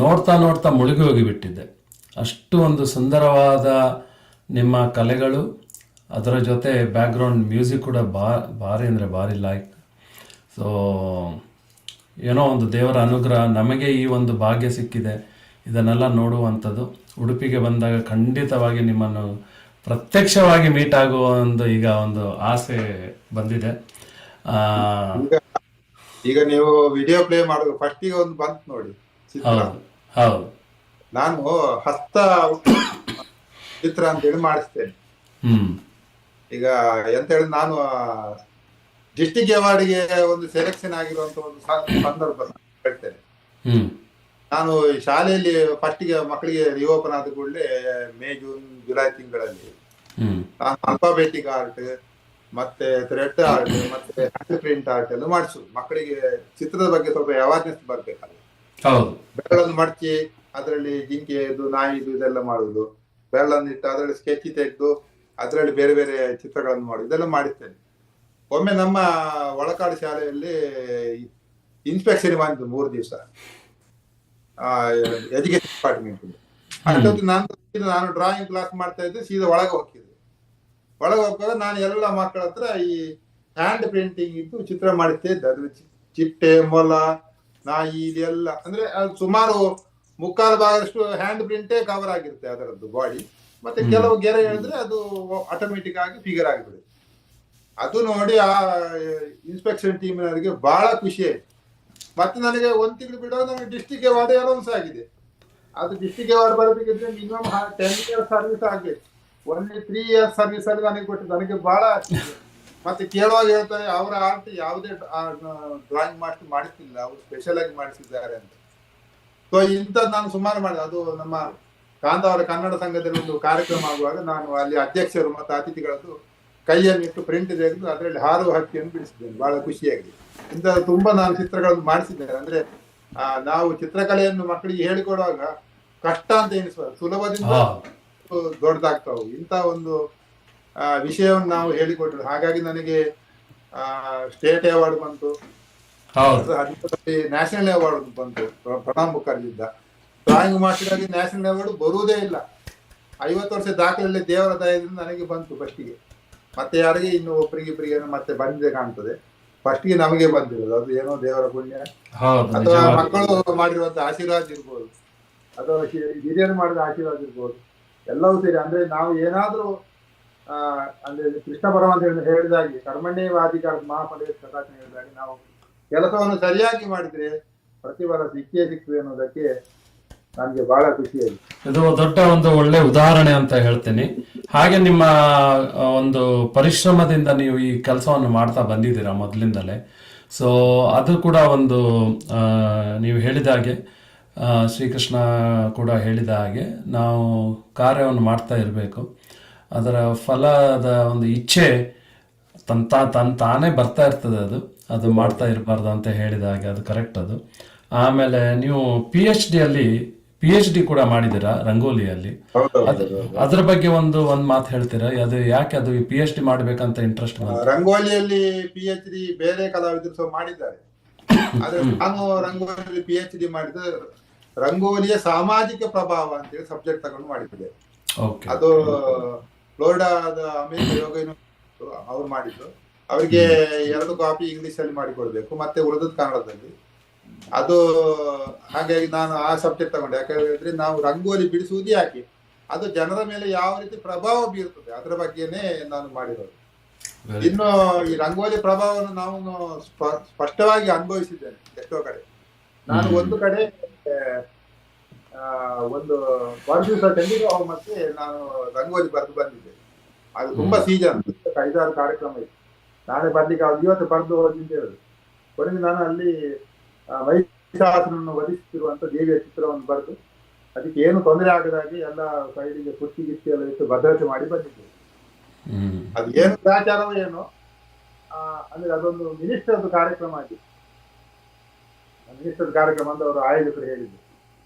ನೋಡ್ತಾ ನೋಡ್ತಾ ಮುಳುಗಿ ಹೋಗಿಬಿಟ್ಟಿದ್ದೆ. ಅಷ್ಟು ಒಂದು ಸುಂದರವಾದ ನಿಮ್ಮ ಕಲೆಗಳು, ಅದರ ಜೊತೆ ಬ್ಯಾಕ್ಗ್ರೌಂಡ್ ಮ್ಯೂಸಿಕ್ ಕೂಡ ಭಾರಿ ಅಂದರೆ ಭಾರಿ ಲೈಕ್. ಸೊ ಏನೋ ಒಂದು ದೇವರ ಅನುಗ್ರಹ, ನಮಗೆ ಈ ಒಂದು ಭಾಗ್ಯ ಸಿಕ್ಕಿದೆ ಇದನ್ನೆಲ್ಲ ನೋಡುವಂಥದ್ದು. ಉಡುಪಿಗೆ ಬಂದಾಗ ಖಂಡಿತವಾಗಿ ನಿಮ್ಮನ್ನು ಪ್ರತ್ಯಕ್ಷವಾಗಿ ಮೀಟ್ ಆಗುವ ಈಗ ಒಂದು ಆಸೆ ಬಂದಿದೆ. ಈಗ ನೀವು ವಿಡಿಯೋ ಪ್ಲೇ ಮಾಡುದು ಫಸ್ಟಿಗೆ ಒಂದು ಬಂತು ನೋಡಿ ಚಿತ್ರ. ಹೌದು ಹೌದು. ನಾನು ಹಸ್ತ ಚಿತ್ರ ಅಂತ ಹೇಳಿ ಮಾಡಿಸ್ತೇನೆ. ಈಗ ಎಂತ ಹೇಳಿದ್ರೆ ನಾನು ಡಿಸ್ಟಿಕ್ ಅವಾರ್ಡ್ಗೆ ಒಂದು ಸೆಲೆಕ್ಷನ್ ಆಗಿರುವಂತ ಒಂದು ಸಂದರ್ಭ ಹೇಳ್ತೇನೆ. ನಾನು ಶಾಲೆಯಲ್ಲಿ ಫಸ್ಟಿಗೆ ಮಕ್ಕಳಿಗೆ ರಿಓಪನ್ ಆದ ಕೂಡಲೇ ಮೇ ಜೂನ್ ಜುಲೈ ತಿಂಗಳಲ್ಲಿ ನಾನು ಅಲ್ಫಾಬೆಟಿಕ್ ಆರ್ಟ್ ಮತ್ತೆ ಥ್ರೆಡ್ ಆರ್ಟ್ ಮತ್ತೆ ಹ್ಯಾಂಡ್ ಪ್ರಿಂಟ್ ಆರ್ಟ್ ಎಲ್ಲ ಮಾಡಿಸುದು. ಮಕ್ಕಳಿಗೆ ಚಿತ್ರದ ಬಗ್ಗೆ ಸ್ವಲ್ಪ ಅವೇರ್ನೆಸ್ ಬರ್ಬೇಕಲ್ಲ. ಬೆರಳನ್ನು ಮಡಚಿ ಅದರಲ್ಲಿ ಜಿಂಕೆದು ನಾಯಿದು ಇದೆಲ್ಲ ಮಾಡುದು, ಬೆರಳನ್ನು ಇಟ್ಟು ಅದರಲ್ಲಿ ಸ್ಕೆಚ್ ತೆಗೆದು ಅದರಲ್ಲಿ ಬೇರೆ ಬೇರೆ ಚಿತ್ರಗಳನ್ನು ಮಾಡುದು, ಇದೆಲ್ಲ ಮಾಡಿಸ್ತೇನೆ. ಒಮ್ಮೆ ನಮ್ಮ ಒಳಕಾಡು ಶಾಲೆಯಲ್ಲಿ ಇನ್ಸ್ಪೆಕ್ಷನ್ ಬಂದಿದ್ದು 3 ದಿವಸ ಎಜುಕೇಶನ್ ಡಿಪಾರ್ಟ್ಮೆಂಟ್. ಅಷ್ಟೊತ್ತು ನಾನು ಡ್ರಾಯಿಂಗ್ ಕ್ಲಾಸ್ ಮಾಡ್ತಾ ಇದ್ದೆ. ಸೀದಾ ಒಳಗೆ ಹೋಗ್ತಿದ್ದೆ. ಒಳಗೆ ಹೋಗುವಾಗ ನಾನು ಎಲ್ಲ ಮಕ್ಕಳ ಹತ್ರ ಈ ಹ್ಯಾಂಡ್ ಪೇಂಟಿಂಗ್ ಇದ್ದು ಚಿತ್ರ ಮಾಡಿಸ್ತಾ ಇದ್ದೆ. ಅದ್ರ ಚಿಟ್ಟೆ, ಮೊಲ, ನಾಯಿ ಇದೆಲ್ಲ ಅಂದ್ರೆ ಅದು ಸುಮಾರು 3/4 ಭಾಗದಷ್ಟು ಹ್ಯಾಂಡ್ ಪ್ರಿಂಟೇ ಕವರ್ ಆಗಿರುತ್ತೆ ಅದರದ್ದು ಬಾಡಿ. ಮತ್ತೆ ಕೆಲವು ಗೆರೆ ಹೇಳಿದ್ರೆ ಅದು ಆಟೋಮೆಟಿಕ್ ಆಗಿ ಫಿಗರ್ ಆಗಿಬಿಡುತ್ತೆ. ಅದು ನೋಡಿ ಆ ಇನ್ಸ್ಪೆಕ್ಷನ್ ಟೀಮಿನವರಿಗೆ ಬಹಳ ಖುಷಿ ಆಯ್ತು. ಮತ್ತೆ ನನಗೆ 1 ತಿಂಗಳು ಬಿಡುವಾಗ ನನಗೆ ಡಿಸ್ಟಿಕ್ ಅವಾರ್ಡ್ ಅನೌನ್ಸ್ ಆಗಿದೆ. ಅದು ಡಿಸ್ಟಿಕ್ ಅವಾರ್ಡ್ ಬರಬೇಕಿದ್ರೆ ಮಿನಿಮಮ್ 10 ಇಯರ್ಸ್ ಸರ್ವಿಸ್ ಆಗಬೇಕು. ಓನ್ಲಿ 3 ಇಯರ್ಸ್ ಸರ್ವಿಸ್ ಅಲ್ಲಿ ನನಗೆ ಕೊಟ್ಟಿದ್ದು. ನನಗೆ ಬಹಳ ಮತ್ತೆ ಕೇಳುವಾಗ ಹೇಳ್ತಾರೆ ಅವರ ಆರ್ಟ್ ಯಾವುದೇ ಡ್ರಾಯಿಂಗ್ ಮಾಡಿಸ್ತಿಲ್ಲ, ಅವರು ಸ್ಪೆಷಲ್ ಆಗಿ ಮಾಡಿಸಿದ್ದಾರೆ ಅಂತ. ಸೊ ಇಂಥದ್ದು ನಾನು ಸುಮಾರು ಮಾಡಿದೆ. ಅದು ನಮ್ಮ ಕಾಂತಾವರ ಕನ್ನಡ ಸಂಘದಲ್ಲಿ ಒಂದು ಕಾರ್ಯಕ್ರಮ ಆಗುವಾಗ ನಾನು ಅಲ್ಲಿ ಅಧ್ಯಕ್ಷರು ಮತ್ತು ಅತಿಥಿಗಳದ್ದು ಕೈಯನ್ನು ಇಟ್ಟು ಪ್ರಿಂಟ್ ತೆಗೆದು ಅದರಲ್ಲಿ ಹಾರುವ ಹಕ್ಕಿಯನ್ನು ಬಿಡಿಸಿದ್ದೇನೆ. ಬಹಳ ಖುಷಿಯಾಗಿದೆ. ಇಂಥ ತುಂಬಾ ನಾನು ಚಿತ್ರಗಳನ್ನು ಮಾಡಿಸಿದ್ದೇನೆ. ಅಂದ್ರೆ ನಾವು ಚಿತ್ರಕಲೆಯನ್ನು ಮಕ್ಕಳಿಗೆ ಹೇಳಿಕೊಡುವಾಗ ಕಷ್ಟ ಅಂತ ಎಣಿಸುವಾಗ ಸುಲಭದಿಂದ ದೊಡ್ಡದಾಗ್ತಾವು. ಇಂಥ ಒಂದು ವಿಷಯವನ್ನು ನಾವು ಹೇಳಿಕೊಟ್ರು. ಹಾಗಾಗಿ ನನಗೆ ಸ್ಟೇಟ್ ಅವಾರ್ಡ್ ಬಂತು, ನ್ಯಾಷನಲ್ ಅವಾರ್ಡ್ ಬಂತು ಪ್ರಣಬ್ ಮುಖರ್ಜಿಯಿಂದ. ಡ್ರಾಯಿಂಗ್ ಮಾಸ್ಟರ್ ನ್ಯಾಷನಲ್ ಅವಾರ್ಡ್ ಬರುವುದೇ ಇಲ್ಲ. 50 ವರ್ಷ ದಾಖಲೆಯಲ್ಲಿ ದೇವರ ದಯದಿಂದ ನನಗೆ ಬಂತು ಫಸ್ಟಿಗೆ. ಮತ್ತೆ ಯಾರಿಗೆ ಇನ್ನು ಒಬ್ಬರಿಗಿಬ್ಬರಿಗೆ ಮತ್ತೆ ಬಂದಿದೆ ಕಾಣ್ತದೆ. ಫಸ್ಟ್ಗೆ ನಮಗೆ ಬಂದಿರೋದು ಅದು ಏನೋ ದೇವರ ಪುಣ್ಯ, ಅಥವಾ ಮಕ್ಕಳು ಮಾಡಿರುವಂತ ಆಶೀರ್ವಾದ ಇರ್ಬೋದು, ಅಥವಾ ಹಿರಿಯರು ಮಾಡಿದ ಆಶೀರ್ವಾದ ಇರ್ಬೋದು, ಎಲ್ಲವೂ ಸೇರಿ. ಅಂದ್ರೆ ನಾವು ಏನಾದ್ರೂ ಅಂದ್ರೆ ಕೃಷ್ಣ ಪರಮಾತ್ಮ ಹೇಳಿದಾಗೆ ಕರ್ಮಣ್ಯವಾಧಿಕಾರ ಮಹಾಫಲ ಕಥಾಚನೆ ಹೇಳಿದಾಗೆ ನಾವು ಕೆಲಸವನ್ನು ಸರಿಯಾಗಿ ಮಾಡಿದ್ರೆ ಪ್ರತಿಫಲ ಸಿಕ್ಕೇ ಸಿಗ್ತದೆ ಅನ್ನೋದಕ್ಕೆ ನನಗೆ ಬಹಳ ಖುಷಿಯಾಗಿದೆ. ಇದು ದೊಡ್ಡ ಒಂದು ಒಳ್ಳೆ ಉದಾಹರಣೆ ಅಂತ ಹೇಳ್ತೀನಿ. ಹಾಗೆ ನಿಮ್ಮ ಒಂದು ಪರಿಶ್ರಮದಿಂದ ನೀವು ಈ ಕೆಲಸವನ್ನು ಮಾಡ್ತಾ ಬಂದಿದ್ದೀರಾ ಮೊದಲಿಂದಲೇ. ಸೊ ಅದು ಕೂಡ ಒಂದು ನೀವು ಹೇಳಿದ ಹಾಗೆ, ಶ್ರೀಕೃಷ್ಣ ಕೂಡ ಹೇಳಿದ ಹಾಗೆ ನಾವು ಕಾರ್ಯವನ್ನು ಮಾಡ್ತಾ ಇರಬೇಕು. ಅದರ ಫಲದ ಒಂದು ಇಚ್ಛೆ ತಾನೇ ಬರ್ತಾ ಇರ್ತದೆ. ಅದು ಮಾಡ್ತಾ ಇರಬಾರ್ದು ಅಂತ ಹೇಳಿದ ಹಾಗೆ ಅದು ಕರೆಕ್ಟ್. ಅದು ಆಮೇಲೆ ನೀವು PhD ಕೂಡ ಮಾಡಿದ್ದೀರಾ ರಂಗೋಲಿಯಲ್ಲಿ. ಅದ್ರ ಬಗ್ಗೆ ಒಂದು ಮಾತು ಹೇಳ್ತೀರಾ? ಅದು ಯಾಕೆ ಅದು PhD ಮಾಡ್ಬೇಕಂತ ಇಂಟ್ರೆಸ್ಟ್? ರಂಗೋಲಿಯಲ್ಲಿ PhD ಬೇರೆ ಕಲಾವಿದರು ಸಹ ಮಾಡಿದ್ದಾರೆ. ಆದ್ರೆ ನಾನು ರಂಗೋಲಿಯಲ್ಲಿ PhD ಮಾಡಿದ ರಂಗೋಲಿಯ ಸಾಮಾಜಿಕ ಪ್ರಭಾವ ಅಂತೇಳಿ ಸಬ್ಜೆಕ್ಟ್ ತಗೊಂಡು ಮಾಡಿದ್ದೆ. ಅದು ಫ್ಲೋರಿಡಾದ ಅಮೆರಿಕ ಯೋಗ ಅವ್ರು ಮಾಡಿದ್ರು. ಅವರಿಗೆ 2 ಕಾಪಿ ಇಂಗ್ಲಿಷ್ ಅಲ್ಲಿ ಮಾಡಿಕೊಡ್ಬೇಕು, ಮತ್ತೆ ಉಳಿದದ್ದು ಕನ್ನಡದಲ್ಲಿ. ಅದು ಹಾಗಾಗಿ ನಾನು ಆ ಸಬ್ಜೆಕ್ಟ್ ತಗೊಂಡೆ. ಯಾಕಂದ್ರೆ ನಾವು ರಂಗೋಲಿ ಬಿಡಿಸುವುದು ಯಾಕೆ, ಅದು ಜನರ ಮೇಲೆ ಯಾವ ರೀತಿ ಪ್ರಭಾವ ಬೀರ್ತದೆ ಅದರ ಬಗ್ಗೆನೇ ನಾನು ಮಾಡಿರೋದು. ಇನ್ನು ಈ ರಂಗೋಲಿ ಪ್ರಭಾವವನ್ನು ನಾವು ಸ್ಪಷ್ಟವಾಗಿ ಅನುಭವಿಸಿದ್ದೇನೆ ಎಷ್ಟೋ ಕಡೆ. ನಾನು ಒಂದು ಕಡೆ ಒಂದು ದಿವಸ ಚಂಡೀಗಢ ಮತ್ತೆ ನಾನು ರಂಗೋಲಿ ಬರೆದು ಬಂದಿದ್ದೆ. ಅದು ತುಂಬಾ ಸೀಸನ್, 5-6 ಕಾರ್ಯಕ್ರಮ ಇತ್ತು. ನಾನೇ ಬರ್ಲಿಕ್ಕೆ ಇವತ್ತು ಬರೆದು ಹೋಗಿ ಅಂತ ಹೇಳುದು. ಕೊನೆಗೆ ನಾನು ಅಲ್ಲಿ ಮಹಿಷಾಸುರನನ್ನು ವಧಿಸುತ್ತಿರುವಂತ ದೇವಿಯ ಚಿತ್ರವನ್ನು ಬರೆದು ಅದಕ್ಕೆ ಏನು ತೊಂದರೆ ಆಗದಾಗಿ ಎಲ್ಲ ಸೈಡಿಗೆ ಕುರ್ಚಿ ಗಿರ್ಚಿ ಎಲ್ಲ ಇಟ್ಟು ಭದ್ರತೆ ಮಾಡಿ ಬಂದಿದ್ದೆ. ಅದು ಏನು ಗ್ರಾಚಾರವೋ ಏನೋ, ಅಂದ್ರೆ ಅದೊಂದು ಮಿನಿಸ್ಟರ್ದು ಕಾರ್ಯಕ್ರಮ ಆಗಿತ್ತು. ಮಿನಿಸ್ಟರ್ ಕಾರ್ಯಕ್ರಮ ಅಂತ ಅವರು ಆಯೋಜಕರು ಹೇಳಿದ್ರು.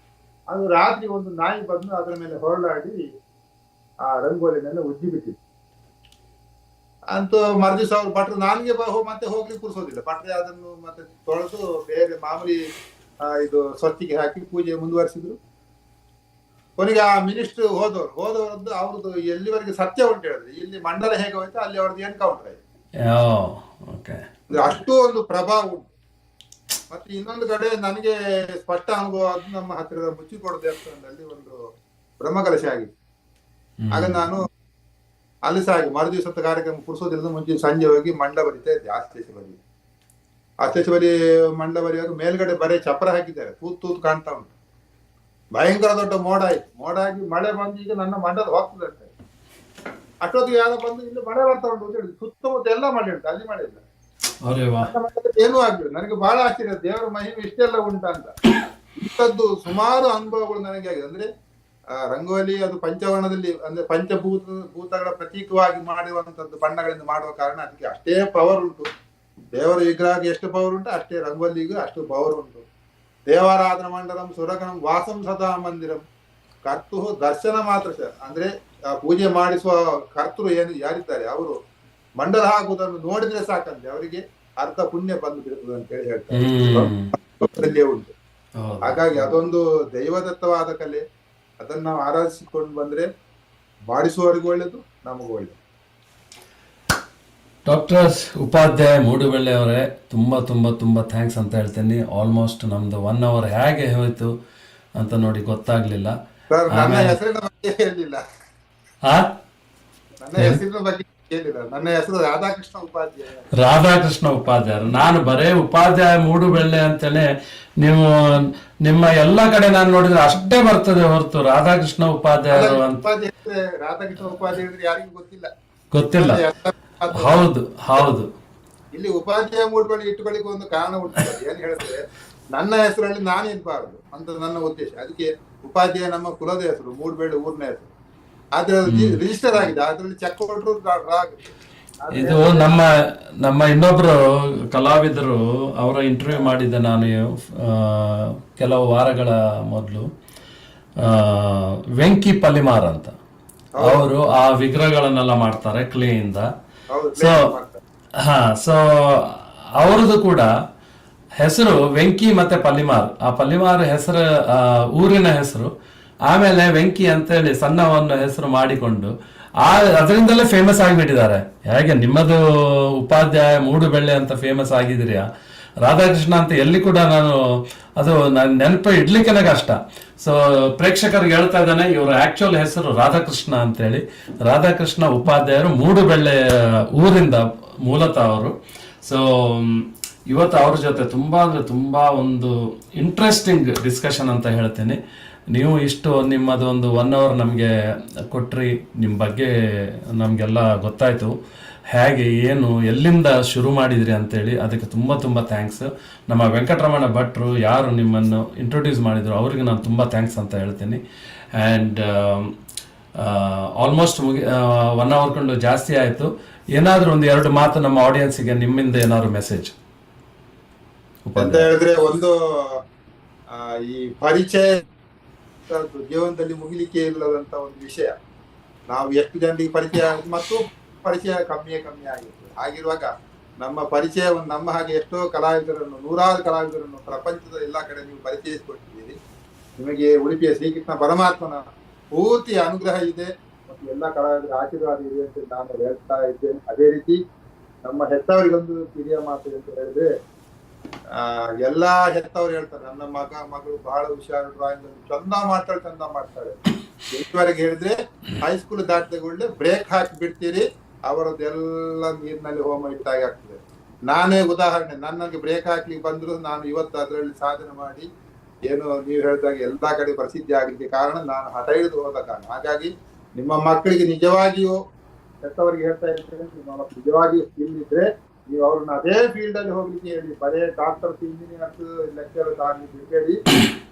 ಅದು ರಾತ್ರಿ ಒಂದು ನಾಯಿ ಬಂದು ಅದರ ಮೇಲೆ ಹೊರಳಾಡಿ ಆ ರಂಗೋಲಿ ಮೇಲೆ ಉಜ್ಜಿ ಬಿಟ್ಟಿತ್ತು. ಅಂತೂ ಮರುದಿವಸ ಅವ್ರು ಭಟ್ರು ನನಗೆ ಮತ್ತೆ ಹೋಗ್ಲಿಕ್ಕೆ ಕೂರಿಸೋದಿಲ್ಲ. ಭಟ್ರೆ ಅದನ್ನು ಮತ್ತೆ ತೊಳೆದು ಬೇರೆ ಮಾಮೂಲಿ ಇದು ಸ್ವಚ್ಛಿಗೆ ಹಾಕಿ ಪೂಜೆ ಮುಂದುವರಿಸಿದ್ರು. ಕೊನೆಗೆ ಆ ಮಿನಿಸ್ಟರ್ ಹೋದವರದ್ದು ಅವ್ರದ್ದು ಎಲ್ಲಿವರೆಗೆ ಸತ್ಯ ಉಂಟು ಹೇಳಿದ್ರೆ, ಇಲ್ಲಿ ಮಂಡಲ ಹೇಗೆ ಹೋಯ್ತು ಅಲ್ಲಿ ಅವ್ರದ್ದು ಎನ್ಕೌಂಟರ್ ಆಯ್ತು. ಅಂದ್ರೆ ಅಷ್ಟು ಒಂದು ಪ್ರಭಾವ ಉಂಟು. ಮತ್ತೆ ಇನ್ನೊಂದು ಕಡೆ ನನಗೆ ಸ್ಪಷ್ಟ ಅನುಭವ ಅದು ನಮ್ಮ ಹತ್ತಿರದ ಮುಚ್ಚಿಕೋಡು ದೇವಸ್ಥಾನದಲ್ಲಿ ಒಂದು ಬ್ರಹ್ಮಕಲಶ ಆಗಿತ್ತು. ಆಗ ನಾನು ಅಲ್ಲಿ ಸಹ ಹಾಗೆ ಮರುದಿವಸದ ಕಾರ್ಯಕ್ರಮ ಕುಡಿಸೋದ್ರಿಂದ ಮುಂಚೆ ಸಂಜೆ ಹೋಗಿ ಮಂಡ ಬರಿತಾ ಇದ್ದೆ. ಆಸ್ಟೇಶ ಬರಿ ಮಂಡ ಬರಿಯುವಾಗ ಮೇಲ್ಗಡೆ ಬರೀ ಚಪ್ಪರ ಹಾಕಿದ್ದಾರೆ, ತೂತು ಕಾಣ್ತಾ ಉಂಟು. ಭಯಂಕರ ದೊಡ್ಡ ಮೋಡ ಆಯ್ತು. ಮೋಡ ಆಗಿ ಮಳೆ ಬಂದು ಈಗ ನನ್ನ ಮಂಡದ ಹೋಗ್ತದಂತೆ. ಅಷ್ಟೊತ್ತಿಗೆ ಯಾವ್ದೋ ಬಂದು ಇಲ್ಲಿ ಮಳೆ ಬರ್ತಾ ಉಂಟು ಅಂತ ಹೇಳಿ ಸುತ್ತಮುತ್ತ ಎಲ್ಲ ಮಳೆ ಉಂಟು, ಅಲ್ಲಿ ಮಳೆ ಇಲ್ಲ. ಏನೂ ಆಗ್ಲಿಲ್ಲ. ನನಗೆ ಬಹಳ ಆಶ್ಚರ್ಯ, ದೇವರ ಮಹಿಮೆ ಇಷ್ಟೆಲ್ಲ ಉಂಟಾ ಅಂತ. ಇಂಥದ್ದು ಸುಮಾರು ಅನುಭವಗಳು ನನಗೆ ಆಗಿದೆ. ಅಂದ್ರೆ ರಂಗೋಲಿ ಅದು ಪಂಚವರ್ಣದಲ್ಲಿ ಅಂದ್ರೆ ಭೂತಗಳ ಪ್ರತೀಕವಾಗಿ ಮಾಡಿರುವಂತದ್ದು ಬಣ್ಣಗಳಿಂದ ಮಾಡುವ ಕಾರಣ ಅದಕ್ಕೆ ಅಷ್ಟೇ ಪವರ್ ಉಂಟು. ದೇವರ ವಿಗ್ರಹಕ್ಕೆ ಎಷ್ಟು ಪವರ್ ಉಂಟು ಅಷ್ಟೇ ರಂಗೋಲಿಗೂ ಅಷ್ಟು ಪವರ್ ಉಂಟು. ದೇವಾರಾಧನ ಮಂಡಲಂ ಸುರಗಣಂ ವಾಸಂ ಸದಾ ಮಂದಿರಂ ಕರ್ತು ದರ್ಶನ ಮಾತ್ರ. ಅಂದ್ರೆ ಪೂಜೆ ಮಾಡಿಸುವ ಕರ್ತೃ ಯಾರಿದ್ದಾರೆ ಅವರು ಮಂಡಲ ಹಾಕುವುದನ್ನು ನೋಡಿದ್ರೆ ಸಾಕಂತೆ ಅವರಿಗೆ ಅರ್ಥ ಪುಣ್ಯ ಬಂದು ಬಿಡುತ್ತದೆ ಅಂತ ಹೇಳಿ ಹೇಳ್ತಾರೆ ಉಂಟು. ಹಾಗಾಗಿ ಅದೊಂದು ದೈವದತ್ತವಾದ ಕಲೆ. ಅದನ್ನ ನಾವು ಆರಾಧಿಸಿಕೊಂಡು ಬಂದ್ರೆ ಮಾಡಿಸುವವರಿಗೂ ಒಳ್ಳೇದು, ನಮಗೂ ಒಳ್ಳೇದು. ಡಾಕ್ಟರ್ ಉಪಾಧ್ಯಾಯ ಮೂಡುಬೆಳ್ಳೆ ಅವರೇ, ತುಂಬಾ ತುಂಬಾ ತುಂಬಾ ಥ್ಯಾಂಕ್ಸ್ ಅಂತ ಹೇಳ್ತೀನಿ. ಆಲ್ಮೋಸ್ಟ್ ನಮ್ದು 1 hour ಹೇಗೆ ಹೋಯ್ತು ಅಂತ ನೋಡಿ ಗೊತ್ತಾಗ್ಲಿಲ್ಲ. ನನ್ನ ಹೆಸರಿನ ಬಗ್ಗೆ ಹೇಳಿಲ್ಲ, ನನ್ನ ಹೆಸರಿನ ಬಗ್ಗೆ ಹೇಳಿಲ್ಲ. ನನ್ನ ಹೆಸರು ರಾಧಾಕೃಷ್ಣ ಉಪಾಧ್ಯಾಯರು. ನಾನು ಬರೇ ಉಪಾಧ್ಯಾಯ ಮೂಡುಬೆಳ್ಳೆ ಅಂತೇನೆ ನೀವು ನಿಮ್ಮ ಎಲ್ಲ ಕಡೆ ನಾನು ನೋಡಿದ್ರೆ ಅಷ್ಟೇ ಬರ್ತದೆ ಹೊರತು ರಾಧಾಕೃಷ್ಣ ಉಪಾಧ್ಯಾಯರು ಅಂತ ರಾಧಾಕೃಷ್ಣ ಉಪಾಧ್ಯಾಯ ಯಾರಿಗೂ ಗೊತ್ತಿಲ್ಲ. ಹೌದು ಹೌದು. ಇಲ್ಲಿ ಉಪಾಧ್ಯಾಯ ಮೂಡುಬೆಳ್ಳೆ ಇಟ್ಟುಕೊಳ್ಳಿಕ್ಕೆ ಒಂದು ಕಾರಣ ಉಂಟು. ಏನ್ ಹೇಳಿದ್ರೆ ನನ್ನ ಹೆಸರಲ್ಲಿ ನಾನು ಇರಬಾರದು ಅಂತ ನನ್ನ ಉದ್ದೇಶ. ಅದಕ್ಕೆ ಉಪಾಧ್ಯಾಯ ನಮ್ಮ ಕುಲದ ಹೆಸರು, ಮೂಡುಬೆಳ್ಳೆ ಊರಿನ ಹೆಸರು. ಆದ್ರೆ ರಿಜಿಸ್ಟರ್ ಆಗಿದೆ, ಅದ್ರಲ್ಲಿ ಚೆಕ್ ಕೊಟ್ಟರು. ಇದು ನಮ್ಮ ಇನ್ನೊಬ್ರು ಕಲಾವಿದರು ಅವರ ಇಂಟರ್ವ್ಯೂ ಮಾಡಿದ್ದೆ ನಾನು ಕೆಲವು ವಾರಗಳ ಮೊದಲು. ವೆಂಕಿ ಪಲಿಮಾರ್ ಅಂತ ಅವರು ಆ ವಿಗ್ರಹಗಳನ್ನೆಲ್ಲ ಮಾಡ್ತಾರೆ ಕ್ಲೇ ಇಂದ. ಸೊ ಅವ್ರದ್ದು ಕೂಡ ಹೆಸರು ವೆಂಕಿ ಮತ್ತೆ ಪಲಿಮಾರ್. ಆ ಪಲಿಮಾರ್ ಹೆಸರು ಊರಿನ ಹೆಸರು, ಆಮೇಲೆ ವೆಂಕಿ ಅಂತೇಳಿ ಸಣ್ಣವನ್ನು ಹೆಸರು ಮಾಡಿಕೊಂಡು ಅದರಿಂದಲೇ ಫೇಮಸ್ ಆಗಿಬಿಟ್ಟಿದ್ದಾರೆ. ಹೇಗೆ ನಿಮ್ಮದು ಉಪಾಧ್ಯಾಯ ಮೂಡುಬೆಳ್ಳೆ ಅಂತ ಫೇಮಸ್ ಆಗಿದ್ದೀರಿಯಾ, ರಾಧಾಕೃಷ್ಣ ಅಂತ ಎಲ್ಲಿ ಕೂಡ ನಾನು ಅದು ನನ್ನ ನೆನಪು ಇಡ್ಲಿಕ್ಕೆ ಕಷ್ಟ. ಸೊ ಪ್ರೇಕ್ಷಕರಿಗೆ ಹೇಳ್ತಾ ಇದ್ದಾನೆ, ಇವ್ರ ಆಕ್ಚುಯಲ್ ಹೆಸರು ರಾಧಾಕೃಷ್ಣ ಅಂತೇಳಿ. ರಾಧಾಕೃಷ್ಣ ಉಪಾಧ್ಯಾಯರು ಮೂಡುಬೆಳ್ಳೆ ಊರಿಂದ ಮೂಲತಃ ಅವರು. ಸೊ ಇವತ್ತು ಅವ್ರ ಜೊತೆ ತುಂಬಾ ಅಂದ್ರೆ ತುಂಬಾ ಒಂದು ಇಂಟ್ರೆಸ್ಟಿಂಗ್ ಡಿಸ್ಕಷನ್ ಅಂತ ಹೇಳ್ತೀನಿ. ನೀವು ಇಷ್ಟು ನಿಮ್ಮದು ಒಂದು 1 hour ನಮಗೆ ಕೊಟ್ರಿ, ನಿಮ್ಮ ಬಗ್ಗೆ ನಮಗೆಲ್ಲ ಗೊತ್ತಾಯ್ತು, ಹೇಗೆ ಏನು ಎಲ್ಲಿಂದ ಶುರು ಮಾಡಿದ್ರಿ ಅಂತೇಳಿ. ಅದಕ್ಕೆ ತುಂಬ ತುಂಬ ಥ್ಯಾಂಕ್ಸ್. ನಮ್ಮ ವೆಂಕಟರಮಣ ಭಟ್ರು ಯಾರು ನಿಮ್ಮನ್ನು ಇಂಟ್ರೊಡ್ಯೂಸ್ ಮಾಡಿದ್ರು ಅವರಿಗೆ ನಾನು ತುಂಬ ಥ್ಯಾಂಕ್ಸ್ ಅಂತ ಹೇಳ್ತೀನಿ. ಆ್ಯಂಡ್ ಆಲ್ಮೋಸ್ಟ್ 1 hour ಕೊಂಡು ಜಾಸ್ತಿ ಆಯಿತು. ಏನಾದರೂ ಒಂದು 2 ಮಾತು ನಮ್ಮ ಆಡಿಯನ್ಸಿಗೆ ನಿಮ್ಮಿಂದ ಏನಾದ್ರು ಮೆಸೇಜ್ ಅಂತ ಹೇಳಿದ್ರೆ, ಒಂದು ಈ ಪರಿಚಯ ಜೀವನದಲ್ಲಿ ಮುಗಿಲಿಕ್ಕೆ ಇಲ್ಲದಂತ ಒಂದು ವಿಷಯ. ನಾವು ಎಷ್ಟು ಜನರಿಗೆ ಪರಿಚಯ ಮತ್ತು ಪರಿಚಯ ಕಮ್ಮಿ ಆಗಿರ್ತದೆ. ಹಾಗಿರುವಾಗ ನಮ್ಮ ಪರಿಚಯವನ್ನು ನಮ್ಮ ಹಾಗೆ ಎಷ್ಟೋ ಕಲಾವಿದರನ್ನು, 100 ಕಲಾವಿದರನ್ನು ಪ್ರಪಂಚದ ಎಲ್ಲಾ ಕಡೆ ನೀವು ಪರಿಚಯಿಸಿಕೊಟ್ಟಿದ್ದೀರಿ. ನಿಮಗೆ ಉಡುಪಿಯ ಶ್ರೀಕೃಷ್ಣ ಪರಮಾತ್ಮನ ಪೂರ್ತಿ ಅನುಗ್ರಹ ಇದೆ ಮತ್ತು ಎಲ್ಲಾ ಕಲಾವಿದರ ಆಶೀರ್ವಾದ ಇದೆ ಅಂತ ನಾನು ಹೇಳ್ತಾ ಇದ್ದೇನೆ. ಅದೇ ರೀತಿ ನಮ್ಮ ಹೆತ್ತವರಿಗೊಂದು ಕಿರಿಯ ಮಾತು ಅಂತ ಹೇಳಿದ್ರೆ, ಎಲ್ಲಾ ಹೆತ್ತವ್ರು ಹೇಳ್ತಾರೆ, ನನ್ನ ಮಗಳು ಬಹಳ ಹುಷಾರು, ಡ್ರಾಯಿಂಗ್ ಚಂದ ಮಾಡ್ತಾಳೆ. ಎಷ್ಟುವರೆಗೆ ಹೇಳಿದ್ರೆ ಹೈಸ್ಕೂಲ್ ದಾಟಿದ ಬ್ರೇಕ್ ಹಾಕಿ ಬಿಡ್ತೀರಿ, ಅವರದ್ದೆಲ್ಲ ನೀರಿನಲ್ಲಿ ಹೋಮ ಇಟ್ಟಾಗಿ ಆಗ್ತದೆ. ನಾನೇ ಉದಾಹರಣೆ, ನನಗೆ ಬ್ರೇಕ್ ಹಾಕ್ಲಿಕ್ಕೆ ಬಂದ್ರು ನಾನು ಇವತ್ತು ಅದರಲ್ಲಿ ಸಾಧನೆ ಮಾಡಿ ಏನು ನೀವು ಹೇಳಿದಾಗ ಎಲ್ಲಾ ಕಡೆ ಪ್ರಸಿದ್ಧಿ ಆಗಲಿಕ್ಕೆ ಕಾರಣ ನಾನು ಹಠ ಹಿಡಿದು ಹೋದ ಕಾರಣ. ಹಾಗಾಗಿ ನಿಮ್ಮ ಮಕ್ಕಳಿಗೆ ನಿಜವಾಗಿಯೂ ಹೆತ್ತವರಿಗೆ ಹೇಳ್ತಾ ಇರ್ತೇನೆ, ನಿಮ್ಮ ಮಕ್ಕಳು ನಿಜವಾಗಿಯೂ ಸ್ಕಿಲ್ ಇದ್ರೆ ನೀವು ಅವ್ರನ್ನ ಅದೇ ಫೀಲ್ಡ್ ಅಲ್ಲಿ ಹೋಗ್ಲಿಕ್ಕೆ ಹೇಳಿ, ಬರೇ ಡಾಕ್ಟರ್ಸ್, ಇಂಜಿನಿಯರ್ಸ್, ಲೆಕ್ಚರರ್ಸ್ ಆಗ್ಲಿಕ್ಕೆ ಹೇಳಿ,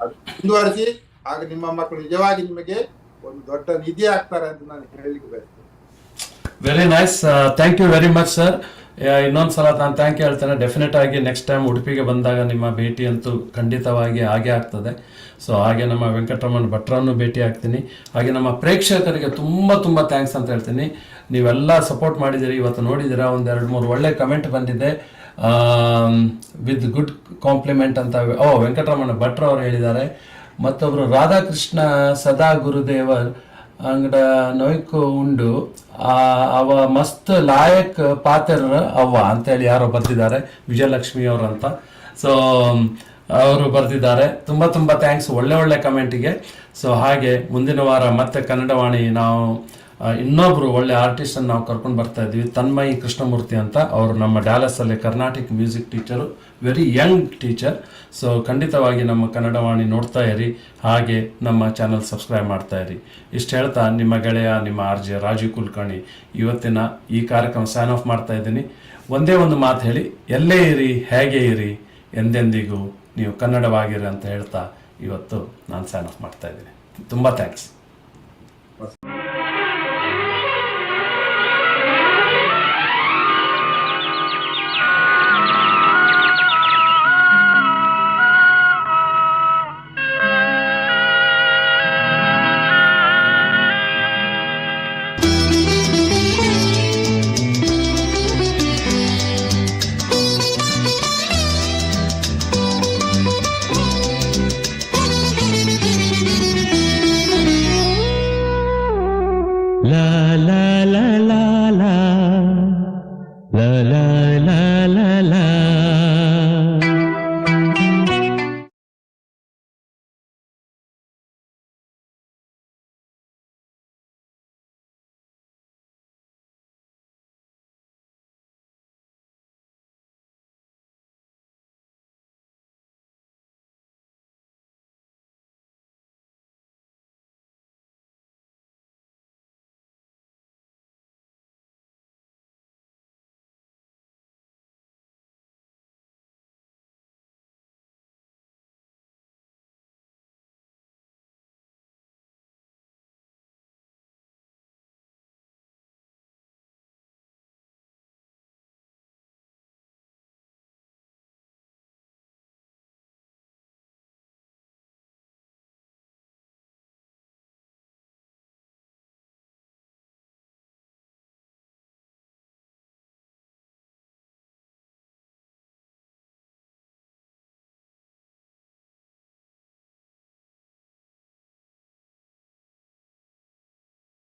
ಅದು ಮುಂದುವರಿಸಿ. ಆಗ ನಿಮ್ಮ ಮಕ್ಕಳು ನಿಜವಾಗಿ ನಿಮಗೆ ಒಂದು ದೊಡ್ಡ ನಿಧಿ ಆಗ್ತಾರೆ ಅಂತ ನಾನು ಹೇಳಲಿಕ್ಕೆ ಬಯಸ್ತೇನೆ. Very nice, thank you very much sir. ಇನ್ನೊಂದ್ಸಲ ನಾನು ಥ್ಯಾಂಕ್ ಯು ಹೇಳ್ತೇನೆ. ಡೆಫಿನೆಟ್ ಆಗಿ ನೆಕ್ಸ್ಟ್ ಟೈಮ್ ಉಡುಪಿಗೆ ಬಂದಾಗ ನಿಮ್ಮ ಭೇಟಿ ಅಂತೂ ಖಂಡಿತವಾಗಿ ಆಗೇ ಆಗ್ತದೆ. ಸೊ ಹಾಗೆ ನಮ್ಮ ವೆಂಕಟರಮಣ ಭಟ್ರನ್ನು ಭೇಟಿ ಆಗ್ತೀನಿ. ಹಾಗೆ ನಮ್ಮ ಪ್ರೇಕ್ಷಕರಿಗೆ ತುಂಬ ತುಂಬ ಥ್ಯಾಂಕ್ಸ್ ಅಂತ ಹೇಳ್ತೀನಿ. ನೀವೆಲ್ಲ ಸಪೋರ್ಟ್ ಮಾಡಿದ್ದೀರಿ, ಇವತ್ತು ನೋಡಿದ್ದೀರಾ, ಒಂದು 2-3 ಒಳ್ಳೆ ಕಮೆಂಟ್ ಬಂದಿದೆ ವಿತ್ ಗುಡ್ ಕಾಂಪ್ಲಿಮೆಂಟ್ ಅಂತ. ವೆಂಕಟರಮಣ ಭಟ್ರು ಅವರು ಹೇಳಿದ್ದಾರೆ. ಮತ್ತೊಬ್ಬರು ರಾಧಾಕೃಷ್ಣ ಸದಾ ಗುರುದೇವರ್ ಅಂಗಡ ನೊಯ್ಕು ಉಂಡು ಅವ ಮಸ್ತ್ ಲಾಯಕ್ ಪಾತ್ರ ಅವ್ವ ಅಂತೇಳಿ ಯಾರೋ ಬರ್ತಿದ್ದಾರೆ, ವಿಜಯಲಕ್ಷ್ಮಿ ಅವರು ಅಂತ. ಸೊ ಅವರು ಬರ್ತಿದ್ದಾರೆ. ತುಂಬ ತುಂಬ ಥ್ಯಾಂಕ್ಸ್ ಒಳ್ಳೆ ಒಳ್ಳೆ ಕಮೆಂಟಿಗೆ. ಸೊ ಹಾಗೆ ಮುಂದಿನ ವಾರ ಮತ್ತೆ ಕನ್ನಡವಾಣಿ ನಾವು ಇನ್ನೊಬ್ರು ಒಳ್ಳೆ ಆರ್ಟಿಸ್ಟನ್ನು ನಾವು ಕರ್ಕೊಂಡು ಬರ್ತಾ ಇದ್ವಿ, ತನ್ಮಯಿ ಕೃಷ್ಣಮೂರ್ತಿ ಅಂತ. ಅವರು ನಮ್ಮ ಡ್ಯಾಲಸಲ್ಲಿ Carnatic music teacher, very young teacher. So ಖಂಡಿತವಾಗಿ ನಮ್ಮ ಕನ್ನಡವಾಣಿ ನೋಡ್ತಾ ಇರಿ, ಹಾಗೆ ನಮ್ಮ ಚಾನಲ್ ಸಬ್ಸ್ಕ್ರೈಬ್ ಮಾಡ್ತಾ ಇರಿ. ಇಷ್ಟು ಹೇಳ್ತಾ ನಿಮ್ಮ ಗೆಳೆಯ ನಿಮ್ಮ RJ ರಾಜೀವ್ ಕುಲಕರ್ಣಿ ಇವತ್ತಿನ ಈ ಕಾರ್ಯಕ್ರಮ ಸೈನ್ ಆಫ್ ಮಾಡ್ತಾ ಇದ್ದೀನಿ. ಒಂದೇ ಒಂದು ಮಾತು ಹೇಳಿ, ಎಲ್ಲೇ ಇರಿ, ಹೇಗೆ ಇರಿ, ಎಂದೆಂದಿಗೂ ನೀವು ಕನ್ನಡವಾಗಿರಿ ಅಂತ ಹೇಳ್ತಾ ಇವತ್ತು ನಾನು ಸೈನ್ ಆಫ್ ಮಾಡ್ತಾ ಇದ್ದೀನಿ. ತುಂಬ thanks. La la la la la la la la